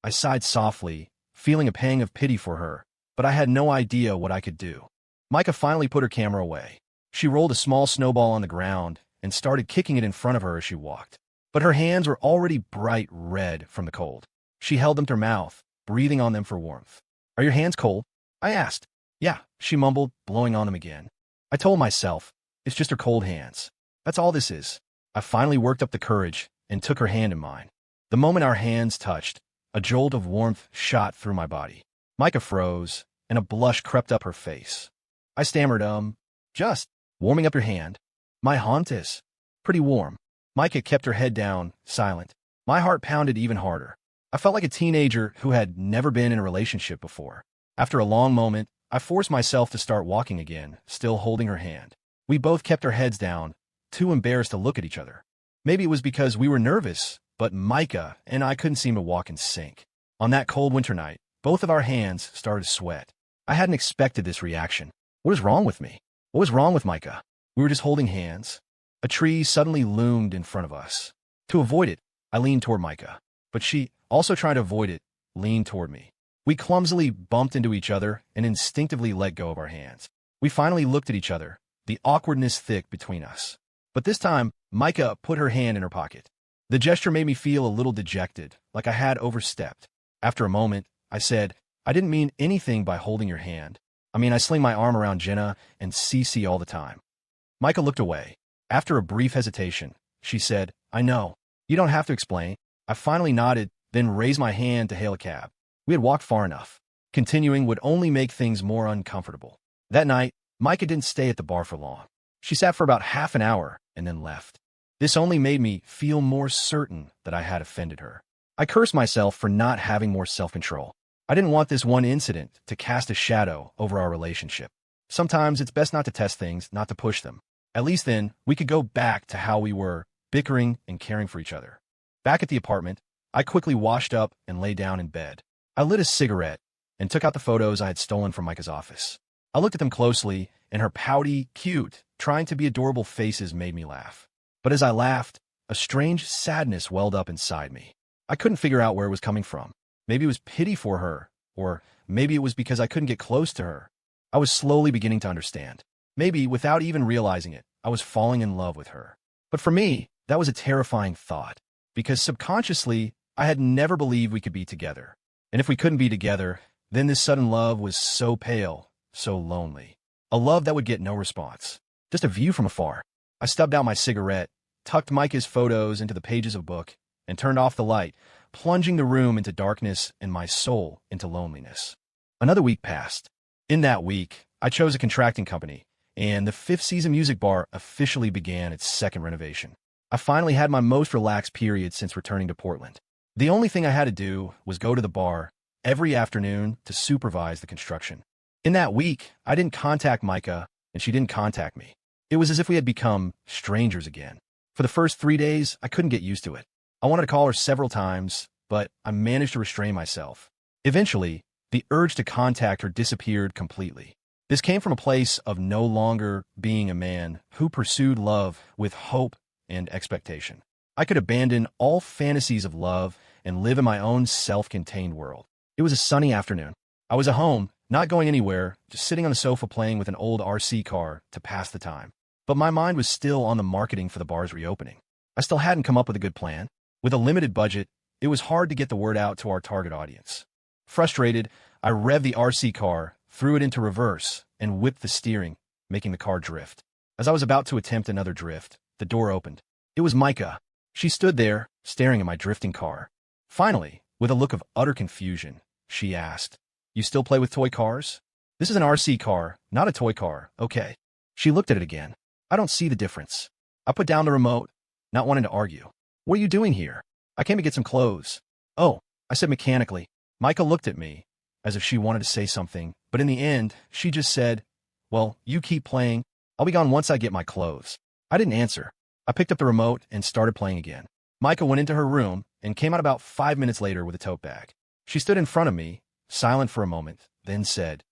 I sighed softly, feeling a pang of pity for her, but I had no idea what I could do. Micah finally put her camera away. She rolled a small snowball on the ground and started kicking it in front of her as she walked. But her hands were already bright red from the cold. She held them to her mouth, breathing on them for warmth. Are your hands cold? I asked. Yeah, she mumbled, blowing on them again. I told myself, it's just her cold hands. That's all this is. I finally worked up the courage and took her hand in mine. The moment our hands touched, a jolt of warmth shot through my body. Micah froze, and a blush crept up her face. I stammered, just warming up your hand. My haunt is pretty warm. Micah kept her head down, silent. My heart pounded even harder. I felt like a teenager who had never been in a relationship before. After a long moment, I forced myself to start walking again, still holding her hand. We both kept our heads down, too embarrassed to look at each other. Maybe it was because we were nervous, but Micah and I couldn't seem to walk in sync. On that cold winter night, both of our hands started to sweat. I hadn't expected this reaction. What is wrong with me? What was wrong with Micah? We were just holding hands. A tree suddenly loomed in front of us. To avoid it, I leaned toward Micah, but she, also trying to avoid it, leaned toward me. We clumsily bumped into each other and instinctively let go of our hands. We finally looked at each other, the awkwardness thick between us. But this time, Micah put her hand in her pocket. The gesture made me feel a little dejected, like I had overstepped. After a moment, I said, I didn't mean anything by holding your hand. I sling my arm around Jenna and Cece all the time. Micah looked away. After a brief hesitation, she said, I know. You don't have to explain. I finally nodded, then raised my hand to hail a cab. We had walked far enough. Continuing would only make things more uncomfortable. That night, Micah didn't stay at the bar for long. She sat for about half an hour and then left. This only made me feel more certain that I had offended her. I cursed myself for not having more self-control. I didn't want this one incident to cast a shadow over our relationship. Sometimes it's best not to test things, not to push them. At least then, we could go back to how we were, bickering and caring for each other. Back at the apartment, I quickly washed up and lay down in bed. I lit a cigarette and took out the photos I had stolen from Micah's office. I looked at them closely, and her pouty, cute, trying to be adorable faces made me laugh. But as I laughed, a strange sadness welled up inside me. I couldn't figure out where it was coming from. Maybe it was pity for her, or maybe it was because I couldn't get close to her. I was slowly beginning to understand. Maybe, without even realizing it, I was falling in love with her. But for me, that was a terrifying thought, because subconsciously, I had never believed we could be together. And if we couldn't be together, then this sudden love was so pale, so lonely. A love that would get no response. Just a view from afar. I stubbed out my cigarette, tucked Micah's photos into the pages of a book, and turned off the light, plunging the room into darkness and my soul into loneliness. Another week passed. In that week, I chose a contracting company, and the Fifth Season Music Bar officially began its second renovation. I finally had my most relaxed period since returning to Portland. The only thing I had to do was go to the bar every afternoon to supervise the construction. In that week, I didn't contact Micah, and she didn't contact me. It was as if we had become strangers again. For the first 3 days, I couldn't get used to it. I wanted to call her several times, but I managed to restrain myself. Eventually, the urge to contact her disappeared completely. This came from a place of no longer being a man who pursued love with hope and expectation. I could abandon all fantasies of love and live in my own self-contained world. It was a sunny afternoon. I was at home, not going anywhere, just sitting on the sofa playing with an old RC car to pass the time. But my mind was still on the marketing for the bar's reopening. I still hadn't come up with a good plan. With a limited budget, it was hard to get the word out to our target audience. Frustrated, I revved the RC car, threw it into reverse, and whipped the steering, making the car drift. As I was about to attempt another drift, the door opened. It was Micah. She stood there, staring at my drifting car. Finally, with a look of utter confusion, she asked, "You still play with toy cars? This is an RC car, not a toy car, okay?" She looked at it again. "I don't see the difference." I put down the remote, not wanting to argue. "What are you doing here?" "I came to get some clothes." "Oh," I said mechanically. Micah looked at me, as if she wanted to say something, but in the end, she just said, "Well, you keep playing. I'll be gone once I get my clothes." I didn't answer. I picked up the remote and started playing again. Micah went into her room and came out about 5 minutes later with a tote bag. She stood in front of me, silent for a moment, then said,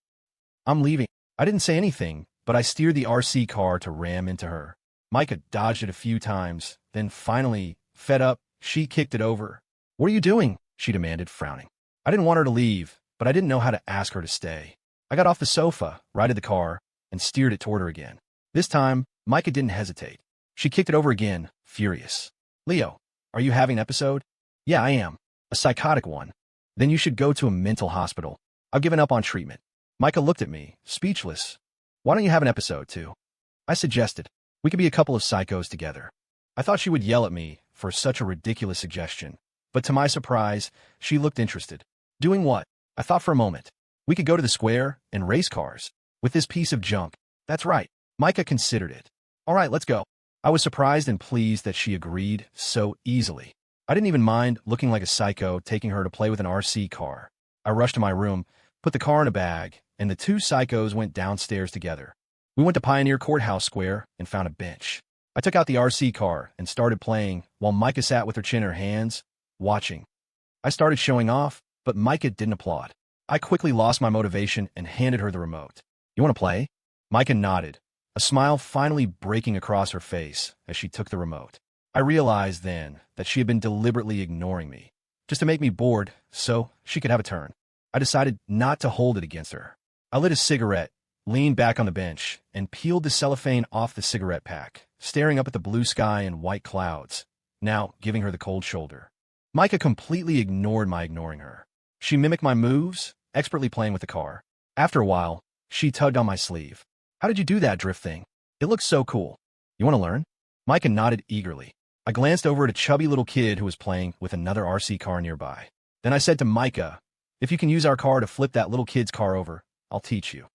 "I'm leaving." I didn't say anything, but I steered the RC car to ram into her. Micah dodged it a few times, then finally, fed up, she kicked it over. "What are you doing?" she demanded, frowning. I didn't want her to leave, but I didn't know how to ask her to stay. I got off the sofa, righted the car, and steered it toward her again. This time, Micah didn't hesitate. She kicked it over again, furious. "Leo, are you having an episode?" "Yeah, I am. A psychotic one." "Then you should go to a mental hospital. I've given up on treatment." Micah looked at me, speechless. "Why don't you have an episode, too?" I suggested. "We could be a couple of psychos together." I thought she would yell at me for such a ridiculous suggestion, but to my surprise, she looked interested. "Doing what?" I thought for a moment. "We could go to the square and race cars with this piece of junk." "That's right." Micah considered it. "All right, let's go." I was surprised and pleased that she agreed so easily. I didn't even mind looking like a psycho taking her to play with an RC car. I rushed to my room, put the car in a bag, and the two psychos went downstairs together. We went to Pioneer Courthouse Square and found a bench. I took out the RC car and started playing while Micah sat with her chin in her hands, watching. I started showing off, but Micah didn't applaud. I quickly lost my motivation and handed her the remote. "You want to play?" Micah nodded, a smile finally breaking across her face as she took the remote. I realized then that she had been deliberately ignoring me, just to make me bored so she could have a turn. I decided not to hold it against her. I lit a cigarette, leaned back on the bench, and peeled the cellophane off the cigarette pack, staring up at the blue sky and white clouds, now giving her the cold shoulder. Micah completely ignored my ignoring her. She mimicked my moves, expertly playing with the car. After a while, she tugged on my sleeve. "How did you do that drift thing? It looks so cool. You want to learn?" Micah nodded eagerly. I glanced over at a chubby little kid who was playing with another RC car nearby. Then I said to Micah, If you can use our car to flip that little kid's car over, I'll teach you.